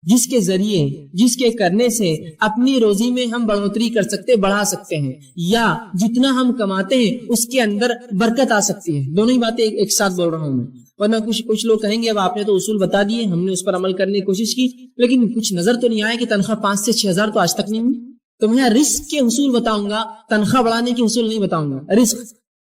جس کے ذریعے، جس کے کرنے سے اپنی روزی میں ہم بڑھوتری کر سکتے، بڑھا سکتے ہیں، یا جتنا ہم کماتے ہیں اس کے اندر برکت آ سکتی ہے۔ دونوں ہی باتیں ایک ساتھ بول رہا ہوں میں، ورنہ کچھ لوگ کہیں گے اب آپ نے تو اصول بتا دیے، ہم نے اس پر عمل کرنے کی کوشش کی، لیکن کچھ نظر تو نہیں آیا کہ تنخواہ 5 سے 6 ہزار تو آج تک نہیں ہوئی۔ تو میں رزق کے اصول بتاؤں گا، تنخواہ بڑھانے کے اصول نہیں بتاؤں گا۔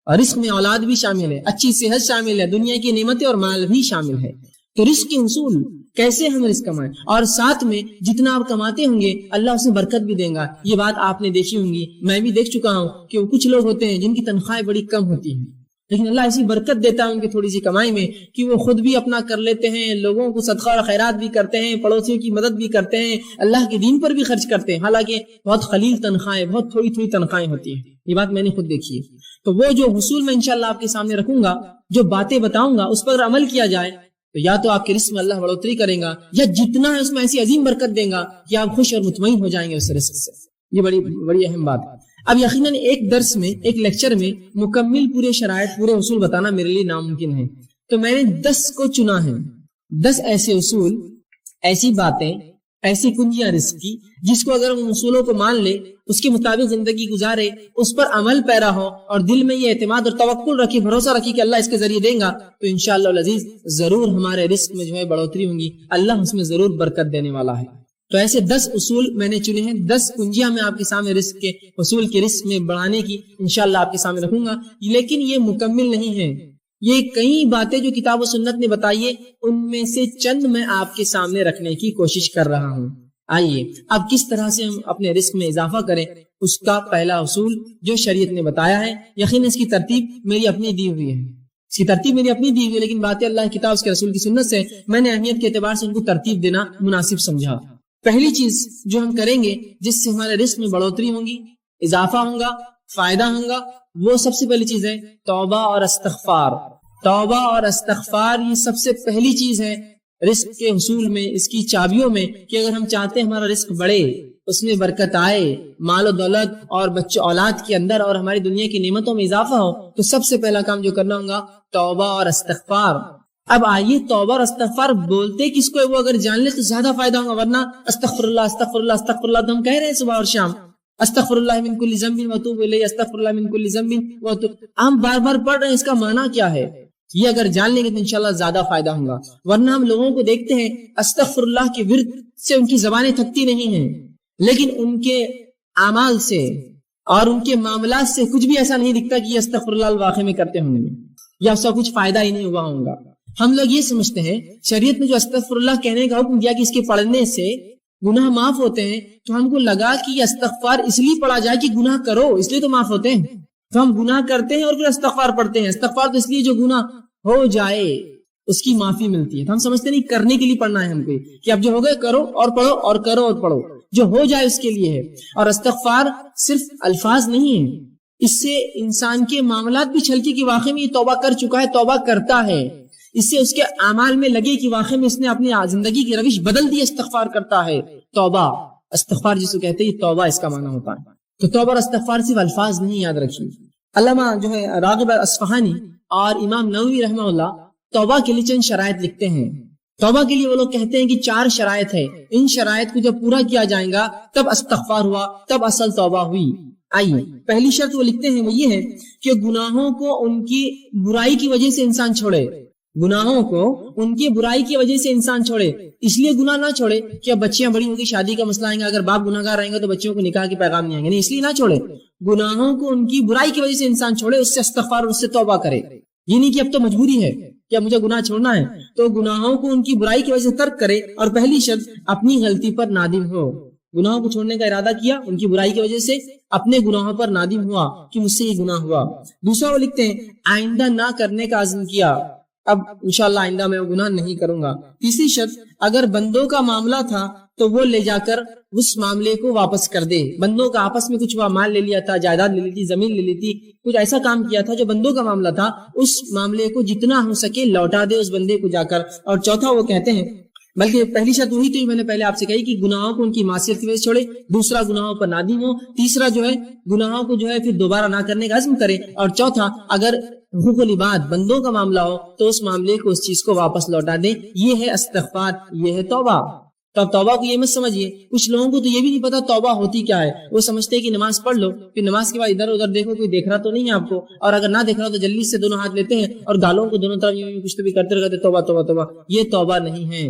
رزق میں اولاد بھی شامل ہے، اچھی صحت شامل ہے، دنیا کی نعمتیں اور مال بھی شامل ہے۔ تو رزق کے اصول، کیسے ہم رزق کمائیں، اور ساتھ میں جتنا آپ کماتے ہوں گے اللہ اس میں برکت بھی دے گا۔ یہ بات آپ نے دیکھی ہوں گی، میں بھی دیکھ چکا ہوں کہ کچھ لوگ ہوتے ہیں جن کی تنخواہیں بڑی کم ہوتی ہیں، لیکن اللہ ایسی برکت دیتا ہے ان کی تھوڑی سی کمائی میں کہ وہ خود بھی اپنا کر لیتے ہیں، لوگوں کو صدقہ اور خیرات بھی کرتے ہیں، پڑوسیوں کی مدد بھی کرتے ہیں، اللہ کے دین پر بھی خرچ کرتے ہیں، حالانکہ بہت قلیل تنخواہیں، بہت تھوڑی تھوڑی تنخواہیں ہوتی ہیں۔ یہ بات میں نے خود دیکھی ہے۔ تو وہ جو حصول میں انشاءاللہ آپ کے سامنے رکھوں گا، جو باتیں بتاؤں گا، اس پر عمل کیا جائے تو یا تو آپ کے رزق میں اللہ بڑھوتری کرے گا، یا جتنا ہے اس میں ایسی عظیم برکت دے گا کہ آپ خوش اور مطمئن ہو جائیں گے اس رزق سے۔ یہ بڑی اہم بات ہے۔ اب یقیناً ایک درس میں، ایک لیکچر میں مکمل پورے شرائط، پورے اصول بتانا میرے لیے ناممکن ہے، تو میں نے 10 کو چنا ہے، 10 ایسے اصول، ایسی باتیں، ایسی کنجیاں رزق کی، جس کو اگر ان اصولوں کو مان لے، اس کے مطابق زندگی گزارے، اس پر عمل پیرا ہو، اور دل میں یہ اعتماد اور توکل رکھے، بھروسہ رکھے کہ اللہ اس کے ذریعے دیں گا، تو انشاءاللہ العزیز ضرور ہمارے رزق میں جو ہے بڑھوتری ہوں گی، اللہ اس میں ضرور برکت دینے والا ہے۔ تو ایسے 10 اصول میں نے چنے ہیں، 10 کنجیاں میں آپ کے سامنے رزق کے حصول کے رزق میں بڑھانے کی انشاءاللہ آپ کے سامنے رکھوں گا، لیکن یہ مکمل نہیں ہے۔ یہ کئی باتیں جو کتاب و سنت نے بتائی ہے، ان میں سے چند میں آپ کے سامنے رکھنے کی کوشش کر رہا ہوں۔ آئیے اب کس طرح سے ہم اپنے رزق میں اضافہ کریں، اس کا پہلا اصول جو شریعت نے بتایا ہے، یقیناً اس کی ترتیب میری اپنی دی ہوئی ہے، اس کی ترتیب میری اپنی دی ہوئی ہے، لیکن باتیں اللہ کی کتاب، اس کے رسول کی سنت سے میں نے اہمیت کے اعتبار سے ان کو ترتیب دینا مناسب سمجھا۔ پہلی چیز جو ہم کریں گے جس سے ہمارے رزق میں بڑھوتری ہوگی، اضافہ ہوگا، فائدہ ہوگا، وہ سب سے پہلی چیز ہے توبہ اور استغفار۔ توبہ اور استغفار یہ سب سے پہلی چیز ہے رزق کے حصول میں، اس کی چابیوں میں، کہ اگر ہم چاہتے ہیں ہمارا رزق بڑھے، اس میں برکت آئے، مال و دولت اور بچے اولاد کے اندر اور ہماری دنیا کی نعمتوں میں اضافہ ہو، تو سب سے پہلا کام جو کرنا ہوگا توبہ اور استغفار۔ اب آئیے توبہ اور استغفار بولتے کس کو ہے، وہ اگر جان لے تو زیادہ فائدہ ہوگا، ورنہ استغفر اللہ استغفر اللہ استغفر اللہ تو ہم کہہ رہے ہیں صبح اور شام، استغفر اللہ من کل ذنب واتوب الیہ، استغفر اللہ من کل ذنب واتوب، ہم بار بار پڑھ رہے ہیں، اس کا معنی کیا ہے، یہ اگر جان لیں گے تو انشاءاللہ زیادہ فائدہ ہوگا۔ ورنہ ہم لوگوں کو دیکھتے ہیں استغفر اللہ کے ورد سے ان کی زبانیں تھکتی نہیں ہیں، لیکن ان کے اعمال سے اور ان کے معاملات سے کچھ بھی ایسا نہیں دکھتا کہ یہ استغفر اللہ واقعی میں کرتے ہوں گے، یا اس کا کچھ فائدہ ہی نہیں ہوا ہوگا۔ ہم لوگ یہ سمجھتے ہیں شریعت نے جو استغفر اللہ کہنے کا حکم دیا کہ اس کے پڑھنے سے گناہ معاف ہوتے ہیں، تو ہم کو لگا کہ یہ استغفار اس لیے پڑھا جائے کہ گناہ کرو، اس لیے تو معاف ہوتے ہیں، تو ہم گناہ کرتے ہیں اور پھر استغفار پڑھتے ہیں۔ استغفار تو اس لیے جو گناہ ہو جائے اس کی معافی ملتی ہے، تو ہم سمجھتے نہیں کرنے کے لیے پڑھنا ہے ہم کو، کہ اب جو ہو گئے کرو اور پڑھو اور کرو اور پڑھو، جو ہو جائے اس کے لیے ہے۔ اور استغفار صرف الفاظ نہیں ہے، اس سے انسان کے معاملات بھی چھلکی کہ واقعی میں یہ توبہ کر چکا ہے، توبہ کرتا ہے، اس سے اس کے اعمال میں لگے کہ واقعی میں اس نے اپنی زندگی کی روش بدل دی، استغفار کرتا ہے۔ توبہ استغفار جس کو کہتے ہیں، یہ توبہ اس کا معنی ہوتا ہے۔ تو توبہ اور استغفار صرف الفاظ نہیں، یاد رکھیے۔ علامہ جو ہے راغب اصفہانی اور امام نووی رحمہ اللہ توبہ کے لیے چند شرائط لکھتے ہیں۔ توبہ کے لیے وہ لوگ کہتے ہیں کہ 4 شرائط ہے، ان شرائط کو جب پورا کیا جائے گا تب استغفار ہوا، تب اصل توبہ ہوئی۔ آئیے پہلی شرط وہ لکھتے ہیں، وہ یہ ہے کہ گناہوں کو ان کی برائی کی وجہ سے انسان چھوڑے، گناہوں کو ان کی برائی کی وجہ سے انسان چھوڑے۔ اس لیے گناہ نہ چھوڑے کہ اب بچیاں بڑی ہوگی، شادی کا مسئلہ آئے گا، اگر باپ گناہ گار رہیں گے تو بچوں کو نکاح کے پیغام نہیں آئیں گے، نہیں، اس لیے نہ چھوڑے۔ گناہوں کو ان کی برائی کی وجہ سے انسان چھوڑے، اس سے استغفار اور اس سے توبہ کرے۔ یہ نہیں کہ اب تو مجبوری ہے کہ اب مجھے گناہ چھوڑنا ہے، تو گناہوں کو ان کی برائی کی وجہ سے ترک کرے۔ اور پہلی شرط اپنی غلطی پر نادم ہو، گناہوں کو چھوڑنے کا ارادہ کیا، ان کی برائی کی وجہ سے اپنے گناہوں پر نادم ہوا کہ مجھ سے یہ گناہ ہوا۔ دوسرا وہ لکھتے ہیں آئندہ نہ کرنے کا عزم کیا، اب انشاءاللہ آئندہ میں وہ گناہ نہیں کروں گا۔ تیسری شرط اگر بندوں کا معاملہ تھا تو وہ لے جا کر اس معاملے کو واپس کر دے، بندوں کا آپس میں کچھ مال لے لیا تھا، جائیداد لے لی تھی، زمین لے لی تھی، کچھ ایسا کام کیا تھا جو بندوں کا معاملہ تھا، اس معاملے کو جتنا ہو سکے لوٹا دے اس بندے کو جا کر۔ اور چوتھا وہ کہتے ہیں، بلکہ پہلی شرط وہی تو میں نے پہلے آپ سے کہی کہ گناہوں کو ان کی معصیت کی وجہ سے چھوڑے، دوسرا گناہوں پر نادم ہو، تیسرا جو ہے گناہوں کو جو ہے پھر دوبارہ نہ کرنے کا عزم کرے، اور چوتھا اگر حقوق العباد بندوں کا معاملہ ہو تو اس معاملے کو اس چیز کو واپس لوٹا دے۔ یہ ہے استغفار، یہ ہے توبہ۔ تو اب توبہ کو یہ مت سمجھیے، کچھ لوگوں کو تو یہ بھی نہیں پتا توبہ ہوتی کیا ہے، وہ سمجھتے ہیں کہ نماز پڑھ لو، پھر نماز کے بعد ادھر ادھر دیکھو کوئی دیکھ رہا تو نہیں ہے آپ کو، اور اگر نہ دیکھ رہا تو جلدی سے دونوں ہاتھ لیتے ہیں اور گالوں کو دونوں طرف کچھ تو بھی کرتے رہتے توبہ توبہ توبہ۔ یہ توبہ نہیں ہے،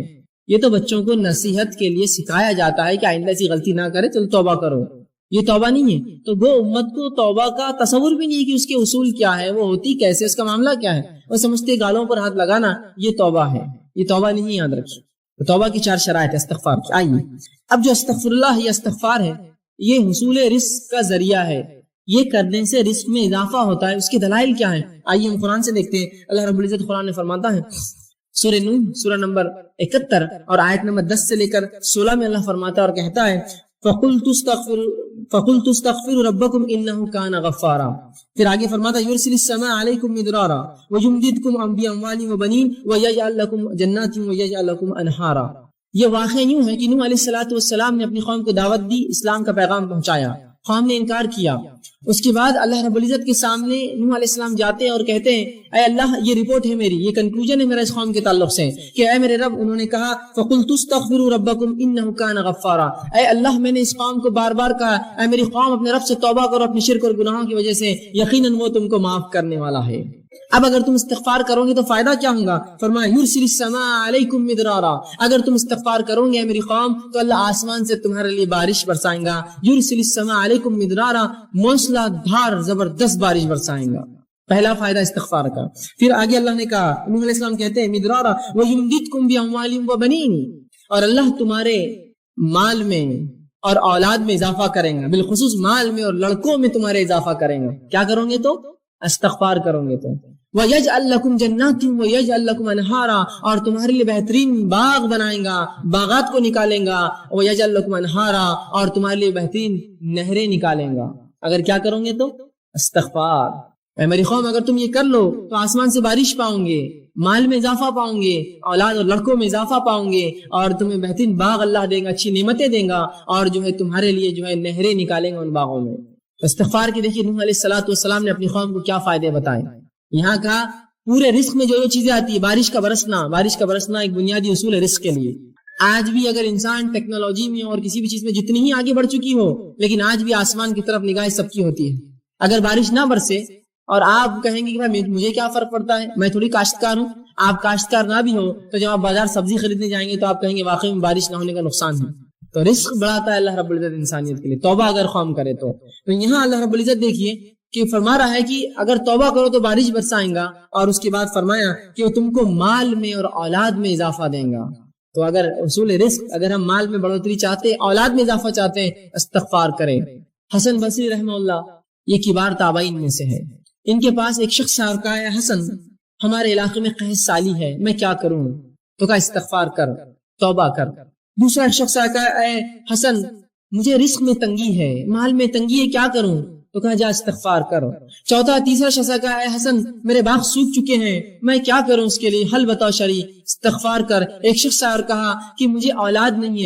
یہ تو بچوں کو نصیحت کے لیے سکھایا جاتا ہے کہ آئندہ ایسی غلطی نہ کرے، چلو توبہ کرو، یہ توبہ نہیں ہے۔ تو وہ امت کو توبہ کا تصور بھی نہیں ہے کہ اس کے اصول کیا ہے، وہ ہوتی کیسے، اس کا معاملہ کیا ہے، وہ سمجھتے گالوں پر ہاتھ لگانا یہ توبہ ہے، یہ توبہ نہیں، یاد رکھیے۔ تو توبہ کی 4 شرائط ہے استغفار کی۔ آئیے اب جو استغفر اللہ یا استغفار ہے، یہ حصول رزق کا ذریعہ ہے، یہ کرنے سے رزق میں اضافہ ہوتا ہے۔ اس کے دلائل کیا ہیں؟ آئیے ہم قرآن سے دیکھتے ہیں۔ اللہ رب العزت قرآن میں فرماتا ہے، سورہ نون سورہ نمبر 71 اور آیت نمبر 10 سے لے کر 16 میں اللہ فرماتا ہے اور کہتا ہے، فَقُلْتُ اسْتَغْفِرُوا رَبَّكُمْ إِنَّهُ كَانَ غَفَّارًا۔ پھر آگے فرماتا ہے، يُرْسِلِ السَّمَاءَ عَلَيْكُمْ مِدْرَارًا وَيُمْدِدْكُمْ بِأَمْوَالٍ وَبَنِينَ وَيَجْعَلْ لَكُمْ جَنَّاتٍ وَيَجْعَلْ لَكُمْ أَنْهَارًا۔ یہ واقعہ یوں ہے کہ نوح علیہ السلام نے اپنی قوم کو دعوت دی، اسلام کا پیغام پہنچایا، قوم نے انکار کیا۔ اس کے بعد اللہ رب العزت کے سامنے نوح علیہ السلام جاتے ہیں اور کہتے ہیں، اے اللہ یہ رپورٹ ہے میری، یہ کنکلوژن ہے میرا اس قوم کے تعلق سے کہ اے میرے رب، انہوں نے کہا فَقُلْتُ اسْتَغْفِرُوا رَبَّكُمْ إِنَّهُ كَانَ غَفَّارًا، اے اللہ میں نے اس قوم کو بار بار کہا، اے میری قوم اپنے رب سے توبہ کرو اپنے شرک اور گناہوں کی وجہ سے، یقیناً وہ تم کو معاف کرنے والا ہے۔ اب اگر تم استغفار کرو گے تو فائدہ کیا ہوگا؟ فرمایا یرسل السماء علیکم مدرارا، اگر تم استغفار کرو گے میری قوم تو اللہ آسمان سے تمہارے لیے بارش برسائیں گا۔ یرسل السماء علیکم مدرارا، موسلا دھار زبردست بارش برسائیں گا۔ پہلا فائدہ استغفار کا۔ پھر آگے اللہ نے کہا، نوح علیہ السلام کہتے ہیں مدرارا وَيُمْدِدْكُمْ بِأَمْوَالٍ وَبَنِينَ، اور اللہ تمہارے مال میں اور اولاد میں اضافہ کریں گا، بالخصوص مال میں اور لڑکوں میں تمہارے اضافہ کریں گا۔ کیا کرو گے تو؟ استغفار کرو گے تو۔ وَيَجْعَلْ لَكُمْ جَنَّاتٍ وَيَجْعَلْ لَكُمْ أَنْهَارًا، اور تمہارے لیے بہترین باغ بنائیں گا، باغات کو نکالیں گا۔ وَيَجْعَلْ لَكُمْ أَنْهَارًا، اور تمہارے لیے بہترین نہریں نکالیں گا۔ اگر کیا کرو گے تو؟ استغفار۔ اے میری قوم اگر تم یہ کر لو تو آسمان سے بارش پاؤں گے، مال میں اضافہ پاؤں گے، اولاد اور لڑکوں میں اضافہ پاؤں گے، اور تمہیں بہترین باغ اللہ دے گا، اچھی نعمتیں دے گا، اور جو ہے تمہارے لیے جو ہے نہریں نکالیں گا ان باغوں میں۔ استغفار کی دیکھیے نوح علیہ السلام نے اپنی قوم کو کیا فائدے بتائے۔ یہاں کہا پورے رزق میں جو چیزیں آتی ہے، بارش کا برسنا ایک بنیادی اصول ہے رزق کے لیے۔ آج بھی اگر انسان ٹیکنالوجی میں اور کسی بھی چیز میں جتنی ہی آگے بڑھ چکی ہو، لیکن آج بھی آسمان کی طرف نگاہ سب کی ہوتی ہے۔ اگر بارش نہ برسے اور آپ کہیں گے کہ بھائی مجھے کیا فرق پڑتا ہے، میں تھوڑی کاشتکار ہوں، آپ کاشتکار نہ بھی ہو تو جب آپ بازار سبزی خریدنے جائیں گے تو آپ کہیں گے واقعی میں بارش نہ ہونے کا نقصان ہے۔ تو رزق بڑھاتا ہے اللہ رب العزت انسانیت کے لیے، توبہ اگر قوم کرے تو یہاں اللہ رب العزت دیکھیے کہ فرما رہا ہے کہ اگر توبہ کرو تو بارش برسائیں گا، اور اس کے بعد فرمایا کہ وہ تم کو مال میں اور اولاد میں اضافہ دیں گا۔ تو اگر اصول رزق، اگر ہم مال میں بڑھوتری چاہتے ہیں، اولاد میں اضافہ چاہتے ہیں، استغفار کریں۔ حسن بصری رحمہ اللہ یہ کبار تابعین میں سے ہے، ان کے پاس ایک شخص آیا اور کہا، حسن ہمارے علاقے میں قحط سالی ہے، میں کیا کروں؟ تو کہا استغفار کر، توبہ کر۔ دوسرا ایک شخص آیا کہا، اے حسن مجھے رزق میں تنگی ہے، مال میں تنگی ہے، کیا کروں؟ تو کہا جا استغفار کرو۔ چوتھا تیسرا شخص کہا، اے حسن میرے باغ سوکھ چکے ہیں، میں کیا کروں اس کے لیے، حل بتاؤ شرعی، استغفار کر۔ ایک شخص اور کہا کہ مجھے اولاد نہیں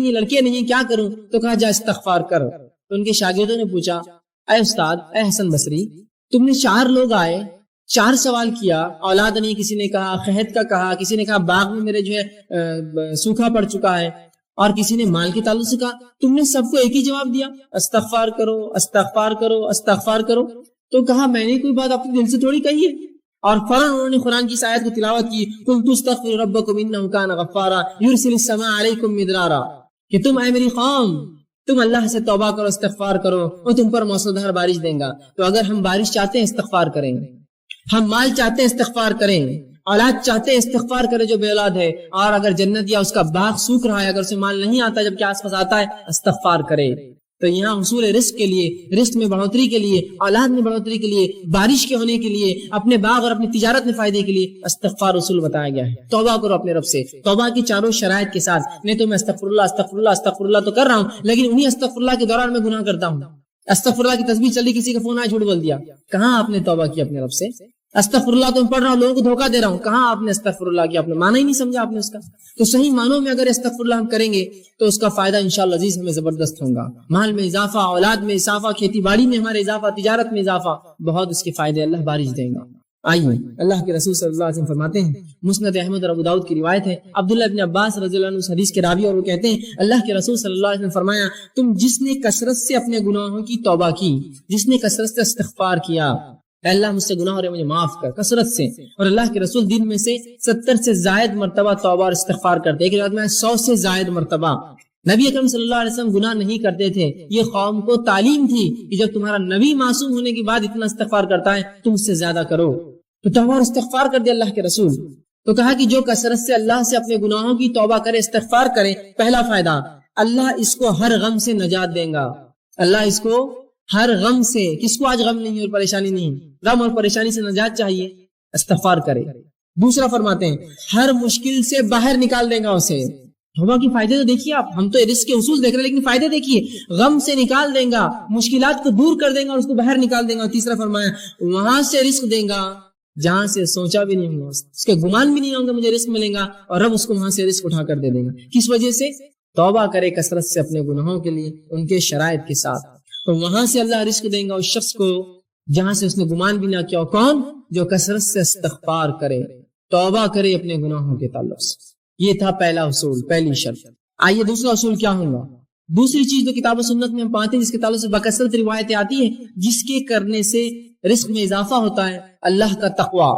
ہے، لڑکے نہیں ہیں، کیا کروں؟ تو کہا جا استغفار کر۔ تو ان کے شاگردوں نے پوچھا، اے استاد، اے حسن بصری، تم نے 4 لوگ آئے، 4 سوال کیا، اولاد نہیں، کسی نے کہا قحط کا کہا، کسی نے کہا باغ میں میرے جو ہے سوکھا پڑ چکا ہے، اور کسی نے مال کے تعلق سے کہا، تم نے سب کو ایک ہی جواب دیا، استغفار کرو، استغفار کرو، استغفار کرو۔ تو کہا میں نے کوئی بات اپنے دل سے تھوڑی کہی ہے، اور فوراً انہوں نے قرآن کی آیت کو تلاوت کی، قُلْتُ اسْتَغْفِرُوا رَبَّكُمْ إِنَّهُ كَانَ غَفَّارًا يُرْسِلِ السَّمَاءَ عَلَيْكُمْ مِدْرَارًا، کہ تم اے میری قوم تم اللہ سے توبہ کرو، استغفار کرو، وہ تم پر موسلادھار بارش دیں گا۔ تو اگر ہم بارش چاہتے ہیں استغفار کریں، ہم مال چاہتے ہیں استغفار کریں، اولاد چاہتے ہیں استغفار کرے جو بے اولاد ہے، اور اگر جنت یا اس کا باغ سوکھ رہا ہے، اگر اسے مال نہیں آتا جبکہ آس پاس آتا ہے، استغفار کرے۔ تو یہاں حصول رزق کے لیے، رزق میں بڑھوتری کے لیے، اولاد میں بڑھوتری کے لیے، بارش کے ہونے کے لیے، اپنے باغ اور اپنی تجارت میں فائدے کے لیے استغفار اصول بتایا گیا ہے۔ توبہ کرو اپنے رب سے، توبہ کی 4 شرائط کے ساتھ۔ نہیں تو میں استغفر اللہ استغفر اللہ استغفر اللہ تو کر رہا ہوں، لیکن انہی استغفر اللہ کے دوران میں گناہ کرتا ہوں۔ استغفر اللہ کی تسبیح چل رہی، کسی کا فون آیا جھوٹ بول دیا، کہاں آپ نے توبہ کی اپنے رب سے؟ استغفر اللہ تو میں پڑھ رہا ہوں، لوگوں کو دھوکہ دے رہا ہوں، کہاں آپ نے استغفر اللہ کیا؟ آپ نے معنی ہی نہیں سمجھا آپ نے اس کا۔ تو صحیح معنوں میں اگر استغفر اللہ ہم کریں گے تو اس کا فائدہ انشاءاللہ عزیز ہمیں زبردست ہوگا۔ مال میں اضافہ، اولاد میں اضافہ، کھیتی باڑی میں ہمارے اضافہ، تجارت میں اضافہ، بہت اس کے فائدے اللہ بارش دیں گا۔ آئیے اللہ کے رسول صلی اللہ علیہ وسلم فرماتے ہیں، مسند احمد اور ابو داؤد کی روایت ہے، عبداللہ ابن عباس رضی اللہ عنہ اس حدیث کے راوی، اور وہ کہتے ہیں اللہ کے رسول صلی اللہ علیہ وسلم فرمایا، تم جس نے کثرت سے اپنے گناہوں کی توبہ کی، جس نے کثرت سے استغفار کیا، اے اللہ مجھ سے گناہ ہو رہے مجھے معاف کر، کثرت سے، اور اللہ کے رسول دن میں سے 70 سے زائد مرتبہ توبہ اور استغفار کرتے، ایک روایت میں 100 سے زائد مرتبہ۔ نبی اکرم صلی اللہ علیہ وسلم گناہ نہیں کرتے تھے، یہ قوم کو تعلیم تھی کہ جب تمہارا نبی معصوم ہونے کے بعد اتنا استغفار کرتا ہے تم اس سے زیادہ کرو، تو توبہ اور استغفار کر دیا اللہ کے رسول۔ تو کہا کہ جو کثرت سے اللہ سے اپنے گناہوں کی توبہ کرے، استغفار کرے، پہلا فائدہ اللہ اس کو ہر غم سے نجات دیں گا، اللہ اس کو ہر غم سے، کس کو آج غم نہیں اور پریشانی نہیں، غم اور پریشانی سے نجات چاہیے، استغفار کرے۔ دوسرا فرماتے ہیں ہر مشکل سے باہر نکال دیں گا اسے۔ توبہ کی فائدے تو دیکھیے آپ، ہم تو رزق کے اصول دیکھ رہے ہیں لیکن فائدے دیکھیے، غم سے نکال دیں گا، مشکلات کو دور کر دیں گا اور اس کو باہر نکال دیں گا۔ تیسرا فرمایا وہاں سے رزق دیں گا جہاں سے سوچا بھی نہیں ہوگا، اس کے گمان بھی نہیں ہوگا مجھے رزق ملے گا، اور رب اس کو وہاں سے رزق اٹھا کر دے دے گا۔ کس وجہ سے؟ توبہ کرے کثرت سے اپنے گناہوں کے لیے، ان کے شرائط کے ساتھ، تو وہاں سے اللہ رزق دیں گا اس شخص کو جہاں سے اس نے گمان بھی نہ کیا۔ کون؟ جو کثرت سے استغفار کرے، توبہ کرے اپنے گناہوں کے تعلق سے۔ یہ تھا پہلا اصول، پہلی شرط۔ آئیے دوسرا اصول کیا ہوگا؟ دوسری چیز جو کتاب و سنت میں ہم پاتے ہیں جس کے تعلق سے بکثرت روایتیں آتی ہیں، جس کے کرنے سے رزق میں اضافہ ہوتا ہے، اللہ کا تقوی۔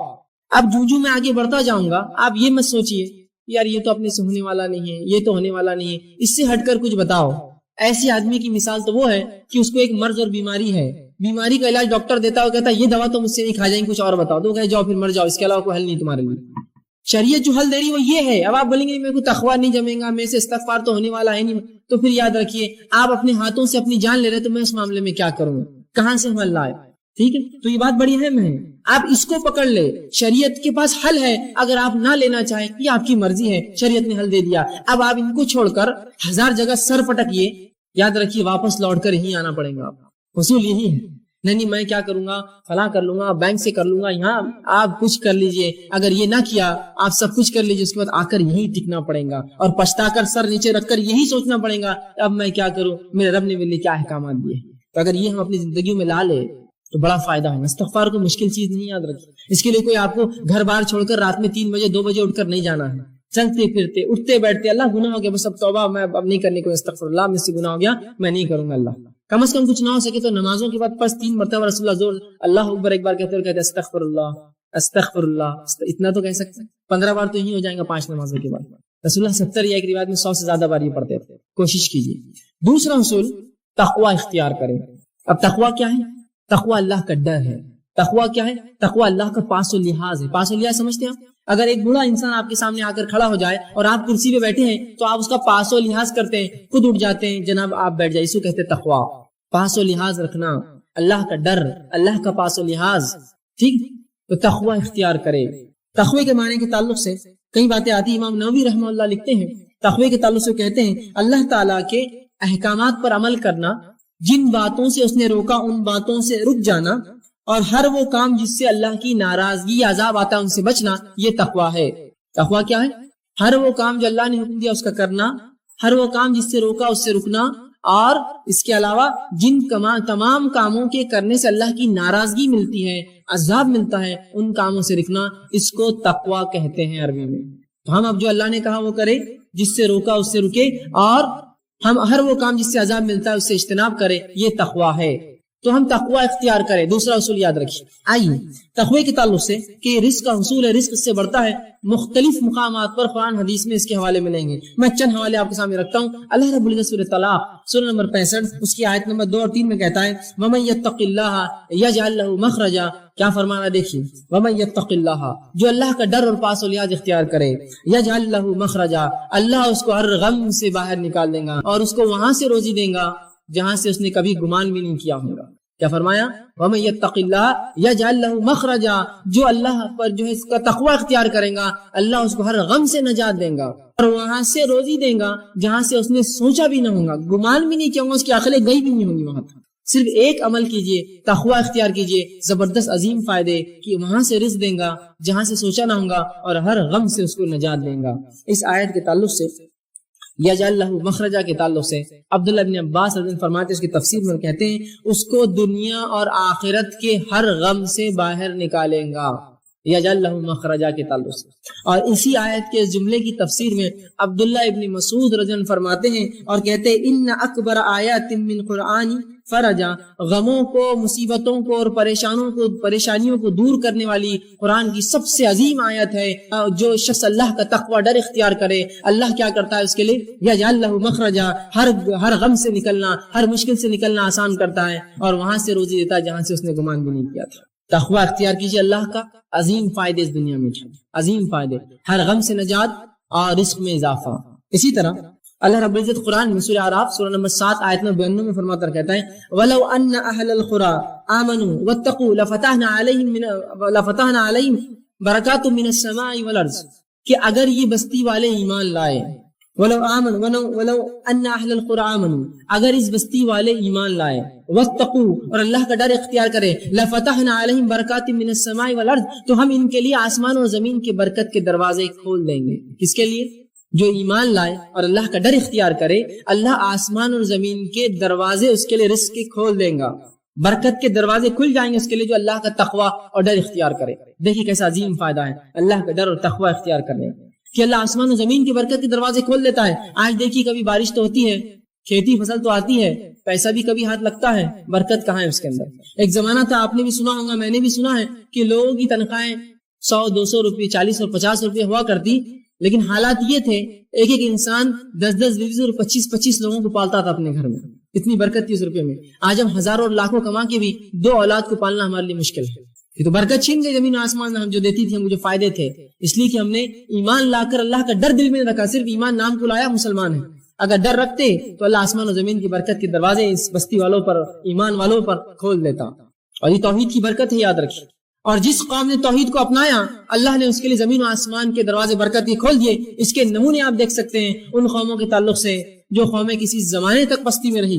اب جو میں آگے بڑھتا جاؤں گا آپ یہ مت سوچئے یار یہ تو اپنے سے ہونے والا نہیں ہے، یہ تو ہونے والا نہیں ہے، اس سے ہٹ کر کچھ بتاؤ۔ ایسی آدمی کی مثال تو وہ ہے کہ اس کو ایک مرض اور بیماری ہے، بیماری کا علاج ڈاکٹر دیتا ہے، کہتا ہے یہ دوا تو مجھ سے نہیں کھا جائیں گے، کچھ اور بتاؤ، تو کہے جاؤ پھر مر جاؤ، اس کے علاوہ کوئی حل نہیں تمہارے لیے۔ شریعت جو حل دے رہی وہ یہ ہے۔ اب آپ بولیں گے میرے کو تقویٰ نہیں جمے گا، میرے سے استغفار تو ہونے والا ہے نہیں، تو پھر یاد رکھیے آپ اپنے ہاتھوں سے اپنی جان لے رہے تو میں اس معاملے میں کیا کروں، کہاں سے ہم اللہ آئے؟ ٹھیک ہے، تو یہ بات بڑی اہم ہے، آپ اس کو پکڑ لے۔ شریعت کے پاس حل ہے، اگر آپ نہ لینا چاہیں یہ آپ کی مرضی ہے، شریعت نے حل دے دیا۔ اب آپ ان کو چھوڑ کر 1000 جگہ سر پٹکیے، یاد رکھیے واپس لوٹ کر یہیں آنا پڑے گا۔ اصول یہی ہے، نہیں میں کیا کروں گا، فلاں کر لوں گا، بینک سے کر لوں گا، یہاں آپ کچھ کر لیجئے، اگر یہ نہ کیا آپ سب کچھ کر لیجئے، اس کے بعد آ کر یہیں ٹکنا پڑے گا اور پچھتا کر سر نیچے رکھ کر یہی سوچنا پڑے گا اب میں کیا کروں، میرے رب نے میرے لیے کیا احکامات دیے۔ تو اگر یہ ہم اپنی زندگیوں میں لا لے تو بڑا فائدہ ہے۔ استغفار کو مشکل چیز نہیں، یاد رکھیے، اس کے لیے کوئی آپ کو گھر بار چھوڑ کر رات میں 3 بجے 2 بجے اٹھ کر نہیں جانا ہے، چلتے پھرتے اٹھتے بیٹھتے اللہ گناہ ہو گیا بس اب توبہ، میں اب نہیں کرنے کو، استغفر اللہ مجھ سے گناہ ہو گیا میں نہیں کروں گا، اللہ کم از کم کچھ نہ ہو سکے تو نمازوں کے بعد پس 3 مرتبہ رسول اللہ زور اللہ اکبر ایک بار کہتے ہیں، کہتے استغفر اللہ استغفر اللہ، اتنا تو کہہ سکتے ہیں، 15 بار تو یہی ہو جائیں گا 5 نمازوں کے بعد۔ رسول اللہ 70 یا ایک روایت میں 100 سے زیادہ بار یہ پڑھتے تھے، کوشش کیجیے۔ دوسرا اصول تقوی اختیار کریں۔ اب تقوی کیا ہے؟ تقوی اللہ کا ڈر ہے۔ تقوی کیا ہے؟ تقوی اللہ کا پاس و لحاظ ہے۔ پاس و لحاظ سمجھتے ہیں آپ؟ اگر ایک بوڑھا انسان آپ کے سامنے آ کر کھڑا ہو جائے اور آپ کرسی پہ بیٹھے ہیں تو آپ اس کا پاس و لحاظ کرتے ہیں، خود اٹھ جاتے ہیں، جناب آپ بیٹھ جائیں، اس کو کہتے ہیں تقوی، پاس و لحاظ رکھنا، اللہ کا ڈر، اللہ کا پاس و لحاظ، ٹھیک؟ تو تقوی اختیار کرے۔ تقوی کے معنی کے تعلق سے کئی باتیں آتی ہیں، امام نووی رحمہ اللہ لکھتے ہیں تقوی کے تعلق سے کہتے ہیں اللہ تعالیٰ کے احکامات پر عمل کرنا، جن باتوں سے اس نے روکا ان باتوں سے رک جانا، اور ہر وہ کام جس سے اللہ کی ناراضگی یا عذاب آتا ہے ان سے بچنا، یہ تقوی ہے۔ تقوی کیا ہے؟ ہر وہ کام جو اللہ نے حکم دیا اس کا کرنا، ہر وہ کام جس سے روکا اس سے رکنا، اور اس کے علاوہ جن تمام کاموں کے کرنے سے اللہ کی ناراضگی ملتی ہے، عذاب ملتا ہے، ان کاموں سے رکنا، اس کو تقوی کہتے ہیں عربی میں۔ تو ہم اب جو اللہ نے کہا وہ کرے، جس سے روکا اس سے رکے، اور ہم ہر وہ کام جس سے عذاب ملتا ہے اس سے اجتناب کرے، یہ تقوی ہے۔ تو ہم تقوی اختیار کریں۔ دوسرا اصول یاد رکھیے۔ آئیے تقوی کے تعلق سے کہ رزق کا حصول ہے، رزق اس سے بڑھتا ہے، مختلف مقامات پر قرآن حدیث میں اس کے حوالے ملیں گے۔ میں چند حوالے آپ کے سامنے رکھتا ہوں۔ اللہ رب العزت سورۃ طلاق سورہ نمبر 65 اس کی آیت نمبر 2 اور 3 میں کہتا ہے وَمَن يَتَّقِ اللَّهَ يَجْعَل لَهُ مَخْرَجًا۔ کیا فرمانا دیکھیے، وَمَن يَتَّقِ اللَّهَ، جو اللہ کا ڈر اور پاس و لحاظ اختیار کرے، يَجْعَل لَهُ مَخْرَجًا، اللہ اس کو ہر غم سے باہر نکال دے گا اور اس کو وہاں سے روزی دے گا جہاں سے اس نے کبھی گمان بھی نہیں کیا ہوگا۔ کیا فرمایا؟ وَمَن يَتَّقِ اللَّهَ يَجْعَل لَهُ مَخْرَجًا، جو اللہ پر جو ہے اس کا تقوی اختیار کرے گا اللہ اس کو ہر غم سے نجات دے گا اور وہاں سے روزی دے گا جہاں سے اس نے سوچا بھی نہ ہوگا، گمان بھی نہیں کیا ہوگا، اس کی عقلیں گئی بھی نہیں ہوں گی۔ وہاں صرف ایک عمل کیجئے، تقوی اختیار کیجئے، زبردست عظیم فائدے کہ وہاں سے رزق دے گا جہاں سے سوچا نہ ہوگا اور ہر غم سے اس کو نجات دے گا۔ اس آیت کے تعلق سے یجعل لہ مخرجا کے تعلق سے عبداللہ بن عباس رضی اللہ عنہ فرماتے ہیں، اس کی تفسیر میں کہتے ہیں اس کو دنیا اور آخرت کے ہر غم سے باہر نکالے گا۔ یجعل لہ مخرجا کے تعلق سے. اور اسی آیت کے جملے کی تفسیر میں عبداللہ ابن مسعود رضی اللہ عنہ فرماتے ہیں اور کہتے ہیں ان اکبر آیات من قرآن فرجا، غموں کو، مصیبتوں کو اور پریشانیوں کو دور کرنے والی قرآن کی سب سے عظیم آیت ہے. جو شخص اللہ کا تقوی ڈر اختیار کرے، اللہ کیا کرتا ہے اس کے لیے؟ یجعل لہ مخرجا، ہر غم سے نکلنا، ہر مشکل سے نکلنا آسان کرتا ہے، اور وہاں سے روزی دیتا ہے جہاں سے اس نے گمان بھی نہیں کیا تھا. تقوی اختیار کیجیے اللہ کا، عظیم فائدے اس دنیا میں، عظیم فائدے، ہر غم سے نجات اور رزق میں اضافہ. اسی طرح اللہ رب العزت قرآن میں سورہ اعراف سورہ نمبر 7 آیت نمبر 92 میں فرماتا کہتا ہے وَلَوْ أَنَّ أَهْلَ الْقُرَىٰ آمَنُوا وَاتَّقُوا لَفَتَحْنَا عَلَيْهِمْ بَرَكَاتٌ مِّنَ السَّمَاءِ وَالْأَرْضِ، کہ اگر یہ بستی والے ایمان لائے، وَلَوْ أَنَّ أَهْلَ الْقُرَىٰ آمَنُوا، اگر اس بستی والے ایمان لائے، وَاتَّقُوا اور اللہ کا ڈر اختیار کرے، لَفَتَحْنَا عَلَيْهِمْ بَرَكَاتٍ مِّنَ السَّمَاءِ وَالْأَرْضِ، تو ہم ان کے لیے آسمان اور زمین کے برکت کے دروازے کھول دیں گے. کس کے لیے؟ جو ایمان لائے اور اللہ کا ڈر اختیار کرے، اللہ آسمان اور زمین کے دروازے اس کے لیے رزق کے کھول دیں گا، برکت کے دروازے کھل جائیں گے اس کے لیے جو اللہ کا تقوی اور ڈر اختیار کرے. دیکھیے کیسا عظیم فائدہ ہے اللہ کا ڈر اور تقوی اختیار کرنے کہ اللہ آسمان اور زمین کی برکت کے دروازے کھول دیتا ہے. آج دیکھیے کبھی بارش تو ہوتی ہے، کھیتی فصل تو آتی ہے، پیسہ بھی کبھی ہاتھ لگتا ہے، برکت کہاں ہے اس کے اندر؟ ایک زمانہ تھا، آپ نے بھی سنا ہوگا، میں نے بھی سنا ہے کہ لوگوں کی تنخواہیں 100-200 روپے، 40 اور 50 روپے ہوا کرتی، لیکن حالات یہ تھے ایک انسان 10-10, 20 اور 25 لوگوں کو پالتا تھا اپنے گھر میں. اتنی برکت تھی اس روپے میں. آج ہم ہزاروں اور لاکھوں کما کے بھی 2 اولاد کو پالنا ہمارے لیے مشکل ہے. یہ تو برکت چھین گئی زمین و آسمان ہم جو دیتی تھی، ہم جو فائدے تھے، اس لیے کہ ہم نے ایمان لا کر اللہ کا ڈر دل میں رکھا. صرف ایمان نام کو لایا، مسلمان ہے. اگر ڈر رکھتے تو اللہ آسمان و زمین کی برکت کے دروازے اس بستی والوں پر، ایمان والوں پر کھول دیتا. اور یہ توحید کی برکت ہے، یاد رکھیے. اور جس قوم نے توحید کو اپنایا، اللہ نے اس کے لیے زمین و آسمان کے دروازے برکت کے کھول دیے. اس کے نمونے آپ دیکھ سکتے ہیں ان قوموں کے تعلق سے جو قومیں کسی زمانے تک پستی میں رہی،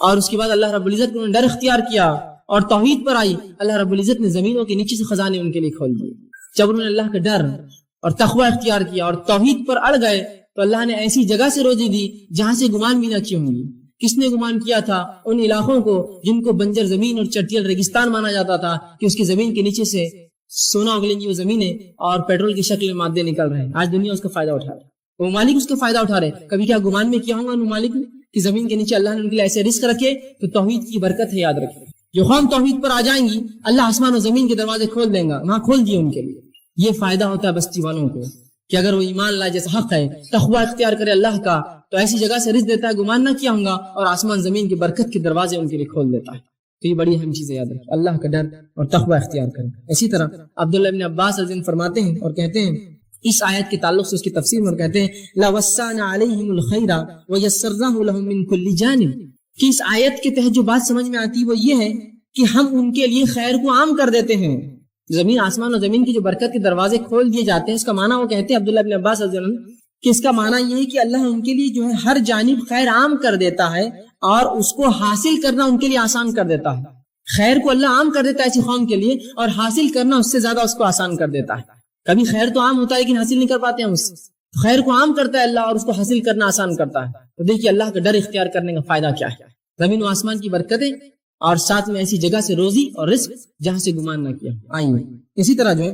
اور اس کے بعد اللہ رب العزت نے ڈر اختیار کیا اور توحید پر آئی. اللہ رب العزت نے زمینوں کے نیچے سے خزانے ان کے لیے کھول دیے. جب انہوں نے اللہ کا ڈر اور تقوی اختیار کیا اور توحید پر اڑ گئے تو اللہ نے ایسی جگہ سے روزی دی جہاں سے گمان بھی نہ کی ہوں گی. کس نے گمان کیا تھا؟ ان علاقوں کو جن کو بنجر زمین اور چٹیل ریگستان مانا جاتا تھا کہ اس کی زمین کے نیچے سے سونا اگلیں گی وہ زمینیں اور پیٹرول کی شکل میں مادے نکل رہے ہیں. آج دنیا اس کا فائدہ اٹھا رہا ہے، ممالک اس کا فائدہ اٹھا رہے ہیں. کبھی کیا گمان میں کیا ہوگا ان ممالک نے کہ زمین کے نیچے اللہ نے ان کے لیے ایسے رزق رکھے؟ تو توحید کی برکت ہے، یاد رکھیں. جو قوم توحید پر آ جائیں گی اللہ آسمان و زمین کے دروازے کھول دیں گا. وہاں کھول دیے ان کے لیے. یہ فائدہ ہوتا ہے بستی والوں کو کہ اگر وہ ایمان لائے، جیسا حق ہے، تقوی اختیار کرے اللہ کا، تو ایسی جگہ سے رزق دیتا ہے گمان نہ کیا ہوں گا، اور آسمان زمین کی برکت کے دروازے ان کے لیے کھول دیتا ہے. تو یہ بڑی اہم چیزیں یاد رکھیں، اللہ کا ڈر اور تقوی اختیار کریں. اسی طرح عبداللہ ابن عباس رضی اللہ عنہ فرماتے ہیں اور کہتے ہیں اس آیت کے تعلق سے اس کی تفسیر میں کہتے ہیں لَوَسَّعْنَا عَلَيْهِمُ الْخَيْرَ وَيَسَّرْنَاهُ لَهُم مِّن كُلِّ جَانِبٍ، کہ اس آیت کے تحت جو بات سمجھ میں آتی وہ یہ ہے کہ ہم ان کے لیے خیر کو عام کر دیتے ہیں. زمین آسمان اور زمین کی جو برکت کے دروازے کھول دیے جاتے ہیں، اس کا معنی وہ کہتے ہیں عبداللہ ابن عباس رضی اللہ عنہ کہ اس کا معنی یہ ہے کہ اللہ ان کے لیے جو ہے ہر جانب خیر عام کر دیتا ہے اور اس کو حاصل کرنا ان کے لیے آسان کر دیتا ہے. خیر کو اللہ عام کر دیتا ہے ایسی قوم کے لیے، اور حاصل کرنا اس سے زیادہ اس کو آسان کر دیتا ہے. کبھی خیر تو عام ہوتا ہے لیکن حاصل نہیں کر پاتے ہم اس سے. خیر کو عام کرتا ہے اللہ اور اس کو حاصل کرنا آسان کرتا ہے. تو دیکھیے اللہ کا ڈر اختیار کرنے کا فائدہ کیا ہے. زمین و آسمان کی برکتیں اور ساتھ میں ایسی جگہ سے روزی اور رزق جہاں سے گمان نہ کیا آئیں گے. اسی طرح جو ہے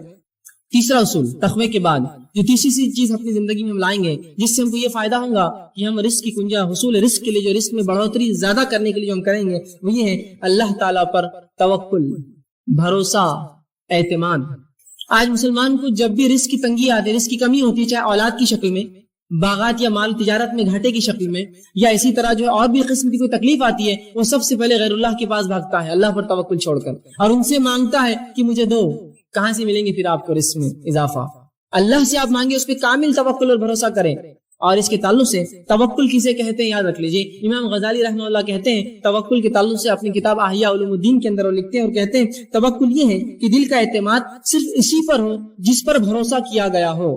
تیسرا اصول تقوی کے بعد جو تیسری چیز اپنی زندگی میں ہم لائیں گے جس سے ہم کو یہ فائدہ ہوگا کہ ہم رزق کی کنجا حصول رزق کے لیے جو رزق میں بڑھوتری زیادہ کرنے کے لیے جو ہم کریں گے وہ یہ ہے اللہ تعالیٰ پر توکل، بھروسہ، اعتماد. آج مسلمان کو جب بھی رزق کی تنگی آتی ہے، رزق کی کمی ہوتی ہے، چاہے اولاد کی شکل میں، باغات یا مال تجارت میں گھاٹے کی شکل میں، یا اسی طرح جو ہے اور بھی قسم کی کوئی تکلیف آتی ہے، وہ سب سے پہلے غیر اللہ کے پاس بھاگتا ہے اللہ پر توکل چھوڑ کر اور ان سے مانگتا ہے کہ مجھے دو. کہاں سے ملیں گے پھر آپ کو رزق میں اضافہ؟ اللہ سے آپ مانگے، اس پہ کامل توکل اور بھروسہ کریں. اور اس کے تعلق سے توکل کسے کہتے ہیں یاد رکھ لیجئے. امام غزالی رحمہ اللہ کہتے ہیں توکل کے تعلق سے اپنی کتاب احیاء علوم الدین کے اندر وہ لکھتے ہیں اور کہتے ہیں توکل یہ ہے کہ دل کا اعتماد صرف اسی پر ہو جس پر بھروسہ کیا گیا ہو.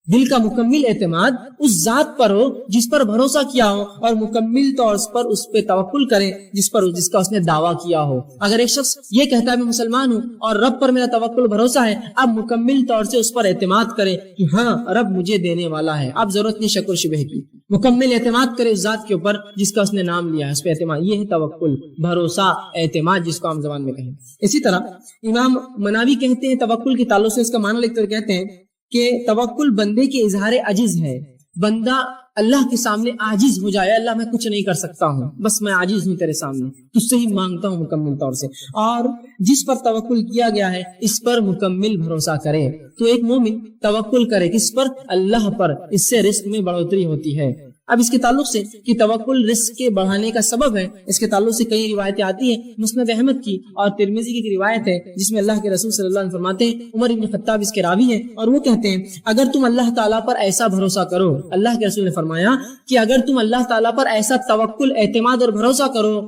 دل کا مکمل اعتماد اس ذات پر ہو جس پر بھروسہ کیا ہو، اور مکمل طور پر اس پہ توکل کرے جس کا اس نے دعویٰ کیا ہو۔ اگر ایک شخص یہ کہتا ہے میں مسلمان ہوں اور رب پر میرا توکل بھروسہ ہے، اب مکمل طور سے اس پر اعتماد کرے کہ ہاں رب مجھے دینے والا ہے، اب ضرورت نہیں شک و شبہ کی، مکمل اعتماد کرے اس ذات کے اوپر جس کا اس نے نام لیا ہے، اس پہ اعتماد، یہ ہے توکل، بھروسہ، اعتماد جس کو عام زبان میں کہیں۔ اسی طرح امام مناوی کہتے ہیں توکل کے تعلق سے اس کا معنی لکھ کر کہتے ہیں کہ توکل بندے کے اظہار عجز ہے، بندہ اللہ کے سامنے عاجز ہو جائے، اللہ میں کچھ نہیں کر سکتا ہوں، بس میں عاجز ہوں تیرے سامنے، تجھ سے ہی مانگتا ہوں مکمل طور سے، اور جس پر توکل کیا گیا ہے اس پر مکمل بھروسہ کرے۔ تو ایک مومن توکل کرے کس پر؟ اللہ پر، اس سے رزق میں بڑھوتری ہوتی ہے۔ اب اس کے تعلق سے کہ توکل رزق کے بڑھانے کا سبب ہے، اس کے تعلق سے کئی روایتیں آتی ہیں، مسند احمد کی اور ترمذی کی روایت ہے جس میں اللہ کے رسول صلی اللہ علیہ وسلم فرماتے ہیں، عمر بن خطاب اس کے راوی ہیں، اور وہ کہتے ہیں اگر تم اللہ تعالیٰ پر ایسا بھروسہ کرو، اللہ کے رسول نے فرمایا کہ اگر تم اللہ تعالیٰ پر ایسا توکل، اعتماد اور بھروسہ کرو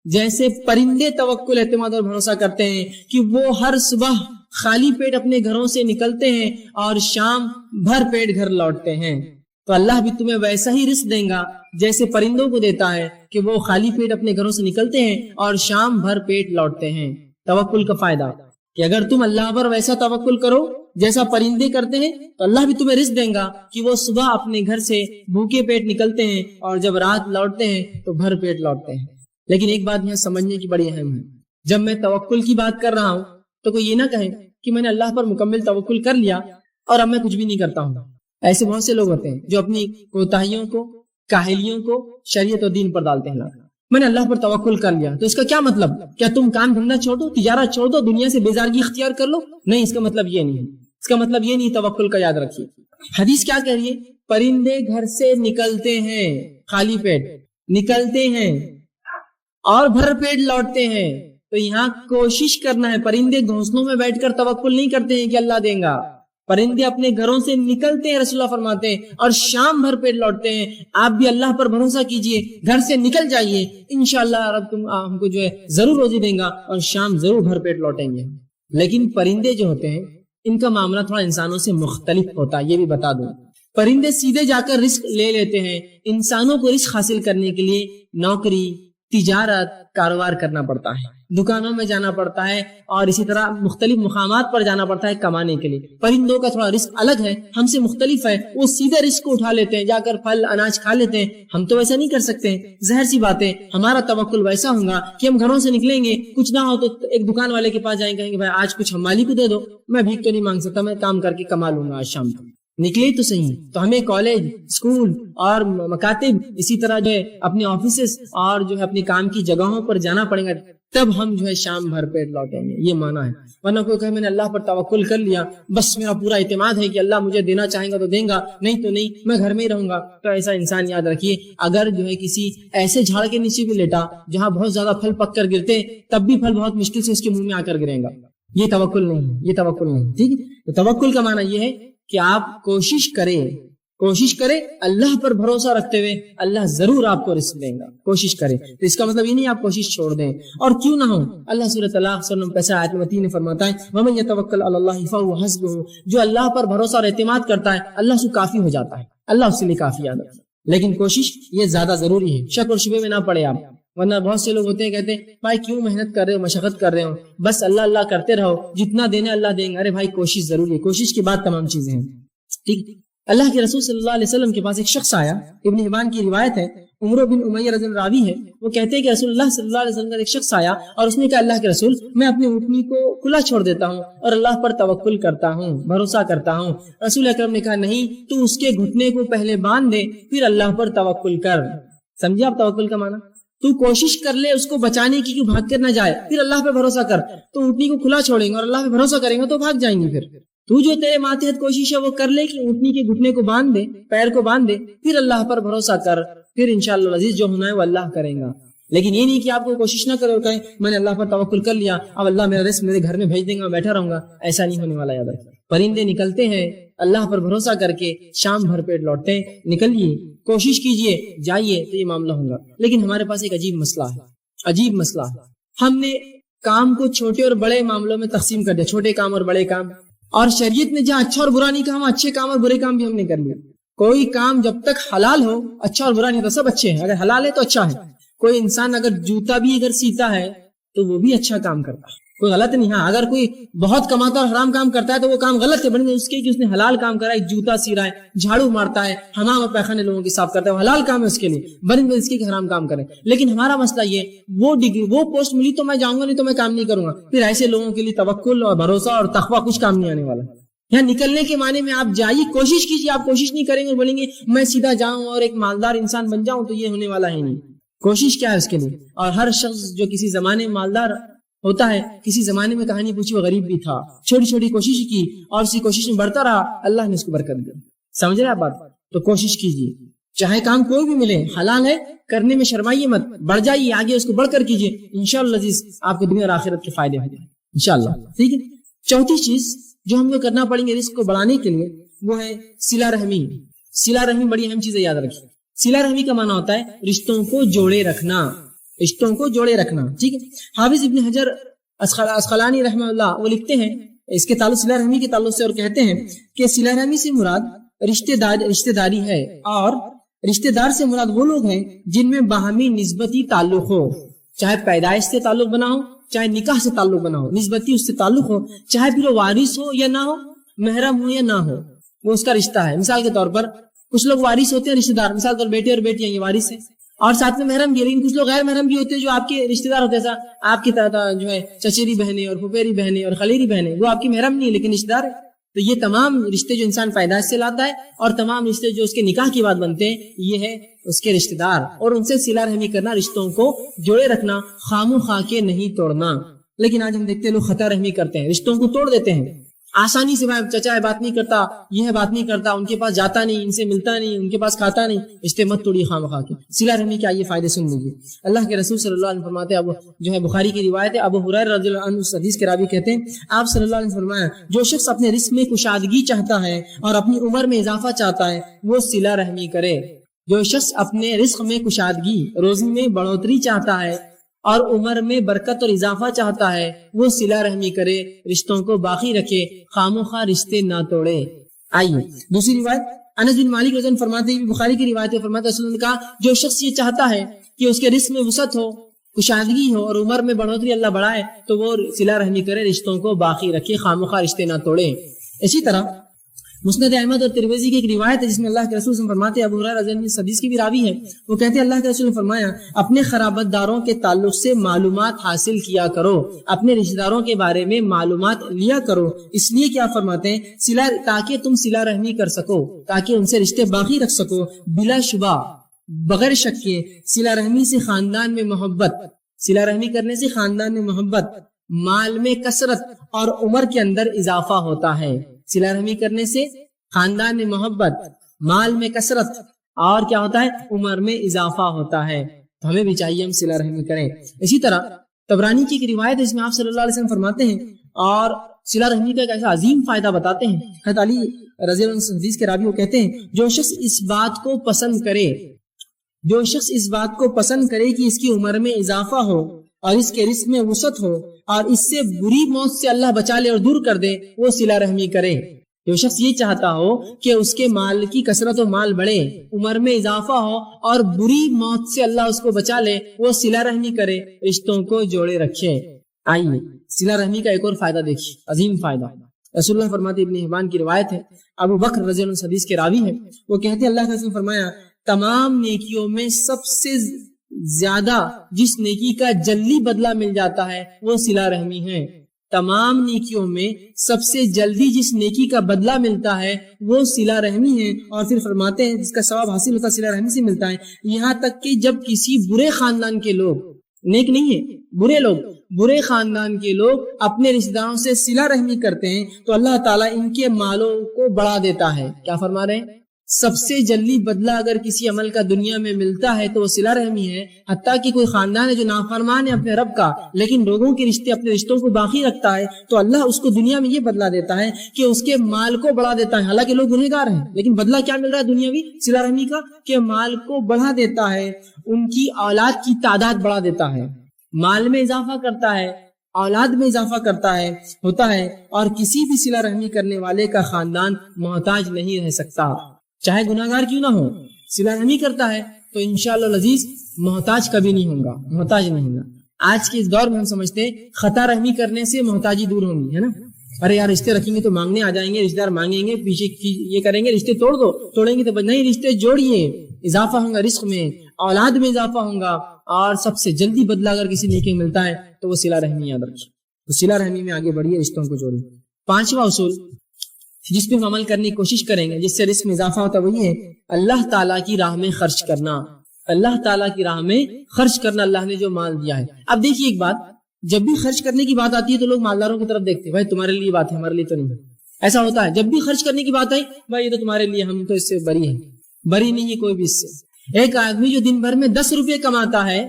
جیسے پرندے توکل، اعتماد اور بھروسہ کرتے ہیں کہ وہ ہر صبح خالی پیٹ اپنے گھروں سے نکلتے ہیں اور شام بھر پیٹ گھر لوٹتے ہیں، تو اللہ بھی تمہیں ویسا ہی رزق دے گا جیسے پرندوں کو دیتا ہے کہ وہ خالی پیٹ اپنے گھروں سے نکلتے ہیں اور شام بھر پیٹ لوٹتے ہیں۔ توکل کا فائدہ کہ اگر تم اللہ پر ویسا توکل کرو جیسا پرندے کرتے ہیں تو اللہ بھی تمہیں رزق دے گا کہ وہ صبح اپنے گھر سے بھوکے پیٹ نکلتے ہیں اور جب رات لوٹتے ہیں تو بھر پیٹ لوٹتے ہیں۔ لیکن ایک بات یہاں سمجھنے کی بڑی اہم ہے، جب میں توکل کی بات کر رہا ہوں تو کوئی یہ نہ کہے کہ میں نے اللہ پر مکمل توکل کر لیا اور اب میں کچھ بھی نہیں کرتا ہوں۔ ایسے بہت سے لوگ ہوتے ہیں جو اپنی کوتاہیوں کو، کاہلیوں کو شریعت و دین پر ڈالتے ہیں، میں نے اللہ پر توکل کر لیا، تو اس کا کیا مطلب؟ کیا تم کام دھندا چھوڑ دو، تجارت چھوڑ دو، دنیا سے بیزارگی اختیار کر لو؟ نہیں، اس کا مطلب یہ نہیں ہے، اس کا مطلب یہ نہیں، توکل کا یاد رکھیے۔ حدیث کیا کہہ رہی ہے؟ پرندے گھر سے نکلتے ہیں، خالی پیٹ نکلتے ہیں اور بھر پیٹ لوٹتے ہیں، تو یہاں کوشش کرنا ہے۔ پرندے گھونسلوں میں بیٹھ کر توکل نہیں کرتے ہیں کہ اللہ دے گا، پرندے اپنے گھروں سے نکلتے ہیں، رسول اللہ فرماتے ہیں، اور شام بھر پیٹ لوٹتے ہیں۔ آپ بھی اللہ پر بھروسہ کیجئے، گھر سے نکل جائیے، انشاءاللہ رب تم ہم کو جو ہے ضرور روزی دیں گا اور شام ضرور بھر پیٹ لوٹیں گے۔ لیکن پرندے جو ہوتے ہیں ان کا معاملہ تھوڑا انسانوں سے مختلف ہوتا ہے، یہ بھی بتا دوں۔ پرندے سیدھے جا کر رزق لے لیتے ہیں، انسانوں کو رزق حاصل کرنے کے لیے نوکری، تجارت، کاروبار کرنا پڑتا ہے، دکانوں میں جانا پڑتا ہے اور اسی طرح مختلف مقامات پر جانا پڑتا ہے کمانے کے لیے۔ پرندوں کا تھوڑا رزق الگ ہے، ہم سے مختلف ہے، وہ سیدھے رزق کو اٹھا لیتے ہیں، جا کر پھل اناج کھا لیتے ہیں، ہم تو ویسا نہیں کر سکتے۔ ظاہر سی بات ہے ہمارا توکل ویسا ہوگا کہ ہم گھروں سے نکلیں گے، کچھ نہ ہو تو ایک دکان والے کے پاس جائیں گے، کہیں گے بھائی آج کچھ ہم مالی کو دے دو، میں بھیک تو نہیں مانگ سکتا، میں کام کر کے کما لوں گا آج شام تک۔ نکلے تو صحیح، تو ہمیں کالج، اسکول اور مکاتب، اسی طرح جو ہے اپنے آفیسز اور جو ہے اپنی کام کی جگہوں پر جانا پڑے گا، تب ہم جو ہے شام بھر پیٹ لوٹیں گے، یہ مانا ہے۔ ورنہ کوئی کہے میں نے اللہ پر توکل کر لیا، بس میرا پورا اعتماد ہے کہ اللہ مجھے دینا چاہے گا تو دیں گا، نہیں تو نہیں، میں گھر میں ہی رہوں گا، تو ایسا انسان یاد رکھیے اگر جو ہے کسی ایسے جھاڑ کے نیچے بھی لیٹا جہاں بہت زیادہ پھل پک کر گرتے تب بھی پھل بہت مشکل سے اس کے منہ میں آ کر گرے گا، یہ توکل نہیں، یہ توکل نہیں، ٹھیک ہے۔ تو توکل کا معنی یہ ہے کہ آپ کوشش کریں اللہ پر بھروسہ رکھتے ہوئے، اللہ ضرور آپ کو رزق دیں گا، کوشش کریں۔ تو اس کا مطلب یہ نہیں آپ کوشش چھوڑ دیں، اور کیوں نہ ہو، اللہ سورۃ طلاق صلی آیت نمبر 3 میں فرماتا ہے وَمَن يَتَوَكَّلْ عَلَى اللَّهِ فَهُوَ حَسْبُهُ، جو اللہ پر بھروسہ اور اعتماد کرتا ہے اللہ سے کافی ہو جاتا ہے، اللہ اس کے لیے کافی یاد رکھتا ہے۔ لیکن کوشش یہ زیادہ ضروری ہے، شک اور شبہ میں نہ پڑے آپ، ورنہ بہت سے لوگ ہوتے ہیں کہتے ہیں بھائی کیوں محنت کر رہے ہو، مشقت کر رہے ہو، بس اللہ اللہ کرتے رہو، جتنا دینا اللہ دیں گے۔ ارے بھائی کوشش ضروری ہے، کوشش کے بعد تمام چیزیں ہیں، ٹھیک۔ اللہ کے رسول صلی اللہ علیہ وسلم کے پاس ایک شخص آیا، ابن حبان کی روایت ہے، عمرو بن امیہ رضی اللہ راوی ہے، وہ کہتے ہیں کہ رسول اللہ صلی اللہ علیہ وسلم کا ایک شخص آیا اور اس نے کہا اللہ کے رسول میں اپنی اونٹنی کو کھلا چھوڑ دیتا ہوں اور اللہ پر توکل کرتا ہوں، بھروسہ کرتا ہوں۔ رسول اکرم نے کہا نہیں، تو اس کے گھٹنے کو پہلے باندھ دے پھر اللہ پر توکل کر۔ سمجھے آپ توکل کا معنی؟ تو کوشش کر لے اس کو بچانے کی، کیوں بھاگ کر نہ جائے، پھر اللہ پہ بھروسہ کر۔ تو اونٹنی کو کھلا چھوڑیں گے اور اللہ پہ بھروسہ کریں گے تو بھاگ جائیں گے، پھر تو جو تیرے ماتحت کوشش ہے وہ کر لے کہ اونٹنی کے گھٹنے کو باندھ دے، پیر کو باندھ دے، پھر اللہ پر بھروسہ کر، پھر انشاءاللہ العزیز جو ہونا ہے وہ اللہ کرے گا۔ لیکن یہ نہیں کہ آپ کو کوشش نہ کرو، کہیں میں نے اللہ پر توکل کر لیا، اب اللہ میرا رزق میرے گھر میں بھیج دیں گا، بیٹھا رہوں گا، ایسا نہیں ہونے والا۔ یاد رکھیں پرندے نکلتے ہیں اللہ پر بھروسہ کر کے، شام بھر پیٹ لوٹتے ہیں۔ نکلیے، کوشش کیجئے، جائیے تو یہ معاملہ ہوگا۔ لیکن ہمارے پاس ایک عجیب مسئلہ ہے، ہم نے کام کو چھوٹے اور بڑے معاملوں میں تقسیم کر دیا، چھوٹے کام اور بڑے کام۔ اور شریعت نے جہاں اچھا اور برا نہیں کہا، ہم اچھے کام اور برے کام بھی ہم نے کر لیے. کوئی کام جب تک حلال ہو اچھا اور برا نہیں ہوتا، سب اچھے ہیں. اگر حلال ہے تو اچھا ہے. کوئی انسان اگر جوتا بھی اگر سیتا ہے تو وہ بھی اچھا کام کرتا ہے، کوئی غلط نہیں. ہاں اگر کوئی بہت کماتا اور حرام کام کرتا ہے تو وہ کام غلط ہے، بلکہ اس کے کہ اس نے حلال کام کرا ہے، جوتا سی رہا ہے، جھاڑو مارتا ہے، حمام اور پیخانے لوگوں کی صاف کرتا ہے، وہ حلال کام ہے اس کے لیے، بلکہ اس کے حرام کام کرے. لیکن ہمارا مسئلہ یہ، وہ ڈگری وہ پوسٹ ملی تو میں جاؤں گا، نہیں تو میں کام نہیں کروں گا. پھر ایسے لوگوں کے لیے توکل اور بھروسہ اور تقویٰ کچھ کام نہیں آنے والا. یہاں نکلنے کے معنی میں آپ جائیے، کوشش کیجیے. آپ کوشش نہیں کریں گے، بولیں گے میں سیدھا جاؤں اور ایک مالدار انسان بن جاؤں، تو یہ ہونے والا ہے نہیں. کوشش کیا ہے اس کے لیے. اور ہر شخص جو کسی زمانے میں مالدار ہوتا ہے، کسی زمانے میں کہانی پوچھی وہ غریب بھی تھا، چھوٹی چھوٹی کوشش کی اور اسی کوشش میں بڑھتا رہا، اللہ نے اس کو برکت دی. سمجھ رہے آپ بات؟ تو کوشش کیجیے، چاہے کام کوئی بھی ملے، حلال ہے کرنے میں شرمائیے مت، بڑھ جائیے آگے، اس کو بڑھ کر کیجیے. انشاءاللہ عزیز آپ کو دنیا اور آخرت کے فائدے ہوں گے انشاءاللہ. ٹھیک ہے. چوتھی چیز جو ہم کو کرنا پڑیں گے رزق کو بڑھانے کے لیے وہ ہے صلہ رحمی. صلہ رحمی بڑی اہم چیز ہے، یاد رکھیے. صلہ رحمی کا معنی ہوتا ہے رشتوں کو جوڑے رکھنا، رشتوں کو جوڑے رکھنا. ٹھیک ہے. حافظ ابن حجر اسقلانی رحمہ اللہ وہ لکھتے ہیں اس کے تعلق صلہ رحمی کے تعلق سے، اور کہتے ہیں کہ صلہ رحمی سے مراد رشتہ داری ہے، اور رشتہ دار سے مراد وہ لوگ ہیں جن میں باہمی نسبتی تعلق ہو، چاہے پیدائش سے تعلق بنا ہو، چاہے نکاح سے تعلق بنا ہو، نسبتی اس سے تعلق ہو، چاہے پھر وہ وارث ہو یا نہ ہو، محرم ہو یا نہ ہو، وہ اس کا رشتہ ہے. مثال کے طور پر کچھ لوگ وارث ہوتے ہیں رشتہ دار، مثال کے طور بیٹے اور بیٹیاں یہ وارث ہیں اور ساتھ میں محرم بھی. لیکن کچھ لوگ غیر محرم بھی ہوتے ہیں جو آپ کے رشتہ دار ہوتے ہیں، آپ کی جو ہے چچیری بہنیں اور پھپھیری بہنیں اور خلیری بہنیں، وہ آپ کی محرم نہیں لیکن رشتہ دار ہے. تو یہ تمام رشتے جو انسان پیدائش سے لاتا ہے اور تمام رشتے جو اس کے نکاح کی بات بنتے ہیں، یہ ہے اس کے رشتہ دار. اور ان سے صلہ رحمی کرنا، رشتوں کو جوڑے رکھنا، خامو خواہ کے نہیں توڑنا. لیکن آج ہم دیکھتے ہیں لوگ خطا رحمی کرتے ہیں، رشتوں کو توڑ دیتے ہیں آسانی سے. چچا ہے بات نہیں کرتا، یہ ہے بات نہیں کرتا، ان کے پاس جاتا نہیں، ان سے ملتا نہیں، ان کے پاس کھاتا نہیں. رشتے مت توڑیے خام خواہ کے. صلہ رحمی کے آئیے فائدے سن لیجیے. اللہ کے رسول صلی اللہ علیہ وسلم فرماتے ہیں، جو ہے بخاری کی روایت ہے، ابو ہریرہ رضی اللہ عنہ اس حدیث کے راوی کہتے ہیں آپ صلی اللہ علیہ وسلم فرمایا، جو شخص اپنے رزق میں کشادگی چاہتا ہے اور اپنی عمر میں اضافہ چاہتا ہے وہ صلہ رحمی کرے. جو شخص اپنے رزق میں کشادگی، روزی میں بڑھوتری چاہتا ہے اور عمر میں برکت اور اضافہ چاہتا ہے وہ صلہ رحمی کرے، رشتوں کو باقی رکھے، خام و خواہ رشتے نہ توڑے. آئیے دوسری روایت، انس بن مالک رضی اللہ عنہ فرماتے ہیں، بخاری کی روایت ہے، فرماتے ہیں رسول اللہ نے کہا جو شخص یہ چاہتا ہے کہ اس کے رزق میں وسعت ہو، کشادگی ہو اور عمر میں بڑھوتری اللہ بڑھائے تو وہ صلہ رحمی کرے، رشتوں کو باقی رکھے، خام و خواہ رشتے نہ توڑے. اسی طرح مسند احمد اور ترمذی کی ایک روایت ہے جس میں اللہ کے رسول فرماتے ہیں، ابو ہریرہ رضی اللہ عنہ حدیث کی بھی راوی ہے، وہ کہتے ہیں اللہ کے رسول نے فرمایا اپنے خرابت داروں کے تعلق سے معلومات حاصل کیا کرو، اپنے رشتہ داروں کے بارے میں معلومات لیا کرو. اس لیے کیا فرماتے ہیں، تاکہ تم صلہ رحمی کر سکو، تاکہ ان سے رشتے باقی رکھ سکو. بلا شبہ، بغیر شک کے صلہ رحمی سے خاندان میں محبت، صلہ رحمی کرنے سے خاندان میں محبت، مال میں کثرت اور عمر کے اندر اضافہ ہوتا ہے. صلہ رحمی کرنے سے خاندان میں محبت، مال میں کثرت اور کیا ہوتا ہے، عمر میں اضافہ ہوتا ہے. تو ہمیں بھی چاہیے ہم صلہ رحمی کریں. اسی طرح طبرانی کی ایک روایت ہے جس میں آپ صلی اللہ علیہ وسلم فرماتے ہیں اور صلہ رحمی کا ایک ایسا عظیم فائدہ بتاتے ہیں. حضرت علی رضی اللہ عنہ حدیث کے راوی وہ کہتے ہیں جو شخص اس بات کو پسند کرے کہ اس کی عمر میں اضافہ ہو اور اس کے رزق میں وسعت ہو اور اس سے بری موت سے اللہ بچا لے اور دور کر دے وہ صلہ رحمی کرے. جو شخص یہ چاہتا ہو کہ اس کے مال کی کثرت و مال بڑھے، عمر میں اضافہ ہو اور بری موت سے اللہ اس کو بچا لے وہ صلہ رحمی کرے، رشتوں کو جوڑے رکھے. آئیے صلہ رحمی کا ایک اور فائدہ دیکھیے، عظیم فائدہ. رسول اللہ فرماتے، ابن حبان کی روایت ہے، ابو بکر رضی اللہ عنہ حدیث کے راوی ہے، وہ کہتے ہیں اللہ کے رسول فرمایا تمام نیکیوں میں سب سے زیادہ جس نیکی کا جلدی بدلہ مل جاتا ہے وہ صلہ رحمی ہے. تمام نیکیوں میں سب سے جلدی جس نیکی کا بدلہ ملتا ہے وہ صلہ رحمی ہے. اور پھر فرماتے ہیں جس کا ثواب حاصل ہوتا ہے صلہ رحمی سے ملتا ہے. یہاں تک کہ جب کسی برے خاندان کے لوگ، نیک نہیں ہے، برے لوگ، برے خاندان کے لوگ اپنے رشتہ داروں سے صلہ رحمی کرتے ہیں تو اللہ تعالیٰ ان کے مالوں کو بڑھا دیتا ہے. کیا فرما رہے ہیں؟ سب سے جلدی بدلہ اگر کسی عمل کا دنیا میں ملتا ہے تو وہ صلہ رحمی ہے. حتیٰ کہ کوئی خاندان ہے جو نافرمان ہے اپنے رب کا لیکن لوگوں کے رشتے، اپنے رشتوں کو باقی رکھتا ہے تو اللہ اس کو دنیا میں یہ بدلہ دیتا ہے کہ اس کے مال کو بڑھا دیتا ہے. حالانکہ لوگ گنہگار ہیں لیکن بدلہ کیا مل رہا ہے دنیاوی صلہ رحمی کا کہ مال کو بڑھا دیتا ہے، ان کی اولاد کی تعداد بڑھا دیتا ہے، مال میں اضافہ کرتا ہے اولاد میں اضافہ کرتا ہے ہوتا ہے، اور کسی بھی صلہ رحمی کرنے والے کا خاندان محتاج نہیں رہ سکتا، چاہے گناہگار کیوں نہ ہو، صلہ رحمی کرتا ہے تو انشاءاللہ العزیز محتاج کبھی نہیں ہوگا، محتاج نہیں ہوگا۔ آج کے اس دور میں ہم سمجھتے ہیں خطا رحمی کرنے سے محتاجی دور ہوگی، ہے نا، ارے یار رشتے رکھیں گے تو مانگنے آ جائیں گے، رشتے دار مانگیں گے، پیچھے یہ کریں گے، رشتے توڑ دو، توڑیں گے تو نہیں، رشتے جوڑیے، اضافہ ہوگا رزق میں، اولاد میں اضافہ ہوگا، اور سب سے جلدی بدلہ اگر کسی نیکی میں ملتا ہے تو وہ صلہ رحمی یاد رکھیے، تو صلہ رحمی میں آگے بڑھیے، رشتوں کو جوڑیے۔ پانچواں اصول جس پہ ہم عمل کرنے کی کوشش کریں گے، جس سے رزق میں اضافہ ہوتا ہے، وہی ہے اللہ تعالیٰ کی راہ میں خرچ کرنا، اللہ تعالیٰ کی راہ میں خرچ کرنا، اللہ نے جو مال دیا ہے۔ اب دیکھیے ایک بات، جب بھی خرچ کرنے کی بات آتی ہے تو لوگ مالداروں کی طرف دیکھتے ہیں، بھائی تمہارے لیے بات ہے، ہمارے لیے تو نہیں، ایسا ہوتا ہے۔ جب بھی خرچ کرنے کی بات آئی، بھائی یہ تو تمہارے لیے، ہم تو اس سے بری ہیں، بری نہیں ہے کوئی بھی اس سے۔ ایک آدمی جو دن بھر میں 10 روپے کماتا ہے،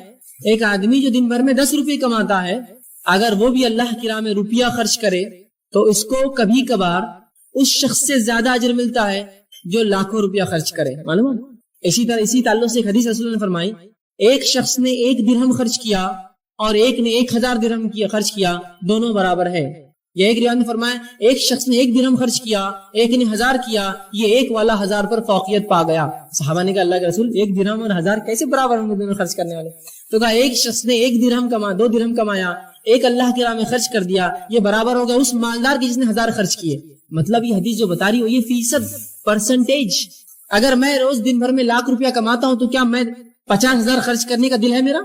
ایک آدمی جو دن بھر میں 10 روپے کماتا ہے، اگر وہ بھی اللہ کی راہ میں روپیہ خرچ کرے تو اس کو کبھی کبھار اس شخص سے زیادہ اجر ملتا ہے جو لاکھوں روپیہ خرچ کرے، معلوم ہے؟ اسی طرح اسی تعلق سے ایک حدیث رسول نے فرمائی، ایک شخص نے 1 درہم خرچ کیا اور ایک نے 1000 درہم خرچ کیا، دونوں برابر ہے۔ یہ ایک روایت میں فرمایا ایک شخص نے 1 درہم خرچ کیا، ایک نے 1000 کیا، یہ ایک والا 1000 پر فوقیت پا گیا۔ صحابہ نے کہا اللہ کے رسول 1 درہم اور 1000 کیسے برابر ہوں گے دونوں خرچ کرنے والے؟ تو کہا ایک شخص نے 1 درہم کما 2 درہم کمایا، ایک اللہ کی راہ میں خرچ کر دیا، یہ برابر ہوگا اس مالدار کی جس نے 1000 خرچ کیے۔ مطلب یہ حدیث جو بتا رہی ہو یہ فیصد، پرسنٹیج۔ اگر میں روز دن بھر میں 1,00,000 روپیہ کماتا ہوں تو کیا میں 50,000 خرچ کرنے کا دل ہے میرا؟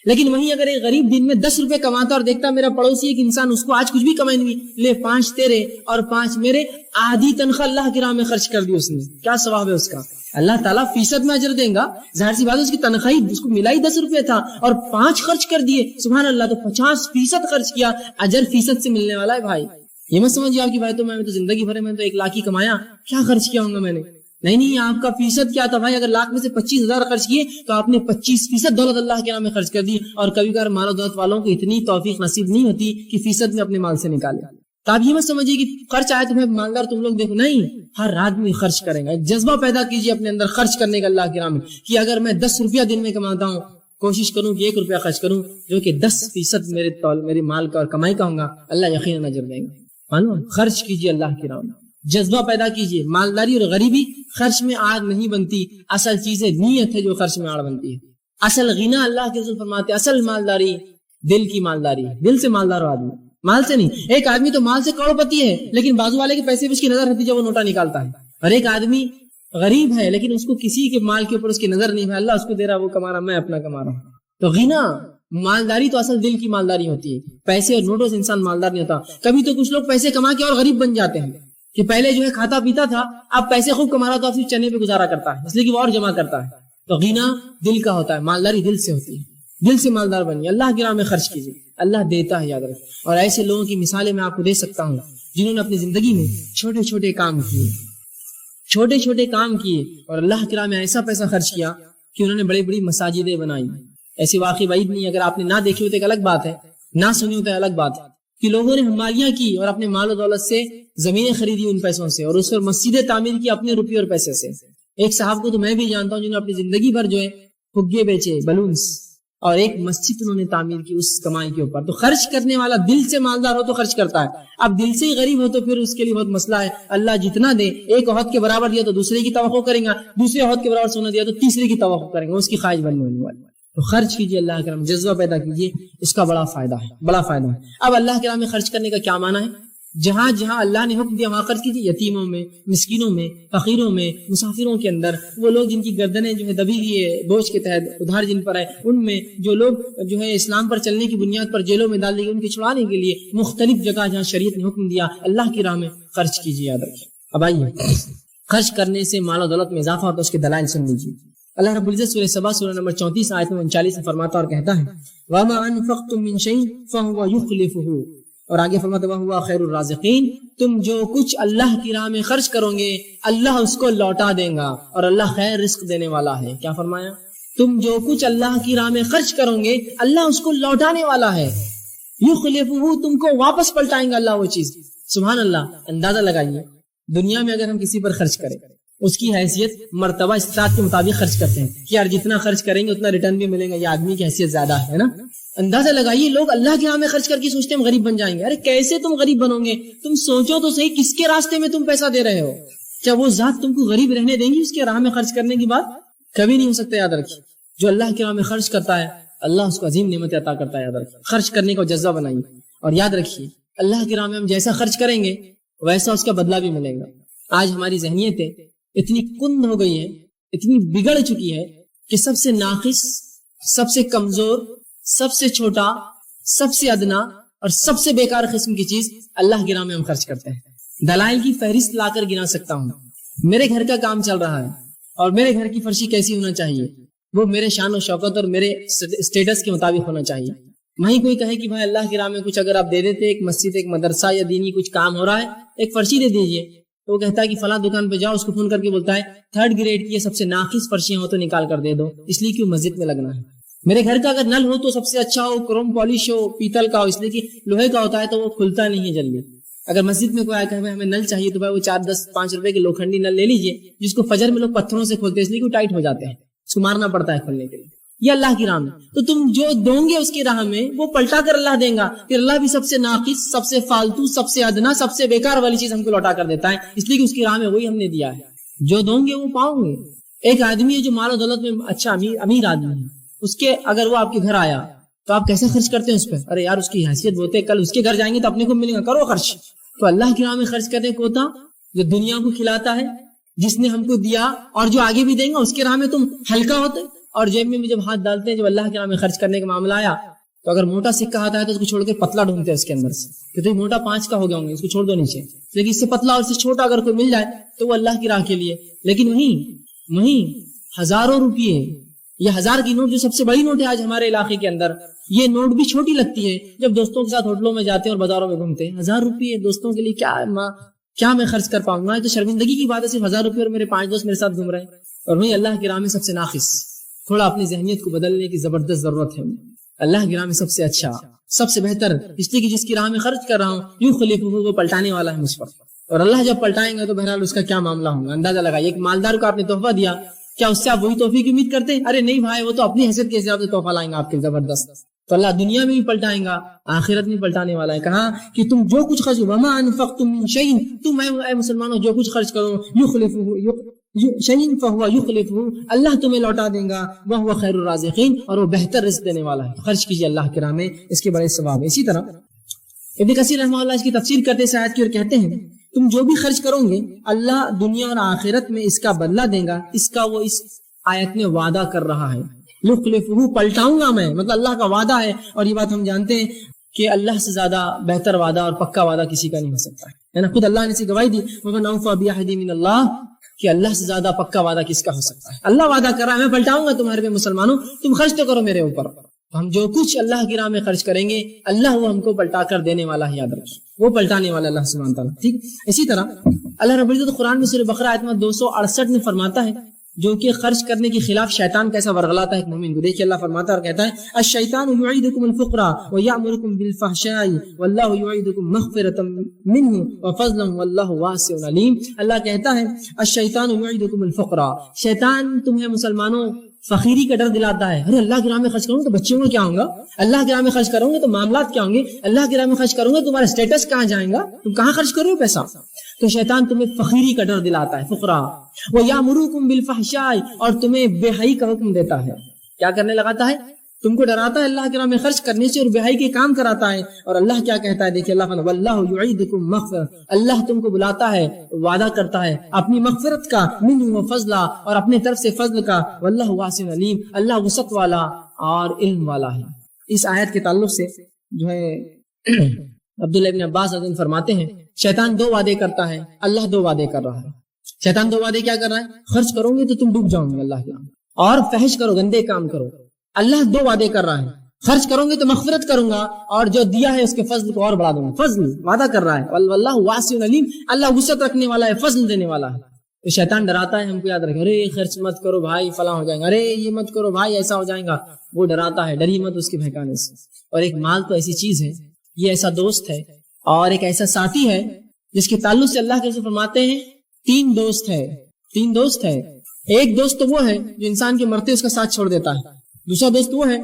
لیکن وہیں اگر ایک غریب دن میں 10 روپے کماتا اور دیکھتا میرا پڑوسی ایک انسان اس کو آج کچھ بھی کمائی نہیں، لے 5 تیرے اور 5 میرے، آدھی تنخواہ اللہ کی راہ میں خرچ کر دی اس نے، کیا ثواب ہے اس کا؟ اللہ تعالیٰ فیصد میں اجر دیں گا، ظاہر سی بات ہے اس کی تنخواہ اس کو ملا ہی 10 روپے تھا اور 5 خرچ کر دیے، سبحان اللہ، تو 50% خرچ کیا، اجر فیصد سے ملنے والا ہے بھائی۔ یہ مت سمجھیے آپ کی بھائی تو میں تو زندگی بھر میں تو 1 لاکھ ہی کمایا، کیا خرچ کیا ہوں گا میں نے؟ نہیں، آپ کا فیصد کیا تھا بھائی؟ اگر لاکھ میں سے 25,000 خرچ کیے تو آپ نے 25% دولت اللہ کے نام میں خرچ کر دی۔ اور کبھی کبھار مال و دولت والوں کو اتنی توفیق نصیب نہیں ہوتی کہ فیصد میں اپنے مال سے نکالے، تو آپ یہ مت سمجھیے کہ خرچ آئے تمہیں مالدار تم لوگ دیکھو، نہیں، ہر آدمی خرچ کرے گا۔ ایک جذبہ پیدا کیجیے اپنے اندر خرچ کرنے کا اللہ کے نام میں، کہ اگر میں 10 روپیہ دن میں کماتا ہوں، کوشش کروں کہ 1 روپیہ خرچ کروں جو کہ 10% میرے مال کا اور کمائی کا ہوگا، اللہ یقیناً اجر دیں گا۔ خرچ کیجیے اللہ کی راہ میں، جذبہ پیدا کیجیے۔ مالداری اور غریبی خرچ میں آگ نہیں بنتی، اصل چیزیں نیت ہے جو خرچ میں آڑ بنتی ہے۔ اصل غنا اللہ کے رسول فرماتے ہیں اصل مالداری دل کی مالداری ہے، دل سے مالدار ہو آدمی، مال سے نہیں۔ ایک آدمی تو مال سے کروڑپتی ہے لیکن بازو والے کے پیسے پہ اس کی نظر رہتی جب وہ نوٹا نکالتا ہے، اور ایک آدمی غریب ہے لیکن اس کو کسی کے مال کے اوپر اس کی نظر نہیں ہے، اللہ اس کو دے رہا، وہ کما رہا، میں اپنا کما رہا ہوں۔ تو غنا مالداری تو اصل دل کی مالداری ہوتی ہے، پیسے اور نوٹوں سے انسان مالدار نہیں ہوتا۔ کبھی تو کچھ لوگ پیسے کما کے اور غریب بن جاتے ہیں کہ پہلے جو ہے کھاتا پیتا تھا، اب پیسے خوب کما رہا تو اب صرف چنے پہ گزارا کرتا ہے، اس لیے کہ وہ اور جمع کرتا ہے۔ تو غنا دل کا ہوتا ہے، مالداری دل سے ہوتی ہے، دل سے مالدار بنیے، اللہ کی راہ میں خرچ کیجیے، اللہ دیتا ہے، یاد رکھیں۔ اور ایسے لوگوں کی مثالیں میں آپ کو دے سکتا ہوں جنہوں نے اپنی زندگی میں چھوٹے چھوٹے کام کیے اور اللہ کی راہ میں ایسا پیسہ خرچ کیا کہ انہوں نے بڑی بڑی مساجدیں بنائی۔ ایسی واقعی بعید نہیں، اگر آپ نے نہ دیکھی ہوتے ایک الگ بات ہے، نہ سنی ہوتے الگ بات ہے، کہ لوگوں نے ہماریاں کی اور اپنے مال و دولت سے زمینیں خریدی ان پیسوں سے، اور اس پر مسجدیں تعمیر کی اپنے روپے اور پیسے سے۔ ایک صاحب کو تو میں بھی جانتا ہوں جنہوں نے اپنی زندگی بھر جو ہے پھگے بیچے، بلونز، اور ایک مسجد انہوں نے تعمیر کی اس کمائی کے اوپر۔ تو خرچ کرنے والا دل سے مالدار ہو تو خرچ کرتا ہے، اب دل سے ہی غریب ہو تو پھر اس کے لیے بہت مسئلہ ہے۔ اللہ جتنا دے، ایک عہد کے برابر دیا تو دوسرے کی توقع کریں گا، دوسرے عہد کے برابر سونا دیا تو تیسرے کی توقع کریں گا، اس کی خواہش بننے والی۔ تو خرچ کیجیے اللہ کے راہ میں، جذبہ پیدا کیجیے، اس کا بڑا فائدہ ہے۔ اب اللہ کے راہ میں خرچ کرنے کا کیا معنی ہے؟ جہاں جہاں اللہ نے حکم دیا وہاں خرچ کیجیے، یتیموں میں، مسکینوں میں، فقیروں میں، مسافروں کے اندر، وہ لوگ جن کی گردنیں جو ہے دبی ہوئی ہے بوجھ کے تحت، ادھار جن پر ہے ان میں، جو لوگ جو ہے اسلام پر چلنے کی بنیاد پر جیلوں میں ڈال دی گئی ان کے چھڑانے کے لیے، مختلف جگہ جہاں شریعت نے حکم دیا اللہ کی راہ میں خرچ کیجیے، یاد رکھیے۔ اب آئیے خرچ کرنے سے مال و دولت میں اضافہ ہوتا ہے، اس کے دلائل سن لیجیے۔ اللہ رب العزت سورہ سبا سورہ نمبر 34 آیت 39 میں فرماتا اور کہتا ہے وَمَا أَنفَقْتُم مِّن شَيْءٍ فَهُوَ يُخْلِفُهُ، اور آگے فرماتا ہے وَهُوَ خَيْرُ الرَّازِقِينَ، تم جو کچھ اللہ کی راہ میں خرچ کرو گے اللہ اس کو لوٹا دے گا، اور اللہ خیر رزق دینے والا ہے۔ کیا فرمایا؟ تم جو کچھ اللہ کی راہ میں خرچ کرو گے اللہ اس کو لوٹانے والا ہے، یخلفہ، تم کو واپس پلٹائیں گا اللہ وہ چیز۔ سبحان اللہ، اندازہ لگائیے دنیا میں اگر ہم کسی پر خرچ کریں، اس کی حیثیت مرتبہ استطاعت کے مطابق خرچ کرتے ہیں کہ یار جتنا خرچ کریں گے اتنا ریٹرن بھی ملے گا، یہ آدمی کی حیثیت زیادہ ہے نا. اندازہ لگائیے لوگ اللہ کے راہ میں خرچ کر کے سوچتے ہیں ہم غریب بن جائیں گے. ارے کیسے تم غریب بنو گے؟ تم سوچو تو صحیح کس کے راستے میں تم پیسہ دے رہے ہو. کیا وہ ذات تم کو غریب رہنے دیں گی اس کے راہ میں خرچ کرنے کی بات؟ کبھی نہیں ہو سکتا. یاد رکھیے جو اللہ کے راہ میں خرچ کرتا ہے اللہ اس کو عظیم نعمت عطا کرتا ہے. یاد رکھیے خرچ کرنے کو جذبہ بنائیے اور یاد رکھیے اللہ کے راہ میں ہم جیسا خرچ کریں گے ویسا اس کا بدلہ بھی ملے گا. آج ہماری ذہنیتیں اتنی کند ہو گئی ہے، اتنی بگڑ چکی ہے کہ سب سے ناقص، سب سے کمزور، سب سے چھوٹا، سب سے ادنا اور سب سے بیکار قسم کی چیز اللہ کے راہ میں ہم خرچ کرتے ہیں. دلائل کی فہرست لا کر گنا سکتا ہوں. میرے گھر کا کام چل رہا ہے اور میرے گھر کی فرشی کیسی ہونا چاہیے، وہ میرے شان و شوکت اور میرے سٹیٹس کے مطابق ہونا چاہیے. وہیں کوئی کہے کہ بھائی اللہ کے راہ میں کچھ اگر آپ دے دیتے، ایک مسجد، ایک مدرسہ یا دینی کچھ کام ہو رہا ہے، ایک فرشی دے دیجئے، تو وہ کہتا ہے کہ فلاں دکان پہ جاؤ، اس کو فون کر کے بولتا ہے 3rd گریڈ کی سب سے ناقص فرشیاں ہو تو نکال کر دے دو، اس لیے کہ مسجد میں لگنا ہے. میرے گھر کا اگر نل ہو تو سب سے اچھا ہو، کروم پالش ہو، پیتل کا ہو، اس لیے کہ لوہے کا ہوتا ہے تو وہ کھلتا نہیں ہے جلدی. اگر مسجد میں کوئی آیا کہ ہمیں نل چاہیے تو بھائی وہ 4, 10, 5 روپے کے لوکھنڈی نل لے لیجئے، جس کو فجر میں لوگ پتھروں سے کھولتے ہیں اس لیے کہ وہ ٹائٹ ہو جاتے ہیں، اس کو مارنا پڑتا ہے کھولنے کے لیے. یہ اللہ کی راہ میں تو تم جو دو گے اس کی راہ میں وہ پلٹا کر اللہ دیں گا. پھر اللہ بھی سب سے ناقص، سب سے فالتو، سب سے ادنا، سب سے بیکار والی چیز ہم کو لوٹا کر دیتا ہے، اس لیے کہ اس کی راہ میں وہی ہم نے دیا ہے. جو دو گے وہ پاؤ گے. ایک آدمی ہے جو مال و دولت میں اچھا امیر آدمی ہے، اس کے اگر وہ آپ کے گھر آیا تو آپ کیسے خرچ کرتے ہیں اس پہ؟ ارے یار اس کی حیثیت بہت ہے، کل اس کے گھر جائیں گے تو اپنے کو ملے گا، کرو خرچ. تو اللہ کی راہ میں خرچ کرنے کو ہوتا جو دنیا کو کھلاتا ہے، جس نے ہم کو دیا اور جو آگے بھی دیں گا، اس کے راہ میں تم ہلکا ہوتے. اور جیب میں جب ہاتھ ڈالتے ہیں، جب اللہ کے راہ میں خرچ کرنے کا معاملہ آیا تو اگر موٹا سکہ آتا ہے تو اس کو چھوڑ کے پتلا ڈھونڈتے ہیں اس کے اندر سے کہ تو یہ موٹا 5 کا ہو گیا ہوں گے، اس کو چھوڑ دو نیچے. لیکن اس سے پتلا اور اس سے چھوٹا اگر کوئی مل جائے تو وہ اللہ کی راہ کے لیے. لیکن وہیں ہزاروں روپیے یا 1000 کی نوٹ جو سب سے بڑی نوٹ ہے آج ہمارے علاقے کے اندر، یہ نوٹ بھی چھوٹی لگتی ہے جب دوستوں کے ساتھ ہوٹلوں میں جاتے ہیں اور بازاروں میں گھومتے ہیں. 1000 روپیے دوستوں کے لیے کیا میں خرچ کر پاؤں گا؟ تو شرمندگی کی بات ہے، صرف 1000 روپے اور میرے 5 دوست میرے ساتھ گھوم رہے ہیں. اور وہیں اللہ کی راہ میں سب سے ناقص. تھوڑا اپنی ذہنیت کو بدلنے کی زبردست ضرورت ہے. اللہ کی راہ میں سب سے اچھا، سب سے بہتر، اس لیے کہ جس کی راہ میں خرچ کر رہا ہوں یوں خلیفہ وہ پلٹانے والا ہے مجھ پر. اور اللہ جب پلٹائیں گا تو بہرحال اس کا کیا معاملہ ہوگا اندازہ لگائیے. ایک مالدار کو آپ نے تحفہ دیا، کیا اس سے آپ وہی تحفے کی امید کرتے ہیں؟ ارے نہیں بھائی، وہ تو اپنی حیثیت کے حساب سے تحفہ لائیں گا آپ کے زبردست. تو اللہ دنیا میں بھی پلٹائیں گا، آخرت میں پلٹانے والا ہے. کہا کہ تم جو کچھ خرچ وما انفقتم من شیء، تم اے مسلمانوں جو کچھ خرچ کرو شیء فهو یخلفہ، اللہ تمہیں لوٹا دے گا، وهو خیر الرازقین، اور وہ بہتر رزق دینے والا ہے. خرچ کیجیے اللہ کے راہ میں، اس کے بڑے ثواب ہے. اسی طرح ابن کثیر رحمہ اللہ اس کی تفسیر کرتے اس آیت کی اور کہتے ہیں تم جو بھی خرچ کرو گے اللہ دنیا اور آخرت میں اس کا بدلہ دے گا. اس کا وہ اس آیت میں وعدہ کر رہا ہے. یخلفہ، پلٹاؤں گا میں، مطلب اللہ کا وعدہ ہے. اور یہ بات ہم جانتے ہیں کہ اللہ سے زیادہ بہتر وعدہ اور پکا وعدہ کسی کا نہیں ہو سکتا ہے نا. خود اللہ نے اسے گواہی دی وَمَنْ أَوْفَىٰ بِعَهْدِهِ مِنَ اللَّهِ، کہ اللہ سے زیادہ پکا وعدہ کس کا ہو سکتا ہے. اللہ وعدہ کر رہا ہے میں پلٹاؤں گا تمہارے پہ مسلمانوں، تم خرچ تو کرو میرے اوپر. ہم جو کچھ اللہ کی راہ میں خرچ کریں گے اللہ وہ ہم کو پلٹا کر دینے والا ہے. یاد رکھیں وہ پلٹانے والا اللہ سبحانہ وتعالیٰ. ٹھیک اسی طرح اللہ رب العزت قرآن میں سورہ بقرہ آیت 268 میں فرماتا ہے جو کہ خرچ کرنے کے خلاف شیطان کیسا ورغلاتا ہے ایک مومن کو. دیکھیے اللہ فرماتا ہے اور کہتا ہے الشیطان یعیدکم الفقر ویأمرکم بالفحشاء واللہ یعیدکم مغفرۃ منہ وفضلا واللہ واسع علیم. اللہ کہتا ہے الشیطان یعیدکم الفقر، شیطان تمہیں مسلمانوں فقیری کا ڈر دلاتا ہے. ارے اللہ کی راہ میں خرچ کروں گا تو بچوں کو کیا ہوں گا، اللہ کی راہ میں خرچ کروں گے تو معاملات کیا ہوں گے، اللہ کی راہ میں خرچ کروں گے تمہارا اسٹیٹس کہاں جائیں گا، تم کہاں خرچ کرو گے پیسہ. تو شیطان تمہیں فقیری کا ڈر دلاتا ہے، فقرا. وَيَأْمُرُكُمْ بِالْفَحْشَاءِ، اور تمہیں بے حیائی کا حکم دیتا ہے. کیا کرنے لگاتا ہے؟ تم کو ڈراتا ہے اللہ کی راہ میں خرچ کرنے سے اور بے حیائی کے کام کراتا ہے. اور اللہ کیا کہتا ہے دیکھیے اللہ فرماتا ہے واللہ یعیدکم مغفرۃ، اللہ تم کو بلاتا ہے، وعدہ کرتا ہے اپنی مغفرت کا، منہ وفضلا، اور اپنے طرف سے فضل کا، واللہ واسع علیم، اللہ وسعت والا اور علم والا ہے. اس آیت کے تعلق سے جو ہے عبداللہ ابن عباس رضی اللہ عنہ فرماتے ہیں شیطان 2 وعدے کرتا ہے، اللہ 2 وعدے کر رہا ہے. شیطان 2 وعدے کیا کر رہا ہے؟ خرچ کرو گے تو تم ڈوب جاؤ گے اللہ کے راہ میں، اور فحش کرو، گندے کام کرو. اللہ 2 وعدے کر رہا ہے، خرچ کرو گے تو مغفرت کروں گا اور جو دیا ہے اس کے فضل کو اور بڑھا دوں گا. فضل وعدہ کر رہا ہے، واللہ واسع علیم، اللہ وسعت رکھنے والا ہے، فضل دینے والا ہے. تو شیطان ڈراتا ہے ہم کو، یاد رکھیں ارے خرچ مت کرو بھائی فلاں ہو جائیں گا، ارے یہ مت کرو بھائی ایسا ہو جائے گا. وہ ڈراتا ہے، ڈری مت اس کے بہکانے سے. اور ایک مال تو ایسی چیز ہے، یہ ایسا دوست ہے اور ایک ایسا ساتھی ہے جس کے تعلق سے اللہ کے رسول فرماتے ہیں 3 دوست ہے، 3 دوست ہے. ایک دوست تو وہ ہے جو انسان کے مرتے اس کا ساتھ چھوڑ دیتا ہے, دوسرا دوست وہ ہے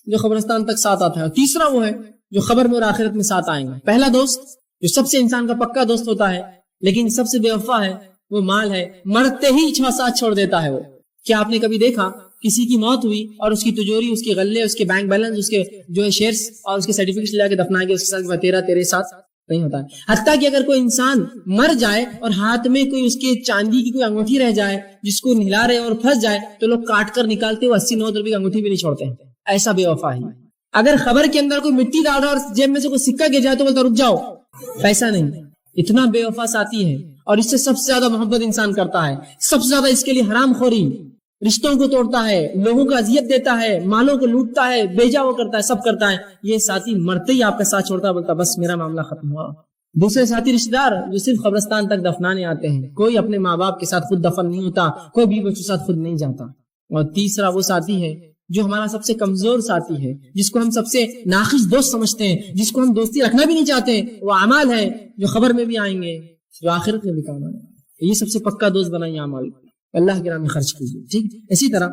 جو قبرستان تک ساتھ آتا ہے, اور تیسرا وہ ہے جو قبر میں اور آخرت میں ساتھ آئیں گے. پہلا دوست جو سب سے انسان کا پکا دوست ہوتا ہے لیکن سب سے بے وفا ہے وہ مال ہے, مرتے ہی ساتھ چھوڑ دیتا ہے وہ. کیا آپ نے کبھی دیکھا کسی کی موت ہوئی اور اس کی تجوری, اس کے غلے, اس کے بینک بیلنس, اس کے جو ہے شیئرز اور اس کے سرٹیفکیٹس لے کے دفنا کے اس کے ساتھ تیرے ساتھ نہیں ہوتا ہے. حتیٰ کہ اگر کوئی انسان مر جائے اور ہاتھ میں کوئی اس کے چاندی کی کوئی انگوٹھی رہ جائے جس کو نہلا رہے اور پھنس جائے تو لوگ کاٹ کر نکالتے ہوئے 80-90 روپے کی انگوٹھی بھی نہیں چھوڑتے ہیں. ایسا بے وفا ہے. اگر خبر کے اندر کوئی مٹی ڈال رہا اور جیب میں سے کوئی سکہ گر جائے تو بولتا رک جاؤ, پیسہ نہیں. اتنا بے وفا ساتھی ہے, اور اس سے سب سے زیادہ محبت انسان کرتا ہے, سب سے زیادہ اس کے لیے حرام خوری, رشتوں کو توڑتا ہے, لوگوں کو اذیت دیتا ہے, مالوں کو لوٹتا ہے, بیجا وہ کرتا ہے, سب کرتا ہے. یہ ساتھی مرتے ہی آپ کا ساتھ چھوڑتا ہے, بولتا بس میرا معاملہ ختم ہوا. دوسرے ساتھی رشتے دار جو صرف قبرستان تک دفنانے آتے ہیں, کوئی اپنے ماں باپ کے ساتھ خود دفن نہیں ہوتا, کوئی بیوی بچوں کے ساتھ خود نہیں جاتا. اور تیسرا وہ ساتھی ہے جو ہمارا سب سے کمزور ساتھی ہے, جس کو ہم سب سے ناقص دوست سمجھتے ہیں, جس کو ہم دوستی رکھنا بھی نہیں چاہتے. وہ اعمال ہے جو خبر میں بھی آئیں گے, جو آخرت میں بھی کام آئیں گے. یہ سب سے پکا دوست بنائیے اعمال, اللہ کے راہ میں خرچ کیجیے. ٹھیک. اسی طرح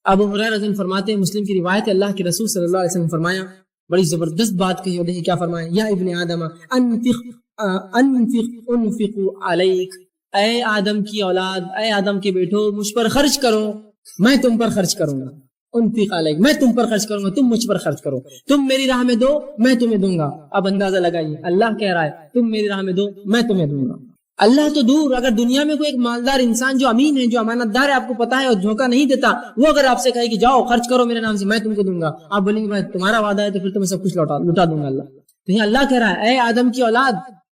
ابو ہریرہ رضی اللہ عنہ فرماتے ہیں, مسلم کی روایت ہے, اللہ کے رسول صلی اللہ علیہ وسلم فرمایا, بڑی زبردست بات کہی, اور دیکھیں کیا فرمایا, یا ابن آدم انفق علیک, اے آدم کی اولاد, اے آدم کے بیٹو, مجھ پر خرچ کرو, میں تم پر خرچ کروں گا. انفق علیک, میں تم پر خرچ کروں گا, تم مجھ پر خرچ کرو. تم میری راہ میں دو, میں تمہیں دوں گا. اب اندازہ لگائیے, اللہ کہہ رہا ہے تم میری راہ میں دو, میں تمہیں دوں گا. اللہ تو دور, اگر دنیا میں کوئی ایک مالدار انسان جو امین ہے, جو امانت دار ہے, آپ کو پتا ہے اور دھوکہ نہیں دیتا, وہ اگر آپ سے کہے کہ جاؤ خرچ کرو میرے نام سے, میں تم کو دوں گا, آپ بولیں گے میں تمہارا وعدہ ہے تو پھر تمہیں سب کچھ لوٹا دوں گا. اللہ تو یہ اللہ کہہ رہا ہے, اے آدم کی اولاد,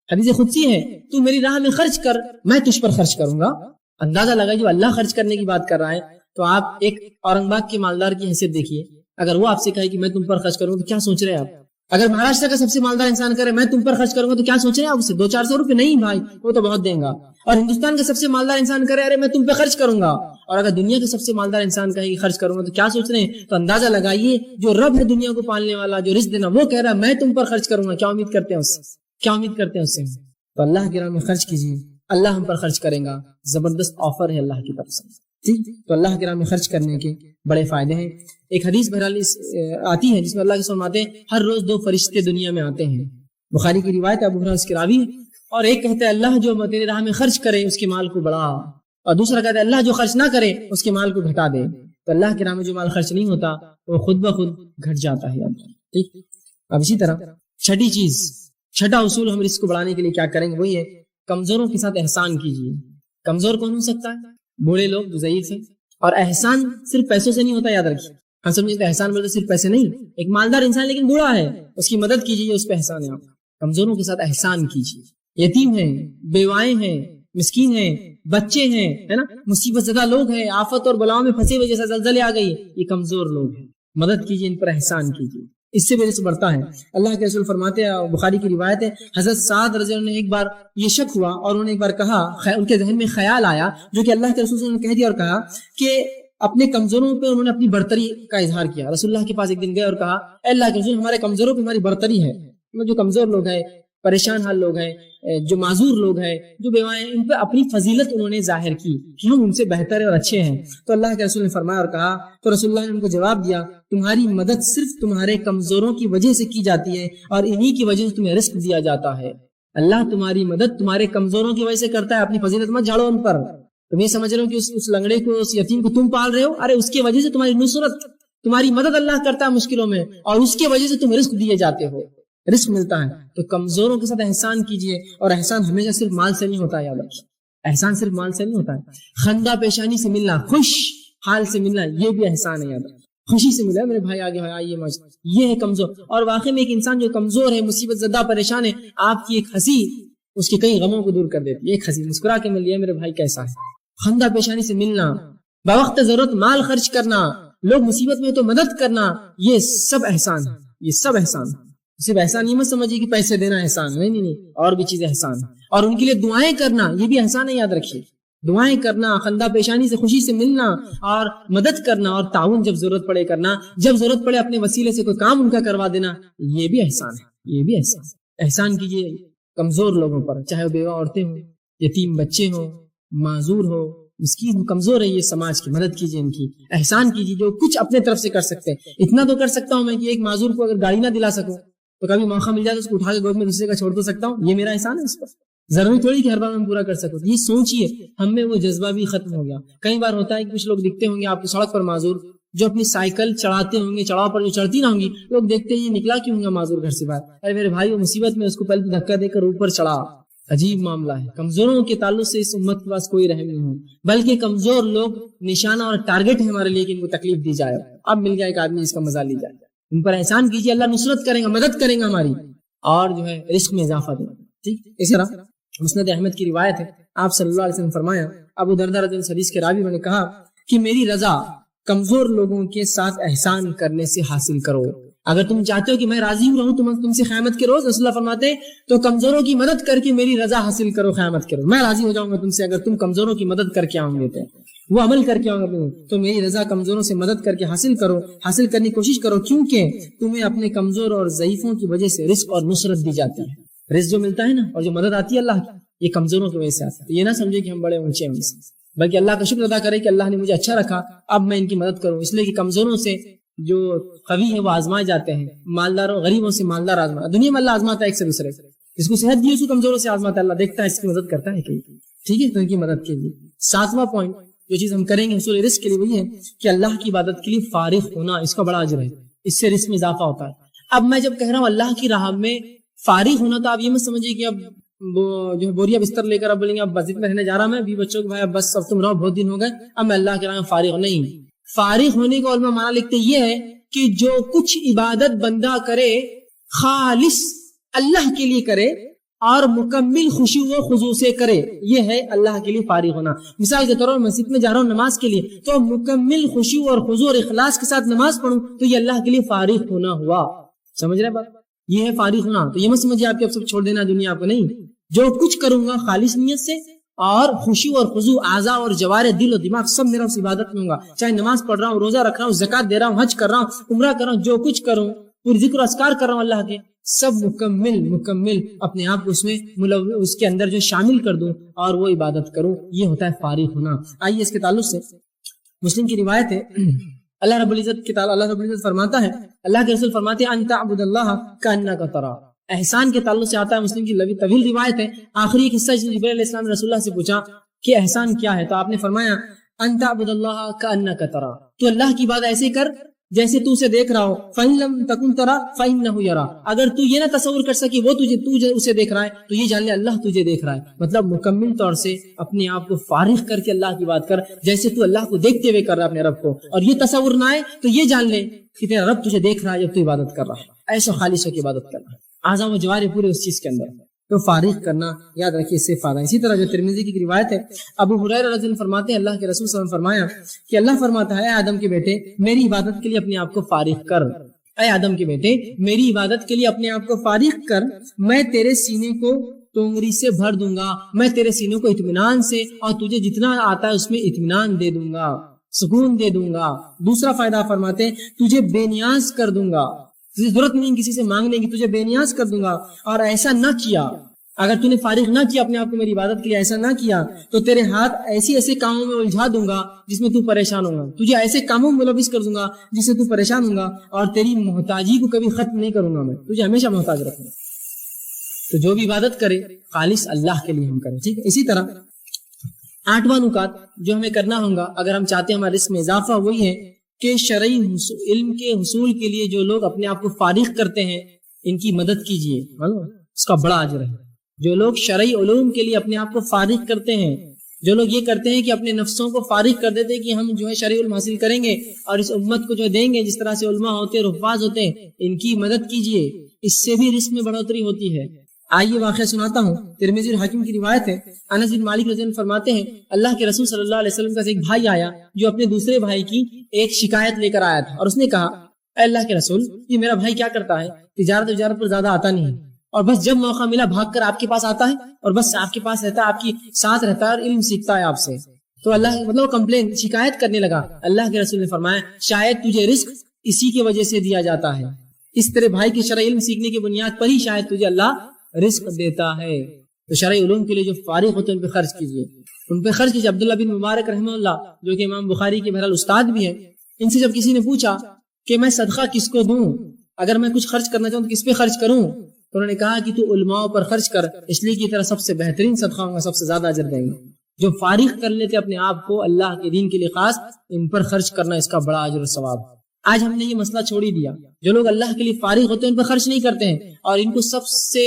حدیث قدسی ہے, تو میری راہ میں خرچ کر, میں تجھ پر خرچ کروں گا. اندازہ لگائیے, جو اللہ خرچ کرنے کی بات کر رہا ہے, تو آپ ایک اورنگ باغ کے مالدار کی حیثیت دیکھیے, اگر وہ آپ سے کہے کہ میں تم پر خرچ کروں تو کیا سوچ رہے ہیں آپ؟ اگر مہاراشٹر کا سب سے مالدار انسان کرے میں تم پر خرچ کروں گا تو کیا سوچ رہے ہیں آپ اسے؟ 200-400 روپے نہیں بھائی, وہ تو بہت دیں گا. اور ہندوستان کا سب سے مالدار انسان کرے ارے میں تم پہ خرچ کروں گا, اور اگر دنیا کے سب سے مالدار انسان کہے کہ خرچ کروں گا تو کیا سوچ رہے ہیں؟ تو اندازہ لگائیے, جو رب ہے دنیا کو پالنے والا, جو رزق دینا, وہ کہہ رہا ہے میں تم پر خرچ کروں گا. کیا امید کرتے ہیں اس سے؟ کیا امید کرتے ہیں اس سے؟ تو اللہ کے راہ میں خرچ کیجیے, اللہ ہم پر خرچ کرے گا. زبردست آفر ہے اللہ کی طرف سے. ٹھیک, تو اللہ کے راہ میں خرچ کرنے کے بڑے فائدے ہیں. ایک حدیث بہرحال آتی ہے جس میں اللہ کے فرماتے ہیں ہر روز 2 فرشتے دنیا میں آتے ہیں. بخاری کی روایت ہے, ابو ہریرہ اس کے راوی, اور ایک کہتا ہے اللہ جو تیرے راہ میں خرچ کرے اس کے مال کو بڑھا, اور دوسرا کہتا ہے اللہ جو خرچ نہ کرے اس کے مال کو گھٹا دے. تو اللہ کے راہ میں جو مال خرچ نہیں ہوتا وہ خود بخود گھٹ جاتا ہے. ٹھیک. اب اسی طرح چھٹی چیز, چھٹا اصول ہم رزق کو بڑھانے کے لیے کیا کریں گے, وہی ہے کمزوروں کے ساتھ احسان کیجیے. کمزور کون ہو سکتا ہے؟ بوڑھے لوگ جو ضعیف ہیں. اور احسان صرف پیسوں سے نہیں ہوتا, یاد رکھیے. ہم سمجھتے ہیں احسان بولتے صرف پیسے نہیں, ایک مالدار انسان لیکن بوڑھا ہے اس کی مدد کیجیے, اس پہ احسان ہے. آپ کمزوروں کے ساتھ احسان کیجیے. یتیم ہیں, بیوائیں ہیں, مسکین ہیں, بچے ہیں, ہے نا, مصیبت زدہ لوگ ہیں, آفت اور بلاؤں میں پھنسے ہوئے, جیسا زلزلے آ گئی, یہ کمزور لوگ ہیں. مدد کیجیے, ان پر احسان کیجیے, اس سے وجہ سے بڑھتا ہے. اللہ کے رسول فرماتے ہیں, بخاری کی روایت ہے, حضرت سعد رضی اللہ عنہ نے ایک بار یہ شک ہوا اور انہوں نے ایک بار کہا, ان کے ذہن میں خیال آیا جو کہ اللہ کے رسول صلی اللہ علیہ وسلم نے کہہ دیا, اور کہا کہ اپنے کمزوروں پہ انہوں نے اپنی برتری کا اظہار کیا. رسول اللہ کے پاس ایک دن گئے اور کہا اے اللہ کے رسول, ہمارے کمزوروں پہ ہماری برتری ہے. جو کمزور لوگ ہیں, پریشان حال لوگ ہیں, جو معذور لوگ ہیں, جو بیوائیں, ان پہ اپنی فضیلت انہوں نے ظاہر کی کہ ہم ان سے بہتر اور اچھے ہیں. تو اللہ کے رسول نے فرمایا اور کہا, تو رسول اللہ نے ان کو جواب دیا, تمہاری مدد صرف تمہارے کمزوروں کی وجہ سے کی جاتی ہے اور انہی کی وجہ سے تمہیں رزق دیا جاتا ہے. اللہ تمہاری مدد تمہارے کمزوروں کی وجہ سے کرتا ہے, اپنی فضیلت مت جھاڑو ان پر. تم یہ سمجھ رہے ہو کہ اس لنگڑے کو, اس یتیم کو تم پال رہے ہو, ارے اس کی وجہ سے تمہاری نصرت, تمہاری مدد اللہ کرتا ہے مشکلوں میں, اور اس کی وجہ سے تم رزق دیے جاتے ہو, رزق ملتا ہے. تو کمزوروں کے ساتھ احسان کیجیے, اور احسان ہمیشہ صرف مال سے نہیں ہوتا ہے, یاد رکھیے. احسان صرف مال سے نہیں ہوتا ہے. خندہ پیشانی سے ملنا, خوش حال سے ملنا, یہ بھی احسان ہے. یاد رکھیے, خوشی سے ملا میرے بھائی آگے آئیے مجھ, یہ ہے کمزور. اور واقعی میں ایک انسان جو کمزور ہے, مصیبت زدہ, پریشان ہے, آپ کی ایک ہنسی اس کے کئی غموں کو دور کر دیتی ہے. ایک ہنسی مسکرا کے مل, میرے بھائی کیسا ہے. خندہ پیشانی سے ملنا, بوقت ضرورت مال خرچ کرنا, لوگ مصیبت میں تو مدد کرنا, یہ سب احسان ہے. یہ سب احسان ہے. صرف احسان یہ مت سمجھیے کہ پیسے دینا احسان, نہیں, اور بھی چیزیں احسان ہے. اور ان کے لیے دعائیں کرنا, یہ بھی احسان ہے, یاد رکھیے. دعائیں کرنا, خندہ پیشانی سے خوشی سے ملنا, اور مدد کرنا, اور تعاون جب ضرورت پڑے کرنا, جب ضرورت پڑے اپنے وسیلے سے کوئی کام ان کا کروا دینا, یہ بھی احسان ہے. یہ بھی احسان. احسان کیجیے کمزور لوگوں پر, چاہے وہ بیوہ عورتیں ہوں, یتیم بچے ہوں, معذور ہو, مسکین کمزور ہے، یہ سماج کی مدد کیجیے، ان کی احسان کیجیے، جو کچھ اپنے طرف سے کر سکتے ہیں۔ اتنا تو کر سکتا ہوں میں کہ ایک معذور کو اگر گاڑی نہ دلا سکوں تو کبھی موقع مل جائے تو اس کو اٹھا کے گود میں دوسرے کا چھوڑ تو سکتا ہوں، یہ میرا احسان ہے اس پر۔ ضروری تھوڑی کہ ہر بار میں پورا کر سکوں، یہ سوچیے، ہم میں وہ جذبہ بھی ختم ہو گیا۔ کئی بار ہوتا ہے کہ کچھ لوگ دکھتے ہوں گے آپ کو سڑک پر معذور، جو اپنی سائیکل چڑھاتے ہوں گے، چڑھاؤ پر جو چڑھتی نہ ہوں گی، لوگ دیکھتے ہیں یہ نکلا کیوں گا معذور گھر سے باہر، ارے میرے بھائی وہ مصیبت میں، اس کو پہلے دھکا دے کر اوپر چڑھا۔ عجیب معاملہ ہے، کمزوروں کے تعلق سے اس امت کے پاس کوئی رحم نہیں ہے، بلکہ کمزور لوگ نشانہ اور ٹارگٹ ہے ہمارے لیے کہ ان کو تکلیف دی جائے۔ اب مل گیا ایک آدمی، اس کا مزہ لی جائے، ان پر احسان کیجیے، اللہ نصرت کرے گا، مدد کرے گا ہماری، اور جو ہے رزق میں اضافہ دے گا۔ ٹھیک، اسی طرح مسند احمد کی روایت ہے، آپ صلی اللہ علیہ وسلم فرمایا، ابو درداء رضی اللہ عنہ حدیث کے راوی میں نے کہا کہ میری رضا کمزور لوگوں کے ساتھ احسان کرنے سے حاصل کرو۔ اگر تم چاہتے ہو کہ میں راضی رہوں تم سے قیامت کے روز، رسول اللہ فرماتے تو کمزوروں کی مدد کر کے میری رضا حاصل کرو قیامت کے روز، میں راضی ہو جاؤں گا تم سے اگر تم کمزوروں کی مدد کر کے آؤں گے تو وہ عمل کر کے آؤں گے تو میری رضا کمزوروں سے مدد کر کے حاصل کرو، حاصل کرنے کی کوشش کرو، کیونکہ تمہیں اپنے کمزور اور ضعیفوں کی وجہ سے رزق اور نصرت دی جاتی ہے۔ رزق جو ملتا ہے نا اور جو مدد آتی ہے اللہ کی، یہ کمزوروں کی وجہ سے آتا ہے۔ یہ نہ سمجھے کہ ہم بڑے اونچے ہیں ان سے، بلکہ اللہ کا شکر ادا کرے کہ اللہ نے مجھے اچھا رکھا، اب میں ان کی مدد کروں، اس لیے کہ کمزوروں سے جو قوی ہے وہ آزمائے جاتے ہیں، مالداروں غریبوں سے مالدار آزمائے، دنیا میں اللہ آزماتا ہے ایک سے دوسرے، جس کو صحت دی اس کو کمزوروں سے آزماتا ہے، اللہ دیکھتا ہے اس کی مدد کرتا ہے کہ ٹھیک ہے، تو ان کی مدد کے لیے۔ ساتواں پوائنٹ جو چیز ہم کریں گے حصول رزق کے لیے وہی ہے کہ اللہ کی عبادت کے لیے فارغ ہونا، اس کا بڑا اجر ہے، اس سے رزق میں اضافہ ہوتا ہے۔ اب میں جب کہہ رہا ہوں اللہ کی راہ میں فارغ ہونا، تو آپ یہ مت سمجھیے کہ اب جو بوریا بستر لے کر اب بولیں گے اب مسجد میں رہنے جا رہا میں، بھی بچوں کو بھائی اب بس اب تم رہو، بہت دن ہو گئے، اب میں اللہ کے راہ میں فارغ ہوں۔ نہیں، فارغ ہونے کا علماء معنی لکھتے یہ ہے کہ جو کچھ عبادت بندہ کرے خالص اللہ کے لیے کرے اور مکمل خشوع و خضوع سے کرے، یہ ہے اللہ کے لیے فارغ ہونا۔ مثال کے طور پر مسجد میں جا رہا ہوں نماز کے لیے، تو مکمل خشوع اور خضوع اور اخلاص کے ساتھ نماز پڑھوں تو یہ اللہ کے لیے فارغ ہونا ہوا۔ سمجھ رہے بات؟ یہ ہے فارغ ہونا۔ تو یہ مت سمجھے آپ کے اب سب چھوڑ دینا دنیا آپ کو، نہیں، جو کچھ کروں گا خالص نیت سے اور خشوع اور خضوع، اعضاء اور جوارح، دل و دماغ سب میرا اس عبادت میں ہوگا، چاہے نماز پڑھ رہا ہوں، روزہ رکھ رہا ہوں، زکات دے رہا ہوں، حج کر رہا ہوں، عمرہ کر رہا ہوں، جو کچھ کروں، پوری ذکر و اذکار کر رہا ہوں اللہ کے، سب مکمل اپنے آپ کو اس میں اس کے اندر جو شامل کر دوں اور وہ عبادت کروں، یہ ہوتا ہے فارغ ہونا۔ آئیے اس کے تعلق سے مسلم کی روایت ہے، اللہ رب العزت کے تعلق اللہ رب العزت فرماتا ہے، اللہ کے رسول فرماتے ہیں ان تعبد اللہ کانک تراہ، احسان کے تعلق سے آتا ہے، مسلم کی طویل روایت ہے۔ آخری ایک حصہ جبرائیل علیہ السلام نے رسول اللہ سے پوچھا کہ احسان کیا ہے، تو آپ نے فرمایا ان تعبد اللہ کانک تراہ، تو اللہ کی بات ایسے کر جیسے تو اسے دیکھ رہا ہو، فَإِن لَمْ تَكُنْ تَرَى فَإِنَّهُ يَرَى، اگر تو یہ نہ تصور کر سکی وہ تجھے اسے دیکھ رہا ہے تو یہ جان لے اللہ تجھے دیکھ رہا ہے۔ مطلب مکمل طور سے اپنے آپ کو فارغ کر کے اللہ کی بات کر، جیسے تو اللہ کو دیکھتے ہوئے کر رہا ہے اپنے رب کو، اور یہ تصور نہ آئے تو یہ جان لے کہ تیرا رب تجھے دیکھ رہا ہے جب تو عبادت کر رہا ہے، ایسا خالص ہو کے عبادت کر رہا ہے، اعضاء و جوارح پورے اس چیز کے اندر، تو فارغ کرنا یاد رکھیے اس سے فائدہ۔ اسی طرح جو ترمذی کی روایت ہے، ابو ہریرہ رضی اللہ عنہ فرماتے ہیں اللہ کے رسول صلی اللہ علیہ وسلم فرمایا کہ اللہ فرماتا ہے اے آدم کے بیٹے میری عبادت کے لیے اپنے آپ کو فارغ کر، اے آدم کے بیٹے میری عبادت کے لیے اپنے آپ کو فارغ کر، میں تیرے سینے کو تونگری سے بھر دوں گا، میں تیرے سینے کو اطمینان سے اور تجھے جتنا آتا ہے اس میں اطمینان دے دوں گا، سکون دے دوں گا۔ دوسرا فائدہ فرماتے ہیں تجھے بے نیاز کر دوں گا، تجھے ضرورت نہیں کسی سے مانگنے کی، تجھے بے نیاز کر دوں گا، اور ایسا نہ کیا، اگر تو نے فارغ نہ کیا اپنے آپ کو میری عبادت کے لیے، ایسا نہ کیا تو تیرے ہاتھ ایسے کاموں میں الجھا دوں گا جس میں تو پریشان ہوگا، تجھے ایسے کاموں میں ملوث کر دوں گا جس سے تو پریشان ہوگا، اور تیری محتاجی کو کبھی ختم نہیں کروں گا، میں تجھے ہمیشہ محتاج رکھوں گا۔ تو جو بھی عبادت کرے خالص اللہ کے لیے ہم کریں، ٹھیک ہے۔ اسی طرح 8واں نکات جو ہمیں کرنا ہوگا اگر ہم چاہتے ہیں ہمارے رزق میں اضافہ، وہی ہے کہ شرعی علم کے حصول کے لیے جو لوگ اپنے آپ کو فارغ کرتے ہیں ان کی مدد کیجیے، اس کا بڑا اجر ہے۔ جو لوگ شرعی علوم کے لیے اپنے آپ کو فارغ کرتے ہیں، جو لوگ یہ کرتے ہیں کہ اپنے نفسوں کو فارغ کر دیتے ہیں کہ ہم جو ہے شرعی علم حاصل کریں گے اور اس امت کو جو دیں گے، جس طرح سے علماء ہوتے ہیں، حفاظ ہوتے ہیں، ان کی مدد کیجیے، اس سے بھی رزق میں بڑھوتری ہوتی ہے۔ آئیے واقعہ سناتا ہوں، ترمذی اور حاکم کی روایت ہے، انس بن مالک رضی اللہ عنہ فرماتے ہیں اللہ کے رسول صلی اللہ علیہ وسلم کا ایک بھائی آیا جو اپنے دوسرے بھائی کی ایک شکایت لے کر آیا تھا، اور اس نے کہا اے اللہ کے رسول یہ میرا بھائی کیا کرتا ہے، تجارت پر زیادہ آتا نہیں ہے، اور بس جب موقع ملا بھاگ کر آپ کے پاس آتا ہے اور بس آپ کے پاس رہتا ہے، آپ کی ساتھ رہتا ہے اور علم سیکھتا ہے آپ سے۔ تو اللہ مطلب کمپلین شکایت کرنے لگا، اللہ کے رسول نے فرمایا شاید تجھے رزق اسی کی وجہ سے دیا جاتا ہے، اس طرح بھائی کے شرعی علم سیکھنے کی بنیاد پر ہی شاید تجھے اللہ رزق دیتا ہے۔ تو شرعی علوم کے لیے جو فارغ ہوتے ہیں ان پہ خرچ کیجیے۔ ان پہ خرچ کیجیے. عبداللہ بن مبارک رحمہ اللہ جو کہ امام بخاری کے بہرحال استاد بھی ہیں، ان سے جب کسی نے پوچھا کہ میں صدقہ کس کو دوں، اگر میں کچھ خرچ کرنا چاہوں تو کس پہ خرچ کروں، تو انہوں نے کہا کہ تو علماء پر خرچ کر، اس لیے کہ تیرا سب سے بہترین صدقہ ہوگا، سب سے زیادہ اجر دیں گے. جو فارغ کر لیتے اپنے آپ کو اللہ کے دین کے لیے خاص، ان پر خرچ کرنا اس کا بڑا اجر و ثواب. آج ہم نے یہ مسئلہ چھوڑ ہی دیا. جو لوگ اللہ کے لیے فارغ ہوتے ہیں ان پر خرچ نہیں کرتے ہیں، اور ان کو سب سے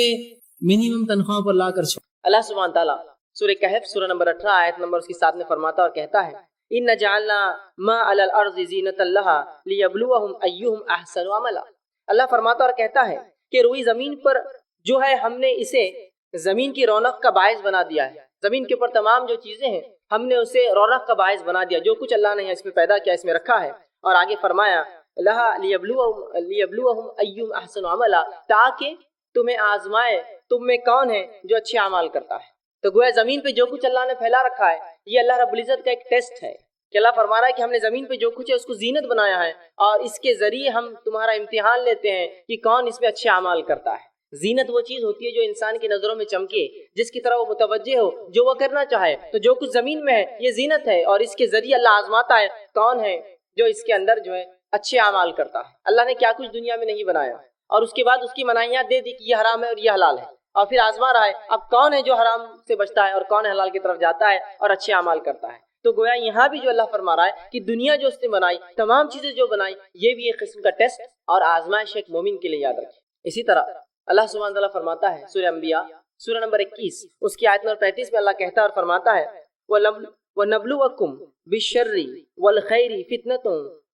منیمم تنخواہ پر لا کر چھوڑ. اللہ سبحانہ تعالیٰ سورہ کہف سورہ نمبر 18 آیت نمبر اس کی 7 میں فرماتا اور کہتا ہے ان جعلنا ما علی الارض زینۃ لها لیبلوہم ایہم احسن عملا. اللہ فرماتا اور کہتا ہے کہ روئی زمین پر جو ہے ہم نے اسے زمین کی رونق کا باعث بنا دیا ہے. زمین کے اوپر تمام جو چیزیں ہیں ہم نے اسے رونق کا باعث بنا دیا، جو کچھ اللہ نے اس میں پیدا کیا اس میں رکھا ہے. اور آگے فرمایا لہا لیبلوہم ایہم احسن عملا، تاکہ تمہیں آزمائے تم میں کون ہے جو اچھے اعمال کرتا ہے. تو گویا زمین پہ جو کچھ اللہ نے پھیلا رکھا ہے یہ اللہ رب العزت کا ایک ٹیسٹ ہے کہ اللہ فرما رہا ہے کہ ہم نے زمین پہ جو کچھ ہے اس کو زینت بنایا ہے، اور اس کے ذریعے ہم تمہارا امتحان لیتے ہیں کہ کون اس میں اچھے اعمال کرتا ہے. زینت وہ چیز ہوتی ہے جو انسان کی نظروں میں چمکے، جس کی طرح وہ متوجہ ہو، جو وہ کرنا چاہے. تو جو کچھ زمین میں ہے یہ زینت ہے، اور اس کے ذریعے اللہ آزماتا ہے کون ہے جو اس کے اندر جو ہے اچھے اعمال کرتا ہے. اللہ نے کیا کچھ دنیا میں نہیں بنایا، اور اس کے بعد اس کی مناہیاں دے دی کہ یہ حرام ہے اور یہ حلال ہے، اور پھر آزما رہا ہے اب کون ہے جو حرام سے بچتا ہے اور کون ہے حلال کی طرف جاتا ہے اور اچھے اعمال کرتا ہے. تو گویا یہاں بھی جو اللہ فرما رہا ہے کہ دنیا جو اس نے بنائی، تمام چیزیں جو بنائی، یہ بھی ایک قسم کا ٹیسٹ اور آزمائش ایک مومن کے لیے یاد رکھیں. اسی طرح اللہ سبحانہ تعالیٰ فرماتا ہے سورہ انبیاء سورہ نمبر 21 اس کی آیت نمبر 35 میں اللہ کہتا ہے اور فرماتا ہے وَنَبْلُوَكُمْ بِالشَّرِّ وَالْخَيْرِ فِتْنَةٌ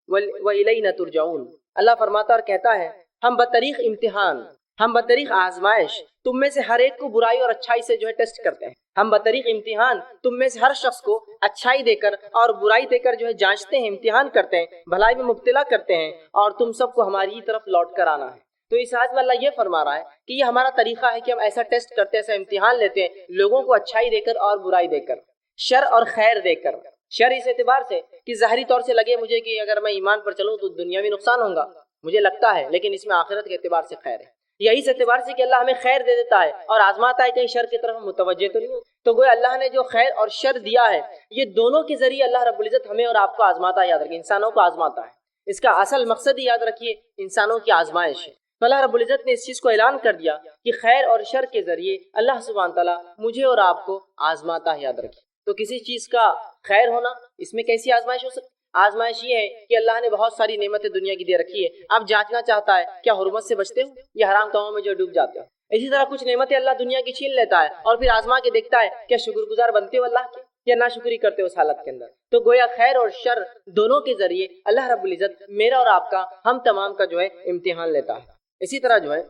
وَإِلَيْنَا تُرْجَعُونَ. اللہ فرماتا اور کہتا ہے ہم بطریق امتحان، ہم بطریق آزمائش تم میں سے ہر ایک کو برائی اور اچھائی سے جو ہے ٹیسٹ کرتے ہیں. ہم بطریق امتحان تم میں سے ہر شخص کو اچھائی دے کر اور برائی دے کر جو ہے جانچتے ہیں، امتحان کرتے ہیں، بھلائی میں مبتلا کرتے ہیں، اور تم سب کو ہماری طرف لوٹ کر آنا ہے. تو اس آیت میں اللہ یہ فرما رہا ہے کہ یہ ہمارا طریقہ ہے کہ ہم ایسا ٹیسٹ کرتے ہیں، ایسا امتحان لیتے ہیں لوگوں کو اچھائی دے کر اور برائی دے کر، شر اور خیر دے کر. شر اس اعتبار سے کہ ظاہری طور سے لگے مجھے کہ اگر میں ایمان پر چلوں تو دنیاوی نقصان ہوگا، مجھے لگتا ہے، لیکن اس میں آخرت کے اعتبار سے خیر ہے. یا اس اعتبار سے کہ اللہ ہمیں خیر دے دیتا ہے اور آزماتا ہے کہیں شر کی طرف متوجہ تو نہیں ہو. تو گویا اللہ نے جو خیر اور شر دیا ہے یہ دونوں کے ذریعے اللہ رب العزت ہمیں اور آپ کو آزماتا ہے. یاد رکھیے انسانوں کو آزماتا ہے، اس کا اصل مقصد ہی یاد رکھیے انسانوں کی آزمائش ہے. تو اللہ رب العزت نے اس چیز کو اعلان کر دیا کہ خیر اور شر کے ذریعے اللہ سبحانہ تعالیٰ مجھے اور آپ کو آزماتا ہے. یاد رکھیے تو کسی چیز کا خیر ہونا، اس میں کیسی آزمائش ہو سکتی؟ آزمائش یہ ہے کہ اللہ نے بہت ساری نعمتیں دنیا کی دے رکھی ہے، اب جانچنا چاہتا ہے کیا حرمت سے بچتے ہو یا حرام کاموں میں جو ڈوب جاتے ہو. اسی طرح کچھ نعمتیں اللہ دنیا کی چھین لیتا ہے اور پھر آزما کے دیکھتا ہے کیا شکر گزار بنتے ہو اللہ کے یا ناشکری کرتے ہو اس حالت کے اندر. تو گویا خیر اور شر دونوں کے ذریعے اللہ رب العزت میرا اور آپ کا، ہم تمام کا جو ہے امتحان لیتا ہے. اسی طرح جو ہے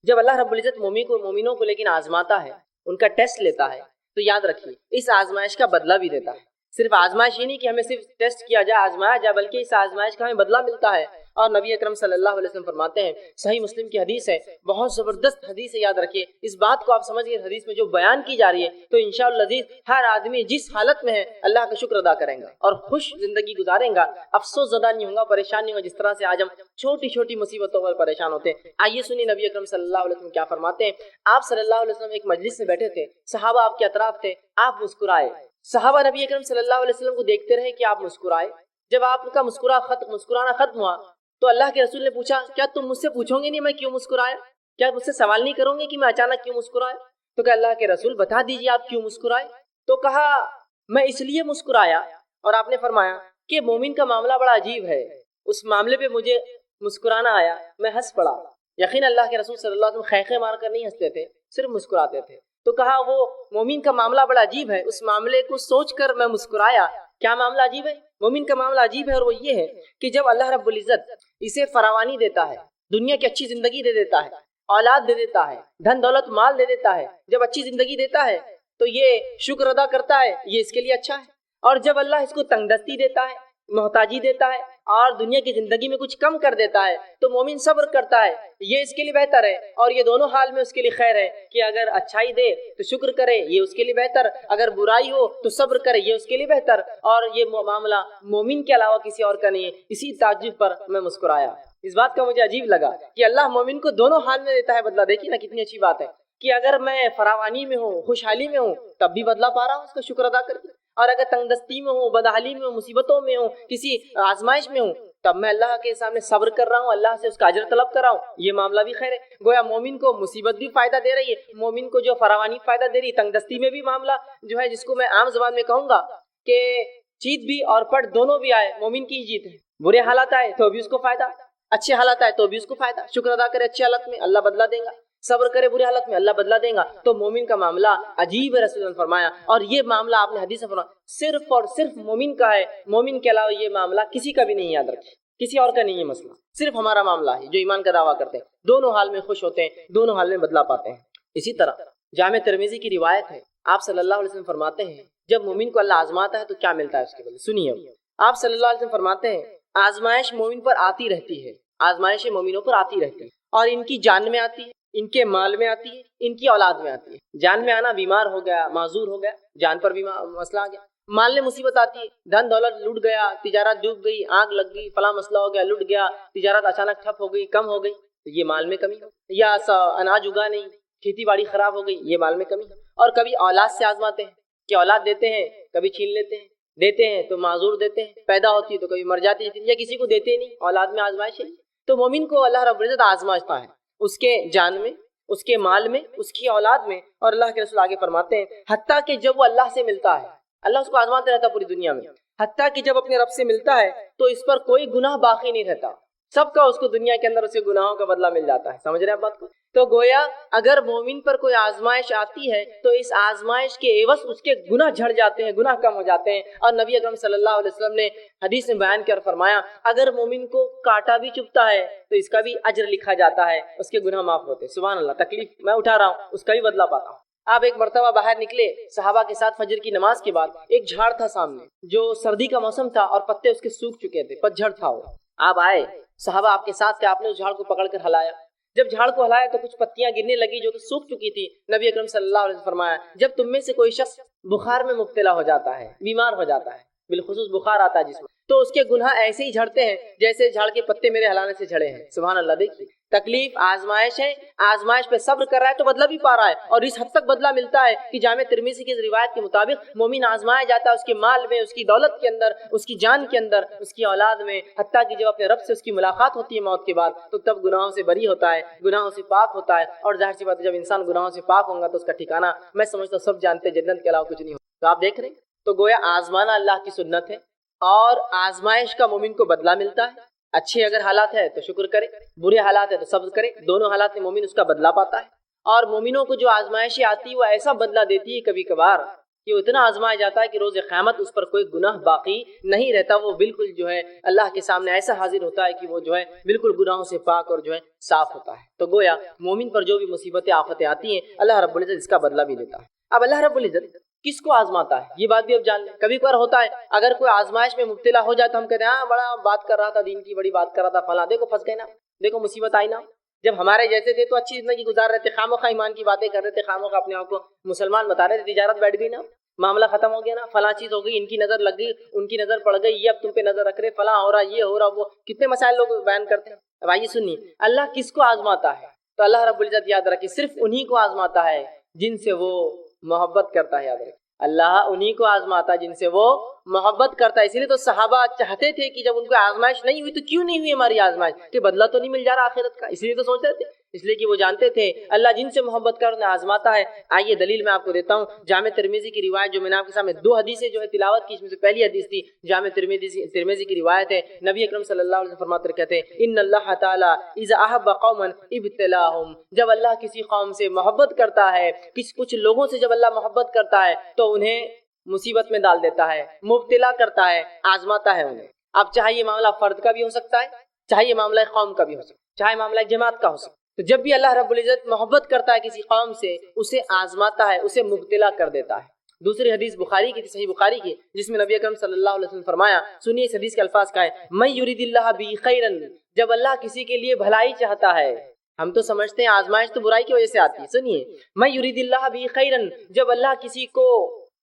جب اللہ رب العزت مومنوں کو لیکن آزماتا ہے، ان کا ٹیسٹ لیتا ہے، تو یاد رکھیے اس آزمائش کا بدلہ بھی دیتا ہے. صرف آزمائش ہی نہیں کہ ہمیں صرف ٹیسٹ کیا جائے، آزمایا جائے، بلکہ اس آزمائش کا ہمیں بدلہ ملتا ہے. اور نبی اکرم صلی اللہ علیہ وسلم فرماتے ہیں، صحیح مسلم کی حدیث ہے، بہت زبردست حدیث ہے، یاد رکھیے اس بات کو آپ سمجھ گئے. حدیث میں جو بیان کی جا رہی ہے تو انشاءاللہ عزیز ہر آدمی جس حالت میں ہے اللہ کا شکر ادا کرے گا اور خوش زندگی گزارے گا، افسوس زدہ نہیں ہوگا، پریشان نہیں ہوگا جس طرح سے آج ہم چھوٹی چھوٹی مصیبتوں پر پریشان ہوتے ہیں. آئیے سنیے نبی اکرم صلی اللہ علیہ وسلم کیا فرماتے ہیں. آپ صلی اللہ علیہ وسلم ایک مجلس میں بیٹھے تھے، صحابہ آپ کے اطراف تھے، آپ مسکرائے. صحابہ نبی اکرم صلی اللہ علیہ وسلم کو دیکھتے رہے کہ آپ مسکرائے. جب آپ کا مسکرانا ختم ہوا تو اللہ کے رسول نے پوچھا کیا تم مجھ سے پوچھو گے نہیں میں کیوں مسکرایا؟ کیا مجھ سے سوال نہیں کرو گے کہ میں اچانک کیوں مسکرایا؟ تو کہ اللہ کے رسول بتا دیجیے آپ کیوں مسکرائے. تو کہا میں اس لیے مسکرایا، اور آپ نے فرمایا کہ مومن کا معاملہ بڑا عجیب ہے، اس معاملے پہ مجھے مسکرانا آیا، میں ہنس پڑا. یقین اللہ کے رسول صلی اللہ علیہ وسلم خیخے مار کر نہیں ہنستے تھے، صرف مسکراتے تھے. تو کہا وہ مومن کا معاملہ بڑا عجیب ہے، اس معاملے کو سوچ کر میں مسکرایا. کیا معاملہ عجیب ہے؟ مومن کا معاملہ عجیب ہے، اور وہ یہ ہے کہ جب اللہ رب العزت اسے فراوانی دیتا ہے، دنیا کی اچھی زندگی دے دیتا ہے، اولاد دے دیتا ہے، دھن دولت مال دے دیتا ہے، جب اچھی زندگی دیتا ہے تو یہ شکر ادا کرتا ہے، یہ اس کے لیے اچھا ہے. اور جب اللہ اس کو تنگ دستی دیتا ہے، محتاجی دیتا ہے اور دنیا کی زندگی میں کچھ کم کر دیتا ہے تو مومن صبر کرتا ہے، یہ اس کے لیے بہتر ہے. اور یہ دونوں حال میں اس کے لیے خیر ہے کہ اگر اچھائی دے تو شکر کرے، یہ اس کے لیے بہتر، اگر برائی ہو تو صبر کرے، یہ اس کے لیے بہتر. اور یہ معاملہ مومن کے علاوہ کسی اور کا نہیں ہے. اسی تعجب پر میں مسکرایا. اس بات کا مجھے عجیب لگا کہ اللہ مومن کو دونوں حال میں دیتا ہے بدلہ. دیکھیے نا کتنی اچھی بات ہے. کہ اگر میں فراوانی میں ہوں، خوشحالی میں ہوں، تب بھی بدلہ پا رہا ہوں اس کا شکر ادا کر کے، اور اگر تنگ دستی میں ہوں، بدحالی میں ہوں، مصیبتوں میں ہوں، کسی آزمائش میں ہوں، تب میں اللہ کے سامنے صبر کر رہا ہوں، اللہ سے اس کا اجر طلب کر رہا ہوں، یہ معاملہ بھی خیر ہے۔ گویا مومن کو مصیبت بھی فائدہ دے رہی ہے، مومن کو جو فراوانی فائدہ دے رہی ہے، تنگ دستی میں بھی معاملہ جو ہے، جس کو میں عام زبان میں کہوں گا کہ جیت بھی اور پٹ دونوں بھی آئے، مومن کی ہی جیت ہے۔ برے حالات آئے تو بھی اس کو فائدہ، اچھے حالات آئے تو بھی اس کو فائدہ، شکر ادا کرے اچھے حالت میں، اللہ بدلہ دے گا، صبر کرے برے حالت میں، اللہ بدلہ دے گا۔ تو مومن کا معاملہ عجیب ہے، رسول اللہ نے فرمایا، اور یہ معاملہ آپ نے حدیث میں فرمایا صرف اور صرف مومن کا ہے، مومن کے علاوہ یہ معاملہ کسی کا بھی نہیں، یاد رکھے کسی اور کا نہیں ہے مسئلہ، صرف ہمارا معاملہ ہے جو ایمان کا دعویٰ کرتے ہیں، دونوں حال میں خوش ہوتے ہیں، دونوں حال میں بدلہ پاتے ہیں۔ اسی طرح جامع ترمذی کی روایت ہے، آپ صلی اللہ علیہ وسلم فرماتے ہیں جب مومن کو اللہ آزماتا ہے تو کیا ملتا ہے اس کے بدلے، سنیے آپ صلی اللہ علیہ وسلم فرماتے ہیں آزمائش مومن پر آتی رہتی ہے، آزمائش مومنوں پر آتی رہتی ہے، اور ان کی جان میں آتی ہے، ان کے مال میں آتی ہے، ان کی اولاد میں آتی ہے۔ جان میں آنا، بیمار ہو گیا، معذور ہو گیا، جان پر بھی مسئلہ آ گیا، مال میں مصیبت آتی ہے، دھن دولت لٹ گیا، تجارت ڈوب گئی، آگ لگ گئی، فلاں مسئلہ ہو گیا، لٹ گیا، تجارت اچانک ٹھپ ہو گئی، کم ہو گئی، تو یہ مال میں کمی ہو، یا اناج اگا نہیں، کھیتی باڑی خراب ہو گئی، یہ مال میں کمی ہو۔ اور کبھی اولاد سے آزماتے ہیں کہ اولاد دیتے ہیں کبھی چھین لیتے ہیں، دیتے ہیں تو معذور دیتے ہیں، پیدا ہوتی ہے تو کبھی مر جاتی ہے، یا کسی کو دیتے نہیں، اولاد میں آزمائش ہے۔ تو مومن کو اللہ رب العزت آزمائشتا ہے، اس کے جان میں، اس کے مال میں، اس کی اولاد میں، اور اللہ کے رسول آگے فرماتے ہیں حتیٰ کہ جب وہ اللہ سے ملتا ہے، اللہ اس کو آزماتے رہتا پوری دنیا میں، حتیٰ کہ جب اپنے رب سے ملتا ہے تو اس پر کوئی گناہ باقی نہیں رہتا، سب کا اس کو دنیا کے اندر اسے گناہوں کا بدلہ مل جاتا ہے۔ سمجھ رہے ہیں بات کو؟ تو گویا اگر مومن پر کوئی آزمائش آتی ہے تو اس آزمائش کے عوض اس کے گناہ جھڑ جاتے ہیں، گناہ کم ہو جاتے ہیں۔ اور نبی اکرم صلی اللہ علیہ وسلم نے حدیث میں بیان کر فرمایا اگر مومن کو کانٹا بھی چبھتا ہے تو اس کا بھی اجر لکھا جاتا ہے، اس کے گناہ معاف ہوتے ہیں۔ سبحان اللہ، تکلیف میں اٹھا رہا ہوں اس کا بھی بدلہ پاتا ہوں۔ آپ ایک مرتبہ باہر نکلے صحابہ کے ساتھ فجر کی نماز کے بعد، ایک جھاڑ تھا سامنے، جو سردی کا موسم تھا اور پتے اس کے سوکھ چکے تھے، پتجھڑ تھا وہ۔ آپ آئے، صحابہ آپ کے ساتھ تھے، آپ نے اس جھاڑ کو پکڑ کر ہلایا، جب جھاڑ کو ہلایا تو کچھ پتیاں گرنے لگی جو کہ سوکھ چکی تھی۔ نبی اکرم صلی اللہ علیہ وسلم فرمایا جب تم میں سے کوئی شخص بخار میں مبتلا ہو جاتا ہے، بیمار ہو جاتا ہے، بالخصوص بخار آتا ہے جس میں، تو اس کے گناہ ایسے ہی جھڑتے ہیں جیسے جھاڑ کے پتے میرے ہلانے سے جھڑے ہیں۔ سبحان اللہ، دیکھیے تکلیف آزمائش ہے، آزمائش پہ صبر کر رہا ہے تو بدلہ بھی پا رہا ہے، اور اس حد تک بدلہ ملتا ہے کہ جامع ترمذی کی روایت کے مطابق مومن آزمایا جاتا ہے اس کے مال میں، اس کی دولت کے اندر، اس کی جان کے اندر، اس کی اولاد میں، حتیٰ کہ جب اپنے رب سے اس کی ملاقات ہوتی ہے موت کے بعد تو تب گناہوں سے بری ہوتا ہے، گناہوں سے پاک ہوتا ہے۔ اور ظاہر سی بات ہے جب انسان گناہوں سے پاک ہوگا تو اس کا ٹھکانہ میں سمجھتا ہوں سب جانتے ہیں جنت کے علاوہ کچھ نہیں ہوگا۔ تو آپ دیکھ رہے ہیں، تو گویا آزمانا اللہ کی سنت ہے، اور آزمائش کا مومن کو بدلہ ملتا ہے۔ اچھے اگر حالات ہے تو شکر کرے، برے حالات ہے تو صبر کرے، دونوں حالات میں مومن اس کا بدلہ پاتا ہے۔ اور مومنوں کو جو آزمائشیں آتی ہے وہ ایسا بدلہ دیتی ہے کبھی کبھار کہ وہ اتنا آزمایا جاتا ہے کہ روز قیامت اس پر کوئی گناہ باقی نہیں رہتا، وہ بالکل جو ہے اللہ کے سامنے ایسا حاضر ہوتا ہے کہ وہ جو ہے بالکل گناہوں سے پاک اور جو ہے صاف ہوتا ہے۔ تو گویا مومن پر جو بھی مصیبتیں آفتیں آتی ہیں اللہ رب العزت اس کا بدلہ بھی لیتا ہے۔ اب اللہ رب العزت کس کو آزماتا ہے یہ بات بھی اب جان لیں۔ کبھی کبھار ہوتا ہے اگر کوئی آزمائش میں مبتلا ہو جائے تو ہم کہتے ہیں ہاں بڑا بات کر رہا تھا، دین کی بڑی بات کر رہا تھا، فلاں دیکھو پھنس گئے نا، دیکھو مصیبت آئی نا۔ جب ہمارے جیسے تھے تو اچھی زندگی گزار رہے تھے، خاموخواہ ایمان کی باتیں کر رہے تھے، خاموخواہ اپنے آپ کو مسلمان بتا رہے تھے، تجارت بیٹھ گئی نا، معاملہ ختم ہو گیا نا، فلاں چیز ہو گئی، ان کی نظر لگ گئی، ان کی نظر پڑ گئی، یہ اب تم پہ نظر رکھ رہے، فلاں ہو رہا، یہ ہو رہا، وہ کتنے مسائل لوگ بیان کرتے ہیں۔ اب آئیے سنیے اللہ کس کو آزماتا ہے، تو اللہ رب العزت یاد رکھے صرف انہی کو آزماتا ہے جن سے وہ محبت کرتا ہے۔ یاد رکھے اللہ انہی کو آزماتا ہے جن سے وہ محبت کرتا ہے۔ اسی لیے تو صحابہ چاہتے تھے کہ جب ان کو آزمائش نہیں ہوئی تو کیوں نہیں ہوئی ہماری آزمائش، کہ بدلہ تو نہیں مل جا رہا آخرت کا، اس لیے تو سوچ رہے تھے، اس لیے کہ وہ جانتے تھے اللہ جن سے محبت کر انہیں آزماتا ہے۔ آئیے دلیل میں آپ کو دیتا ہوں، جامع ترمذی کی روایت جو میں نے آپ کے سامنے دو حدیثیں جو ہے تلاوت کی، اس میں سے پہلی حدیث تھی جامع ترمذی کی روایت ہے، نبی اکرم صلی اللہ علیہ وسلم فرماتے کہتے ہیں ان اللہ تعالی اذا احب قوما ابتلاهم، جب اللہ کسی قوم سے محبت کرتا ہے، کچھ لوگوں سے جب اللہ محبت کرتا ہے تو انہیں مصیبت میں ڈال دیتا ہے، مبتلا کرتا ہے، آزماتا ہے انہیں۔ اب چاہے یہ معاملہ فرد کا بھی ہو سکتا ہے، چاہے یہ معاملہ قوم کا بھی ہو سکتا ہے، چاہے معاملہ جماعت کا ہو سکتا ہے، تو جب بھی اللہ رب العزت محبت کرتا ہے کسی قوم سے اسے آزماتا ہے، اسے مبتلا کر دیتا ہے۔ دوسری حدیث بخاری کی، صحیح بخاری کی، جس میں نبی اکرم صلی اللہ علیہ وسلم فرمایا، سنیے اس حدیث کے الفاظ کا ہے، من یرید اللہ بہ خیرا، جب اللہ کسی کے لیے بھلائی چاہتا ہے، ہم تو سمجھتے ہیں آزمائش تو برائی کی وجہ سے آتی ہے، سنیے من یرید اللہ بہ خیرا، جب اللہ کسی کو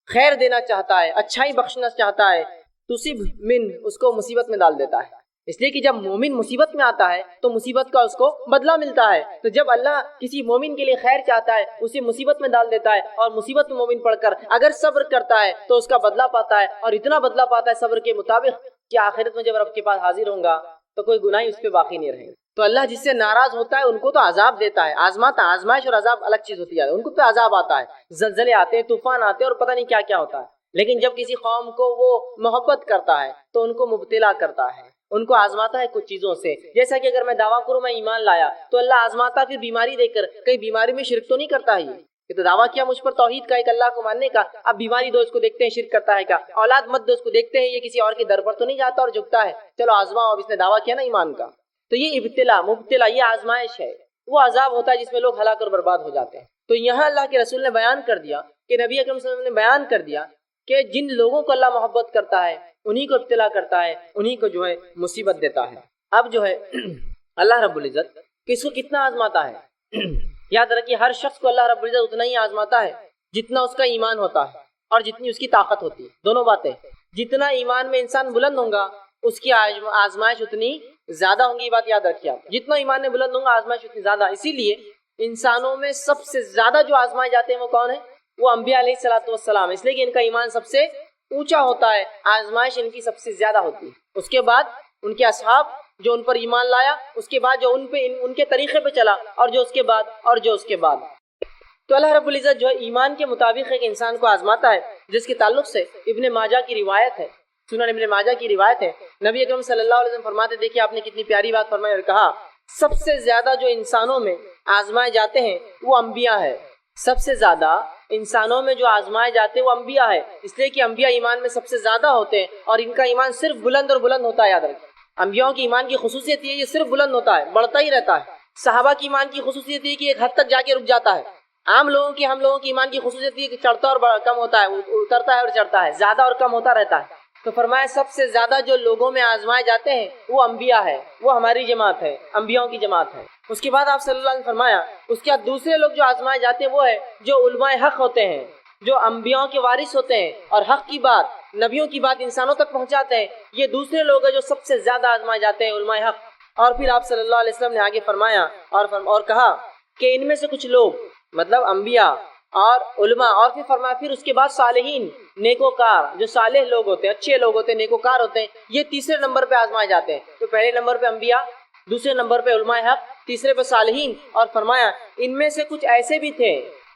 خیر دینا چاہتا ہے، اچھائی بخشنا چاہتا ہے، تصب من، اس کو مصیبت میں ڈال دیتا ہے، اس لیے کہ جب مومن مصیبت میں آتا ہے تو مصیبت کا اس کو بدلہ ملتا ہے. تو جب اللہ کسی مومن کے لیے خیر چاہتا ہے اسے مصیبت میں ڈال دیتا ہے اور مصیبت میں مومن پڑھ کر اگر صبر کرتا ہے تو اس کا بدلہ پاتا ہے, اور اتنا بدلہ پاتا ہے صبر کے مطابق کہ آخرت میں جب رب کے پاس حاضر ہوں گا تو کوئی گناہ اس پہ باقی نہیں رہے گا. تو اللہ جس سے ناراض ہوتا ہے ان کو تو عذاب دیتا ہے, آزماتا. آزمائش اور عذاب الگ چیز ہوتی ہے, ان کو تو عذاب آتا ہے, زلزلے آتے ہیں, طوفان آتے ہیں اور پتہ نہیں کیا کیا ہوتا ہے. لیکن جب کسی قوم کو وہ محبت کرتا ہے تو ان کو مبتلا کرتا ہے, ان کو آزماتا ہے کچھ چیزوں سے. جیسا کہ اگر میں دعویٰ کروں میں ایمان لایا تو اللہ آزماتا پھر بیماری دے کر, کہیں بیماری میں شرک تو نہیں کرتا ہے یہ تو دعویٰ کیا مجھ پر توحید کا, ایک اللہ کو ماننے کا, اب بیماری دو اس کو دیکھتے ہیں شرک کرتا ہے کیا, اولاد مت دو اس کو دیکھتے ہیں یہ کسی اور کے در پر تو نہیں جاتا اور جھکتا ہے, چلو آزماؤ. اب اس نے دعویٰ کیا نا ایمان کا, تو یہ ابتلا مبتلا یہ آزمائش ہے, وہ عذاب ہوتا ہے جس میں لوگ ہلاک اور برباد ہو جاتے ہیں. تو یہاں اللہ کے رسول نے بیان کر دیا کہ نبی اکرم صلی اللہ علیہ وسلم نے بیان کر دیا کہ جن لوگوں کو اللہ محبت کرتا ہے انہی کو ابتلا کرتا ہے, انہی کو جو ہے مصیبت دیتا ہے. اب جو ہے اللہ رب العزت کس کو کتنا آزماتا ہے, یاد رکھیے ہر شخص کو اللہ رب العزت اتنا ہی آزماتا ہے جتنا اس کا ایمان ہوتا ہے اور جتنی اس کی طاقت ہوتی ہے. دونوں باتیں, جتنا ایمان میں انسان بلند ہوگا اس کی آزمائش اتنی زیادہ ہوں گی. یہ بات یاد رکھیے آپ, جتنا ایمان میں بلند ہوگا آزمائش اتنی زیادہ. اسی لیے انسانوں میں سب سے زیادہ جو آزمائے جاتے ہیں وہ کون ہیں, وہ انبیاء علیہ الصلوۃ والسلام, اس لیے کہ ان کا ایمان سب سے اونچا ہوتا ہے, آزمائش ان کی سب سے زیادہ ہوتی ہے. اس کے بعد ان کے اصحاب جو ان پر ایمان لایا, اس کے بعد جو ان کے طریقے پہ چلا, اور جو اس کے بعد اور جو اس کے بعد. تو اللہ رب العزت جو ہے ایمان کے مطابق ایک انسان کو آزماتا ہے, جس کے تعلق سے ابن ماجہ کی روایت ہے, سنن ابن ماجہ کی روایت ہے. نبی اکرم صلی اللہ علیہ وسلم فرماتے, دیکھیے آپ نے کتنی پیاری بات فرمائی اور کہا سب سے زیادہ جو انسانوں میں آزمائے جاتے ہیں وہ انبیاء ہے. سب سے زیادہ انسانوں میں جو آزمائے جاتے ہیں وہ انبیاء ہے, اس لیے کہ انبیاء ایمان میں سب سے زیادہ ہوتے ہیں اور ان کا ایمان صرف بلند اور بلند ہوتا ہے. یاد رکھیں انبیاء کی ایمان کی خصوصیت یہ ہے صرف بلند ہوتا ہے, بڑھتا ہی رہتا ہے. صحابہ کی ایمان کی خصوصیت یہ کہ ایک حد تک جا کے رک جاتا ہے. عام لوگوں کی ہم لوگوں کی ایمان کی خصوصیت یہ کہ چڑھتا اور کم ہوتا ہے, اترتا ہے اور چڑھتا ہے, زیادہ اور کم ہوتا رہتا ہے. تو فرمایا سب سے زیادہ جو لوگوں میں آزمائے جاتے ہیں وہ انبیاء ہے, وہ ہماری جماعت ہے, انبیاء کی جماعت ہے. اس کے بعد آپ صلی اللہ علیہ وسلم فرمایا اس کے بعد دوسرے لوگ جو آزمائے جاتے ہیں وہ ہے جو علماء حق ہوتے ہیں, جو انبیاء کے وارث ہوتے ہیں اور حق کی بات, نبیوں کی بات انسانوں تک پہنچاتے ہیں. یہ دوسرے لوگ ہیں جو سب سے زیادہ آزمائے جاتے ہیں, علماء حق. اور پھر آپ صلی اللہ علیہ وسلم نے آگے فرمایا اور کہا کہ ان میں سے کچھ لوگ مطلب انبیاء اور علماء, اور پھر فرمایا پھر اس کے بعد صالحین, نیکوکار, جو صالح لوگ ہوتے ہیں, اچھے لوگ ہوتے ہیں, نیکوکار ہوتے ہیں, یہ تیسرے نمبر پہ آزمائے جاتے ہیں. تو پہلے نمبر پہ انبیاء, دوسرے نمبر پہ علماء حق, تیسرے پہ صالحین. اور فرمایا ان میں سے کچھ ایسے بھی تھے,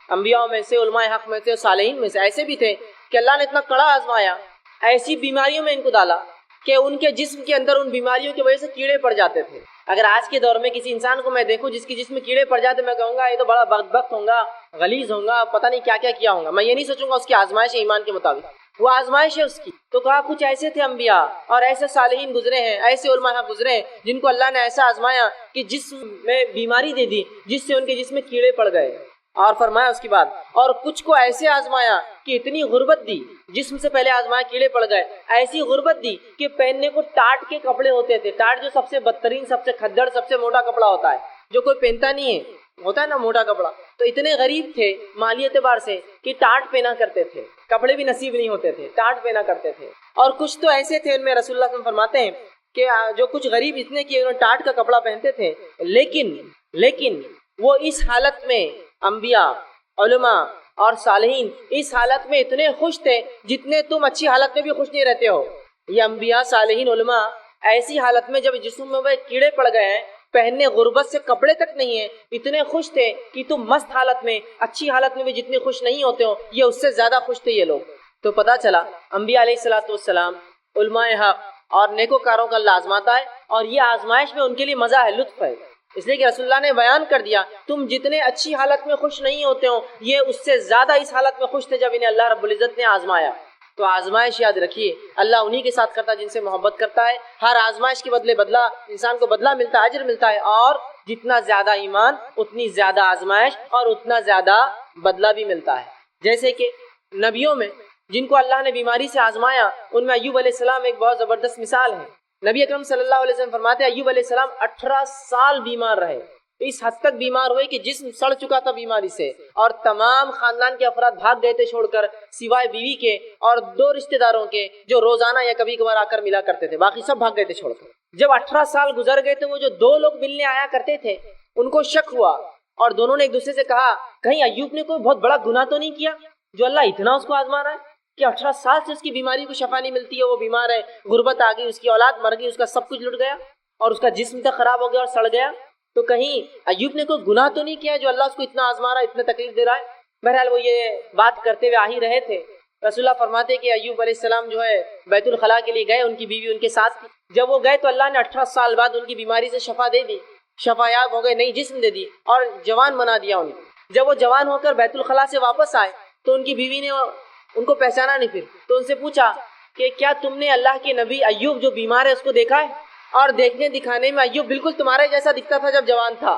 انبیاء میں سے, علماء حق میں سے, صالحین میں سے ایسے بھی تھے کہ اللہ نے اتنا کڑا آزمایا, ایسی بیماریوں میں ان کو ڈالا کہ ان کے جسم کے اندر ان بیماریوں کی وجہ سے کیڑے پڑ جاتے تھے. اگر آج کے دور میں کسی انسان کو میں دیکھوں جس کی جسم میں کیڑے پڑ جاتے, میں کہوں گا یہ تو بڑا بدبخت ہوگا, غلیظ ہوگا, پتہ نہیں کیا کیا کیا ہوگا. میں یہ نہیں سوچوں گا اس کی آزمائش ہے ایمان کے مطابق, وہ آزمائش ہے اس کی. تو کہا کچھ ایسے تھے انبیاء اور ایسے صالحین گزرے ہیں, ایسے علماء گزرے ہیں جن کو اللہ نے ایسا آزمایا کہ جسم میں بیماری دے دی جس سے ان کے جسم میں کیڑے پڑ گئے. اور فرمایا اس کے بعد اور کچھ کو ایسے آزمایا کہ اتنی غربت دی, جسم سے پہلے آزمایا کیڑے پڑ گئے, ایسی غربت دی کہ پہننے کو ٹاٹ کے کپڑے ہوتے تھے. ٹاٹ جو سب سے بدترین, سب سے کھدڑ, سب سے موٹا کپڑا ہوتا ہے, جو کوئی پہنتا نہیں ہے, ہوتا ہے نا موٹا کپڑا. تو اتنے غریب تھے مالی اعتبار سے کہ ٹاٹ پہنا کرتے تھے, کپڑے بھی نصیب نہیں ہوتے تھے, ٹاٹ پہنا کرتے تھے. اور کچھ تو ایسے تھے, ان میں رسول اللہ صلی اللہ علیہ وسلم فرماتے ہیں کہ جو کچھ غریب اتنے کہ انہوں نے ٹاٹ کا کپڑا پہنتے تھے, لیکن وہ اس حالت میں انبیاء, علماء اور صالحین اس حالت میں اتنے خوش تھے جتنے تم اچھی حالت میں بھی خوش نہیں رہتے ہو. یہ انبیاء, صالحین, علماء ایسی حالت میں جب جسم میں وہ کیڑے پڑ گئے ہیں, پہننے غربت سے کپڑے تک نہیں ہیں, اتنے خوش تھے کہ تم مست حالت میں, اچھی حالت میں بھی جتنے خوش نہیں ہوتے ہو, یہ اس سے زیادہ خوش تھے یہ لوگ. تو پتہ چلا انبیاء علیہ الصلوۃ والسلام, علماء حق اور نیکوکاروں کا اللہ آزماتا ہے, اور یہ آزمائش میں ان کے لیے مزہ ہے, لطف ہے. اس لیے کہ رسول اللہ نے بیان کر دیا تم جتنے اچھی حالت میں خوش نہیں ہوتے ہو, یہ اس سے زیادہ اس حالت میں خوش تھے جب انہیں اللہ رب العزت نے آزمایا. تو آزمائش یاد رکھیے اللہ انہی کے ساتھ کرتا ہے جن سے محبت کرتا ہے. ہر آزمائش کے بدلے بدلہ انسان کو بدلہ ملتا ہے, اجر ملتا ہے, اور جتنا زیادہ ایمان اتنی زیادہ آزمائش اور اتنا زیادہ بدلہ بھی ملتا ہے. جیسے کہ نبیوں میں جن کو اللہ نے بیماری سے آزمایا, ان میں ایوب علیہ السلام ایک بہت زبردست مثال ہے. نبی اکرم صلی اللہ علیہ وسلم فرماتے ہیں ایوب علیہ السلام 18 سال بیمار رہے, اس حد تک بیمار ہوئے کہ جسم سڑ چکا تھا بیماری سے, اور تمام خاندان کے افراد بھاگ گئے تھے چھوڑ کر, سوائے بیوی کے اور 2 رشتہ داروں کے جو روزانہ یا کبھی کبھار آ کر ملا کرتے تھے, باقی سب بھاگ گئے تھے چھوڑ کر. جب 18 سال گزر گئے تو وہ جو 2 لوگ ملنے آیا کرتے تھے ان کو شک ہوا اور دونوں نے ایک دوسرے سے کہا کہیں ایوب نے کوئی بہت بڑا گناہ تو نہیں کیا جو اللہ اتنا اس کو آزما رہا ہے کہ 18 سال سے اس کی بیماری کو شفا نہیں ملتی ہے، وہ بیمار ہے، غربت آ گئی، اس کی اولاد مر گئی، اس کا سب کچھ لٹ گیا اور اس کا جسم تک خراب ہو گیا اور سڑ گیا، تو کہیں ایوب نے کوئی گناہ تو نہیں کیا جو اللہ اس کو اتنا آزما رہا ہے، اتنا تکلیف دے رہا ہے؟ بہرحال وہ یہ بات کرتے ہوئے آ ہی رہے تھے۔ رسول اللہ فرماتے کہ ایوب علیہ السلام جو ہے بیت الخلاء کے لیے گئے، ان کی بیوی ان کے ساتھ تھی۔ جب وہ گئے تو اللہ نے 18 سال بعد ان کی بیماری سے شفا دے دی، شفا یاب ہو گئے، نئی جسم دے دی اور جوان بنا دیا ان کو۔ جب وہ جوان ہو کر بیت الخلاء سے واپس آئے تو ان کی بیوی نے ان کو پہچانا نہیں، پھر تو ان سے پوچھا کہ کیا تم نے اللہ کے نبی ایوب جو بیمار ہے اس کو دیکھا ہے؟ اور دیکھنے دکھانے میں ایوب بالکل تمہارے جیسا دکھتا تھا جب جوان تھا،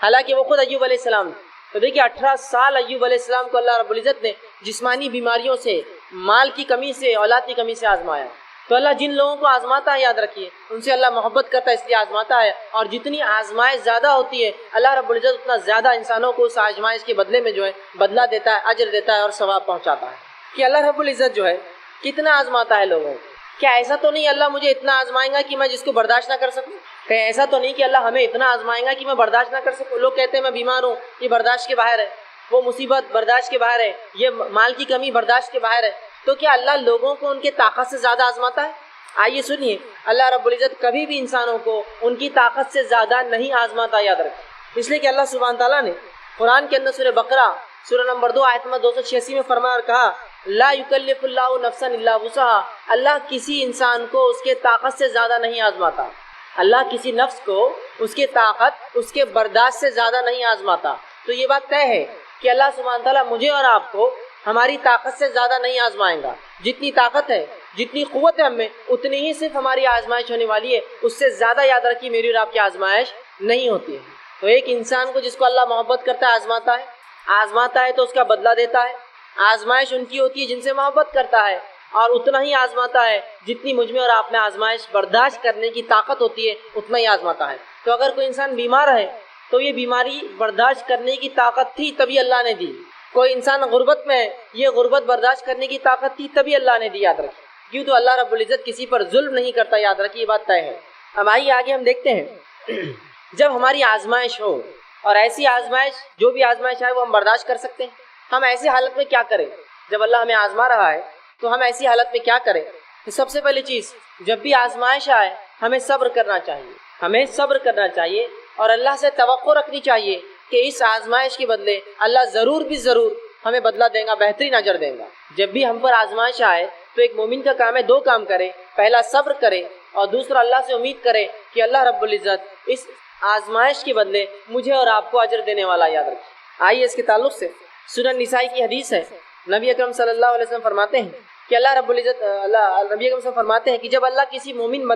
حالانکہ وہ خود ایوب علیہ السلام۔ تو دیکھیے 18 سال ایوب علیہ السلام کو اللہ رب العزت نے جسمانی بیماریوں سے، مال کی کمی سے، اولاد کی کمی سے آزمایا۔ تو اللہ جن لوگوں کو آزماتا ہے یاد رکھیے ان سے اللہ محبت کرتا ہے، اس لیے آزماتا ہے، اور جتنی آزمائش زیادہ ہوتی ہے اللہ رب العزت اتنا زیادہ انسانوں کو اس آزمائش کے بدلے میں جو ہے بدلہ دیتا ہے، اجر دیتا ہے اور ثواب پہنچاتا ہے۔ کہ اللہ رب العزت جو ہے کتنا آزماتا ہے لوگوں کو۔ کیا ایسا تو نہیں اللہ مجھے اتنا آزمائیں گا کہ میں جس کو برداشت نہ کر سکوں؟ کہیں ایسا تو نہیں کہ اللہ ہمیں اتنا آزمائیں گا کہ میں برداشت نہ کر سکوں؟ لوگ کہتے ہیں میں بیمار ہوں، یہ برداشت کے باہر ہے، وہ مصیبت برداشت کے باہر ہے، یہ مال کی کمی برداشت کے باہر ہے۔ تو کیا اللہ لوگوں کو ان کے طاقت سے زیادہ آزماتا ہے؟ آئیے سنیے، اللہ رب العزت کبھی بھی انسانوں کو ان کی طاقت سے زیادہ نہیں آزماتا، یاد رکھیں۔ اس لیے کہ اللہ سبحانہ تعالیٰ نے قرآن کے اندر سورہ بقرہ سورہ نمبر 2 آیت نمبر 286 میں فرمایا اور کہا لا یکلف اللہ نفسا الا وسعها، اللہ کسی انسان کو اس کے طاقت سے زیادہ نہیں آزماتا، اللہ کسی نفس کو اس کے طاقت، اس کے برداشت سے زیادہ نہیں آزماتا۔ تو یہ بات طے ہے کہ اللہ سبحانہ تعالیٰ مجھے اور آپ کو ہماری طاقت سے زیادہ نہیں آزمائیں گا۔ جتنی طاقت ہے، جتنی قوت ہے ہم میں، اتنی ہی صرف ہماری آزمائش ہونے والی ہے، اس سے زیادہ یاد رکھیے میری اور آپ کی آزمائش نہیں ہوتی ہے۔ تو ایک انسان کو جس کو اللہ محبت کرتا ہے آزماتا ہے تو اس کا بدلہ دیتا ہے۔ آزمائش ان کی ہوتی ہے جن سے محبت کرتا ہے، اور اتنا ہی آزماتا ہے جتنی مجھ میں اور آپ میں آزمائش برداشت کرنے کی طاقت ہوتی ہے، اتنا ہی آزماتا ہے۔ تو اگر کوئی انسان بیمار ہے تو یہ بیماری برداشت کرنے کی طاقت تھی تبھی اللہ نے دی۔ کوئی انسان غربت میں ہے، یہ غربت برداشت کرنے کی طاقت تھی تبھی اللہ نے دی، یاد رکھیں۔ کیوں؟ تو اللہ رب العزت کسی پر ظلم نہیں کرتا، یاد رکھیے یہ بات طے ہے۔ اب آئیے آگے ہم دیکھتے ہیں جب ہماری آزمائش ہو، اور ایسی آزمائش جو بھی آزمائش ہے وہ ہم برداشت کر سکتے ہیں، ہم ایسی حالت میں کیا کریں؟ جب اللہ ہمیں آزما رہا ہے تو ہم ایسی حالت میں کیا کریں؟ تو سب سے پہلی چیز، جب بھی آزمائش آئے ہمیں صبر کرنا چاہیے، اور اللہ سے توقع رکھنی چاہیے کہ اس آزمائش کے بدلے اللہ ضرور بھی ضرور ہمیں بدلہ دے گا، بہترین اجر دے گا۔ جب بھی ہم پر آزمائش آئے تو ایک مومن کا کام ہے 2 کام کرے، پہلا صبر کرے اور دوسرا اللہ سے امید کرے کہ اللہ رب العزت اس آزمائش کے بدلے مجھے اور آپ کو اجر دینے والا، یاد رکھیں۔ آئیے اس کے تعلق سے سنن نسائی کی حدیث ہے، نبی اکرم صلی اللہ علیہ وسلم فرماتے ہیں کہ اللہ رب العزت نبی اکرم صلی اللہ علیہ وسلم فرماتے ہیں کہ جب اللہ کسی مومن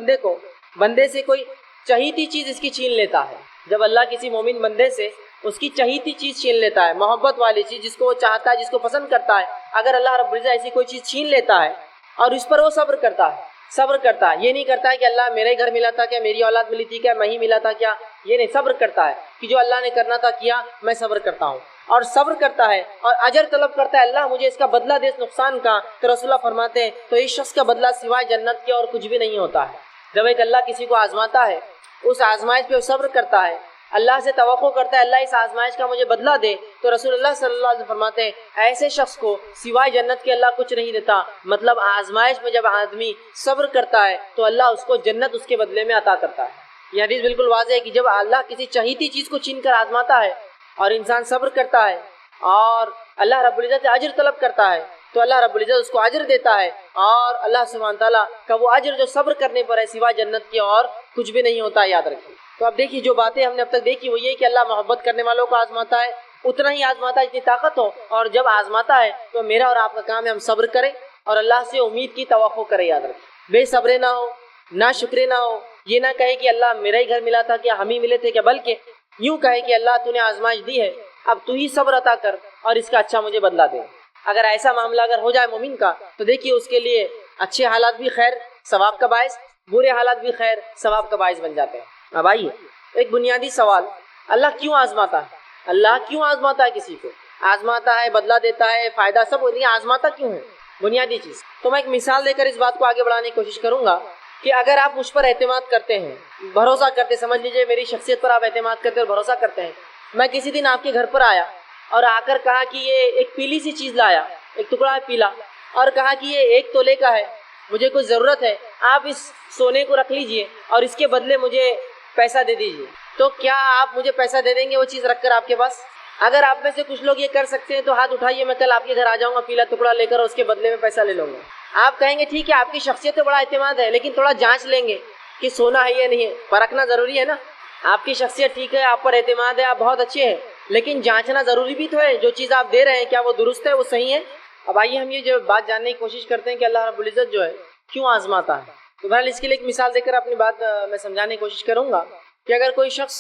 بندے سے کوئی چہیتی چیز اس کی چھین لیتا ہے، جب اللہ کسی مومن بندے سے اس کی چہیتی چیز چھین لیتا ہے، محبت والی چیز جس کو وہ چاہتا ہے، جس کو پسند کرتا ہے، اگر اللہ رب العزت ایسی کوئی چیز چھین لیتا ہے اور اس پر وہ صبر کرتا ہے، یہ نہیں کرتا ہے کہ اللہ میرے گھر ملا تھا کیا، میری اولاد ملی تھی کیا، میں ہی ملا تھا کیا، یہ نہیں، صبر کرتا ہے کہ جو اللہ نے کرنا تھا کیا، میں صبر کرتا ہوں، اور صبر کرتا ہے اور اجر طلب کرتا ہے، اللہ مجھے اس کا بدلہ دے اس نقصان کا، تو رسول اللہ فرماتے ہیں تو اس شخص کا بدلہ سوائے جنت کے اور کچھ بھی نہیں ہوتا ہے۔ جب ایک اللہ کسی کو آزماتا ہے، اس آزمائش پہ وہ صبر کرتا ہے، اللہ سے توقع کرتا ہے اللہ اس آزمائش کا مجھے بدلہ دے، تو رسول اللہ صلی اللہ علیہ وسلم فرماتے ہیں ایسے شخص کو سوائے جنت کے اللہ کچھ نہیں دیتا۔ مطلب آزمائش میں جب آدمی صبر کرتا ہے تو اللہ اس کو جنت اس کے بدلے میں عطا کرتا ہے۔ یہ حدیث بالکل واضح ہے کہ جب اللہ کسی چہیتی چیز کو چھین کر آزماتا ہے اور انسان صبر کرتا ہے اور اللہ رب العزت سے اجر طلب کرتا ہے تو اللہ رب العزت اس کو اجر دیتا ہے، اور اللہ سبحانہ تعالیٰ کا وہ اجر جو صبر کرنے پر ہے سوائے جنت کے اور کچھ بھی نہیں ہوتا، یاد رکھیے۔ تو اب دیکھیے جو باتیں ہم نے اب تک دیکھی وہ یہ کہ اللہ محبت کرنے والوں کو آزماتا ہے، اتنا ہی آزماتا ہے جتنی طاقت ہو، اور جب آزماتا ہے تو میرا اور آپ کا کام ہے ہم صبر کریں اور اللہ سے امید کی توقع کریں، یاد رکھیں۔ بے صبرے نہ ہو، نہ شکرے نہ ہو، یہ نہ کہے کہ اللہ میرا ہی گھر ملا تھا کیا، ہم ہی ملے تھے کیا، بلکہ یوں کہے کہ اللہ تو نے آزمائش دی ہے، اب تو ہی صبر عطا کر اور اس کا اچھا مجھے بدلہ دے۔ اگر ایسا معاملہ اگر ہو جائے مومن کا تو دیکھیے اس کے لیے اچھے حالات بھی خیر ثواب کا باعث، برے حالات بھی خیر ثواب کا باعث بن جاتے ہیں۔ اب آئیے ایک بنیادی سوال، اللہ کیوں آزماتا ہے؟ اللہ کیوں آزماتا ہے؟ کسی کو آزماتا ہے، بدلہ دیتا ہے، فائدہ سب، آزماتا کیوں ہے؟ بنیادی چیز تو میں ایک مثال دے کر اس بات کو آگے بڑھانے کی کوشش کروں گا کہ اگر آپ مجھ پر اعتماد کرتے ہیں, بھروسہ کرتے, سمجھ لیجئے میری شخصیت پر آپ اعتماد کرتے اور بھروسہ کرتے ہیں, میں کسی دن آپ کے گھر پر آیا اور آ کر کہا کہ یہ ایک پیلی سی چیز لایا, ایک ٹکڑا ہے پیلا, اور کہا کہ یہ 1 تولے کا ہے, مجھے کچھ ضرورت ہے, آپ اس سونے کو رکھ لیجئے اور اس کے بدلے مجھے پیسہ دے دیجئے, تو کیا آپ مجھے پیسہ دے دیں گے وہ چیز رکھ کر آپ کے پاس؟ اگر آپ میں سے کچھ لوگ یہ کر سکتے ہیں تو ہاتھ اٹھائیے, میں کل آپ کے گھر آ جاؤں گا پیلا ٹکڑا لے کر اور اس کے بدلے میں پیسہ لے لوں گا. آپ کہیں گے ٹھیک ہے آپ کی شخصیت پہ بڑا اعتماد ہے, لیکن تھوڑا جانچ لیں گے کہ سونا ہے یا نہیں ہے, پرکھنا ضروری ہے نا. آپ کی شخصیت ٹھیک ہے, آپ پر اعتماد ہے, آپ بہت اچھے ہیں, لیکن جانچنا ضروری بھی تو ہے, جو چیز آپ دے رہے ہیں کیا وہ درست ہے, وہ صحیح ہے. اب آئیے ہم یہ جو بات جاننے کی کوشش کرتے ہیں کہ اللہ رب العزت جو ہے کیوں آزماتا ہے. تو بہرحال اس کے لیے ایک مثال دے کر اپنی بات میں سمجھانے کی کوشش کروں گا کہ اگر کوئی شخص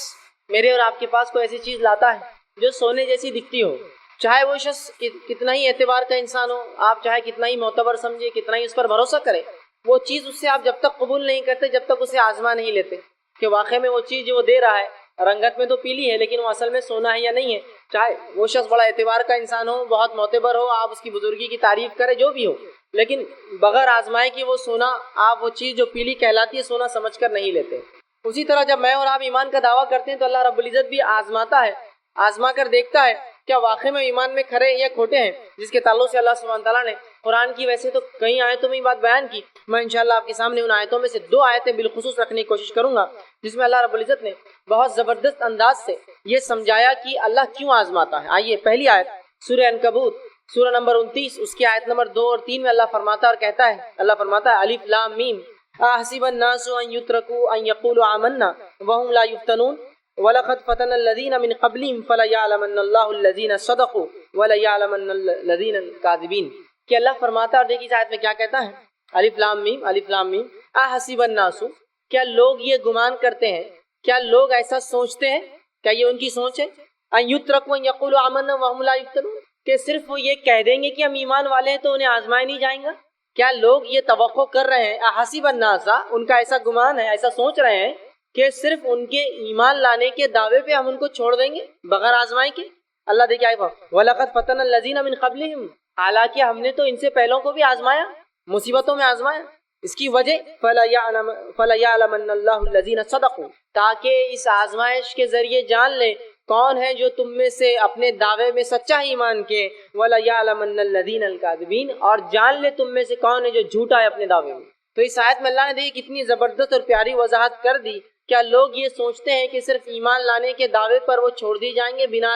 میرے اور آپ کے پاس کوئی ایسی چیز لاتا ہے جو سونے جیسی دکھتی ہو, چاہے وہ شخص کتنا ہی اعتبار کا انسان ہو, آپ چاہے کتنا ہی معتبر سمجھے, کتنا ہی اس پر بھروسہ کرے, وہ چیز اس سے آپ جب تک قبول نہیں کرتے, جب تک اسے آزما نہیں لیتے کہ واقعی میں وہ چیز جو وہ دے رہا ہے رنگت میں تو پیلی ہے لیکن وہ اصل میں سونا ہے یا نہیں ہے, چاہے وہ شخص بڑا اعتبار کا انسان ہو, بہت معتبر ہو, آپ اس کی بزرگی کی تعریف کرے, جو بھی ہو, لیکن بغیر آزمائے کہ وہ سونا, آپ وہ چیز جو پیلی کہلاتی ہے سونا سمجھ کر نہیں لیتے. اسی طرح جب میں اور آپ ایمان کا دعویٰ کرتے ہیں تو اللہ رب العزت بھی آزماتا ہے, آزما کر دیکھتا ہے کیا واقعی میں ایمان میں کھرے یا کھوٹے ہیں, جس کے تعلق سے اللہ سبحانہ تعالیٰ نے قرآن کی ویسے تو کئی آیتوں میں بات بیان کی. میں انشاءاللہ آپ کے سامنے ان آیتوں میں سے 2 آیتیں بالخصوص رکھنے کی کوشش کروں گا جس میں اللہ رب العزت نے بہت زبردست انداز سے یہ سمجھایا کہ اللہ کیوں آزماتا ہے. آئیے پہلی آیت سورہ عنکبوت سورہ نمبر 29 اس کی آیت نمبر 2 اور 3 میں اللہ فرماتا ہے اور کہتا ہے, اللہ فرماتا ہے الف لام میم احسب الناس ان يتركوا ان يقولوا آمنا وهم لا يفتنون وَلَقَدْ فَتَنَ الَّذِينَ مِنْ قَبْلِهِمْ فَلَيَعْلَمَنَّ اللَّهُ الَّذِينَ صَدَقُوا وَلَيَعْلَمَنَّ الَّذِينَ الْكَاذِبِينَ. کہ اللہ فرماتا ہے, اور دیکھیے اس آیت میں کیا کہتا ہے, الف لام میم الف لام میم احسب الناس, کیا لوگ یہ گمان کرتے ہیں, کیا لوگ ایسا سوچتے ہیں, کیا یہ ان کی سوچ ہے, ان يتركوا ان يقولوا آمنا وهم لا يفتنون, کہ صرف وہ یہ کہہ دیں گے کہ ہم ایمان والے ہیں تو انہیں آزمایا نہیں جائیں گا. کیا لوگ یہ توقع کر رہے ہیں, احسب الناس, ان کا ایسا گمان ہے, ایسا سوچ رہے ہیں کہ صرف ان کے ایمان لانے کے دعوے پہ ہم ان کو چھوڑ دیں گے بغیر آزمائے کے. اللہ دیکھیں آئے وَلَقَدْ فَتَنَ الَّذِينَ مِنْ قَبْلِهِمْ, حالانکہ ہم نے تو ان سے پہلوں کو بھی آزمایا, مصیبتوں میں آزمایا. اس کی وجہ فَلَيَعْلَمَنَّ اللَّهُ الَّذِينَ صَدَقُوا, تاکہ اس آزمائش کے ذریعے جان لیں کون ہے جو تم میں سے اپنے دعوے میں سچا ایمان کے, وَلَيَعْلَمَنَّ الَّذِينَ الْكَاذِبِينَ, اور جان لے تم میں سے کون ہے جو جھوٹا ہے اپنے دعوے میں. تو اس آیت میں اللہ نے دیکھی کتنی زبردست اور پیاری وضاحت کر دی. کیا لوگ یہ سوچتے ہیں کہ صرف ایمان لانے کے دعوے پر وہ چھوڑ دی جائیں گے بنا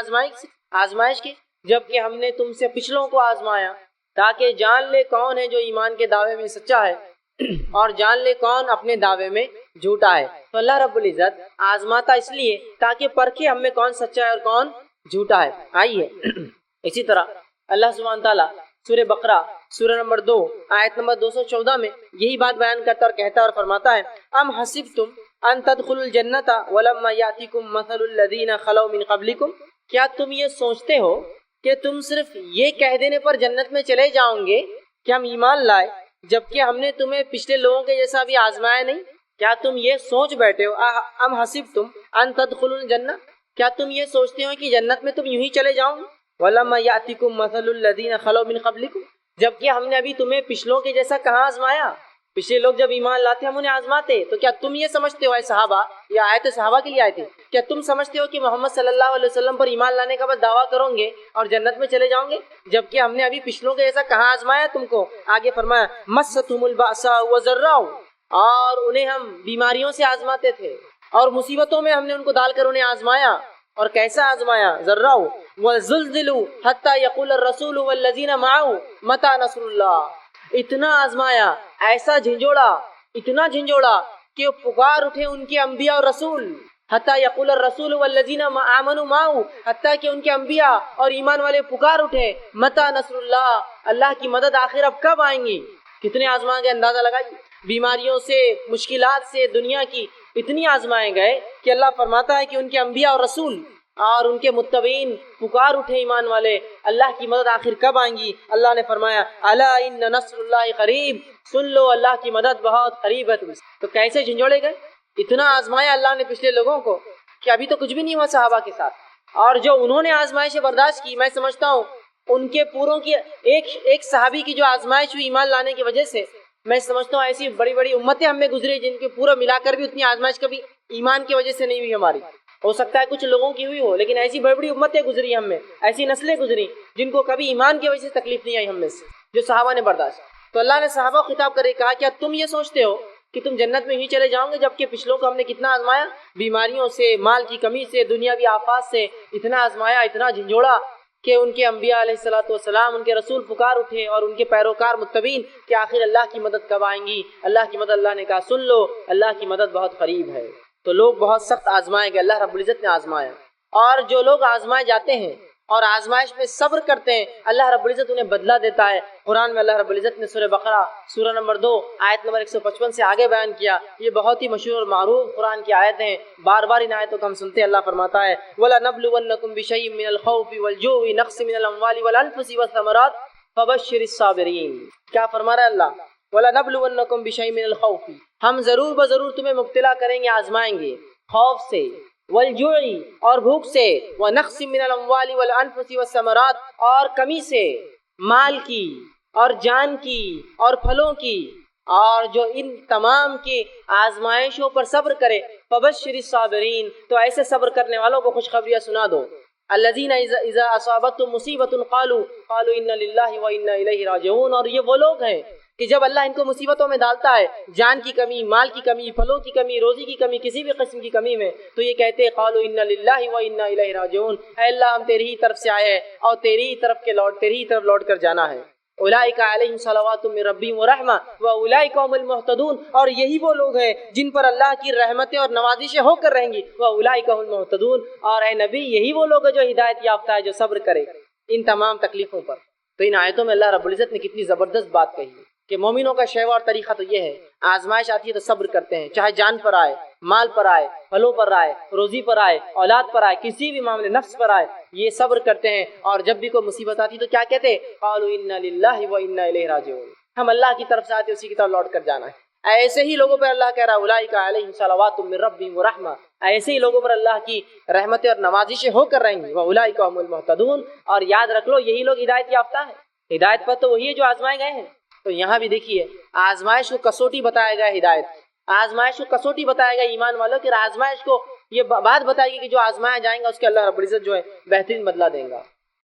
آزمائش کے, جبکہ ہم نے تم سے پچھلوں کو آزمایا تاکہ جان لے کون ہے جو ایمان کے دعوے میں سچا ہے اور جان لے کون اپنے دعوے میں جھوٹا ہے. تو اللہ رب العزت آزماتا اس لیے تاکہ پرکھے ہم میں کون سچا ہے اور کون جھوٹا ہے. آئیے اسی طرح اللہ سبحانہ تعالیٰ سورہ بقرہ سورہ نمبر 2 آیت نمبر 214 میں یہی بات بیان کرتا اور کہتا اور فرماتا ہے, ام حسبتم ان تدخلوا الجنۃ ولما یاتکم مثل الذین خلوا من قبلکم, کیا تم یہ سوچتے ہو کہ تم صرف یہ کہہ دینے پر جنت میں چلے جاؤ گے کہ ہم ایمان لائے, جبکہ ہم نے تمہیں پچھلے لوگوں کے جیسا بھی آزمایا نہیں. کیا تم یہ سوچ بیٹھے ہو, ام حسبتم ان تدخلوا الجنہ, کیا تم یہ سوچتے ہو کہ جنت میں تم یوں ہی چلے جاؤ گے, ولما یاتکم مثل الذین خلوا من قبلکم, جبکہ ہم نے ابھی تمہیں پچھلوں کے جیسا کہاں آزمایا, پچھلے لوگ جب ایمان لاتے ہم انہیں آزماتے. تو کیا تم یہ سمجھتے ہو اے صحابہ, یہ آیت صحابہ کے لیے آئی تھی, کیا تم سمجھتے ہو کہ محمد صلی اللہ علیہ وسلم پر ایمان لانے کا بس دعویٰ کرو گے اور جنت میں چلے جاؤ گے, جبکہ ہم نے ابھی پچھلوں کے جیسا کہاں آزمایا تم کو. آگے فرمایا مستہم البأساء والضراء, اور انہیں ہم بیماریوں سے آزماتے تھے اور مصیبتوں میں ہم نے ان کو ڈال کر انہیں آزمایا. اور کیسا آزمایا, ضراء وزلزلوا حتى يقول الرسول والذین معه متى نصر اللہ, اتنا آزمایا, ایسا جھنجھوڑا, اتنا جھنجھوڑا کہ پکار اٹھے ان کے انبیاء اور رسول, حتیٰ یقول الرسول والذین آمنوا معه, حتیٰ کہ ان کے انبیاء اور ایمان والے پکار اٹھے متى نصر اللہ, اللہ کی مدد آخر اب کب آئیں گی. کتنے آزمائے گئے اندازہ لگائیے, بیماریوں سے, مشکلات سے دنیا کی اتنی آزمائے گئے کہ اللہ فرماتا ہے کہ ان کے انبیاء اور رسول اور ان کے متبعین پکار اٹھے ایمان والے, اللہ کی مدد آخر کب آئیں گی. اللہ نے فرمایا الا ان نصر اللہ قریب, سن لو اللہ کی مدد بہت قریب ہے. تو کیسے جھنجھوڑے گئے, اتنا آزمایا اللہ نے پچھلے لوگوں کو کہ ابھی تو کچھ بھی نہیں ہوا صحابہ کے ساتھ. اور جو انہوں نے آزمائشیں برداشت کی, میں سمجھتا ہوں ان کے پوروں کی ایک صحابی کی جو آزمائش ہوئی ایمان لانے کی وجہ سے, میں سمجھتا ہوں ایسی بڑی بڑی امتیں ہم میں گزری جن کے پورا ملا کر بھی اتنی آزمائش کبھی ایمان کی وجہ سے نہیں ہوئی ہماری. ہو سکتا ہے کچھ لوگوں کی ہوئی ہو، لیکن ایسی بڑی بڑی امتیں گزری ہم میں، ایسی نسلیں گزری جن کو کبھی ایمان کی وجہ سے تکلیف نہیں آئی ہم میں سے، جو صحابہ نے برداشت. تو اللہ نے صحابہ کو خطاب کر کے کہا کیا تم یہ سوچتے ہو کہ تم جنت میں ہی چلے جاؤ گے، جبکہ پچھلوں کو ہم نے کتنا آزمایا، بیماریوں سے، مال کی کمی سے، دنیاوی آفات سے اتنا آزمایا، اتنا جھنجھوڑا کہ ان کے انبیاء علیہ الصلوۃ والسلام، ان کے رسول پکار اٹھے اور ان کے پیروکار متبعین کہ آخر اللہ کی مدد کب آئیں گی. اللہ کی مدد، اللہ نے کہا سن لو اللہ کی مدد بہت قریب ہے. تو لوگ بہت سخت آزمائے گئے، اللہ رب العزت نے آزمایا. اور جو لوگ آزمائے جاتے ہیں اور آزمائش میں صبر کرتے ہیں، اللہ رب العزت انہیں بدلہ دیتا ہے. قرآن میں اللہ رب العزت نے سورہ بقرہ سورہ نمبر 2 آیت نمبر 155 سے آگے بیان کیا. یہ بہت ہی مشہور اور معروف قرآن کی آیتیں ہیں، بار بار ان آیتوں کو ہم سنتے ہیں. اللہ فرماتا ہے وَلَنَبْلُوَنَّكُمْ بِشَيْءٍ مِّنَ الْخَوْفِ وَالْجُوعِ نَقْصٍ مِّنَ الْأَمْوَالِ وَالْأَنفُسِ وَالثَّمَرَاتِ فَبَشِّرِ الصَّابِرِينَ. کیا فرما رہا ہے اللہ؟ وَلَنَبْلُوَنَّكُمْ بِشَيْءٍ مِّنَ الْخَوْفِ، ہم ضرور بضرور تمہیں مبتلا کریں گے، آزمائیں گے، خوف سے، والجوع اور بھوک سے، ونقص من الاموال والانفس والثمرات اور کمی سے، مال کی اور جان کی اور پھلوں کی. اور جو ان تمام کی آزمائشوں پر صبر کرے فبشر الصابرین، تو ایسے صبر کرنے والوں کو خوشخبریاں سنا دو. الذین اذا اصابتهم مصیبۃ قالوا انا للہ وانا الیہ راجعون. اور یہ وہ لوگ ہیں کہ جب اللہ ان کو مصیبتوں میں ڈالتا ہے، جان کی کمی، مال کی کمی، پھلوں کی کمی، روزی کی کمی، کسی بھی قسم کی کمی میں، تو یہ کہتے ہیں قالوا انا للہ وانا الیہ راجعون، اے اللہ ہم تیری ہی طرف سے آئے ہیں اور تیری ہی طرف لوٹ کر جانا ہے. اولئک علیہم صلوات من ربہم ورحمہ واولئک هم المہتدون. اور یہی وہ لوگ ہیں جن پر اللہ کی رحمتیں اور نوازشیں ہو کر رہیں گی. واولئک هم المہتدون. اور اے نبی یہی وہ لوگ ہیں جو ہدایت یافتہ ہے، جو صبر کرے ان تمام تکلیفوں پر. تو ان آیتوں میں اللہ رب العزت نے کتنی زبردست بات کہی ہے کہ مومنوں کا شیوا اور طریقہ تو یہ ہے، آزمائش آتی ہے تو صبر کرتے ہیں، چاہے جان پر آئے، مال پر آئے، پھلوں پر آئے، روزی پر آئے، اولاد پر آئے، کسی بھی معاملے، نفس پر آئے، یہ صبر کرتے ہیں. اور جب بھی کوئی مصیبت آتی تو کیا کہتے ہیں؟ قالوا انا للہ وانا الیہ راجعون، ہم اللہ کی طرف سے آتے اسی کی طرف لوٹ کر جانا ہے. ایسے ہی لوگوں پر اللہ کہہ رہا ہے اولئک علیہم صلوات من ربہم ورحمہ، ایسے ہی لوگوں پر اللہ کی رحمتیں اور نوازشیں ہو کر رہیں گی. واولئک هم المہتدون. اور یاد رکھ لو یہی لوگ ہدایت یافتہ ہیں. ہدایت پر تو وہی ہے جو آزمائے گئے ہیں. تو یہاں بھی دیکھیے آزمائش کو کسوٹی بتایا گیا ہدایت، آزمائش کو کسوٹی بتایا گیا ایمان والوں کی، آزمائش کو یہ بات بتائے گی کہ جو آزمایا جائیں گا اس کے اللہ رب العزت جو ہے بہترین بدلہ دیں گا.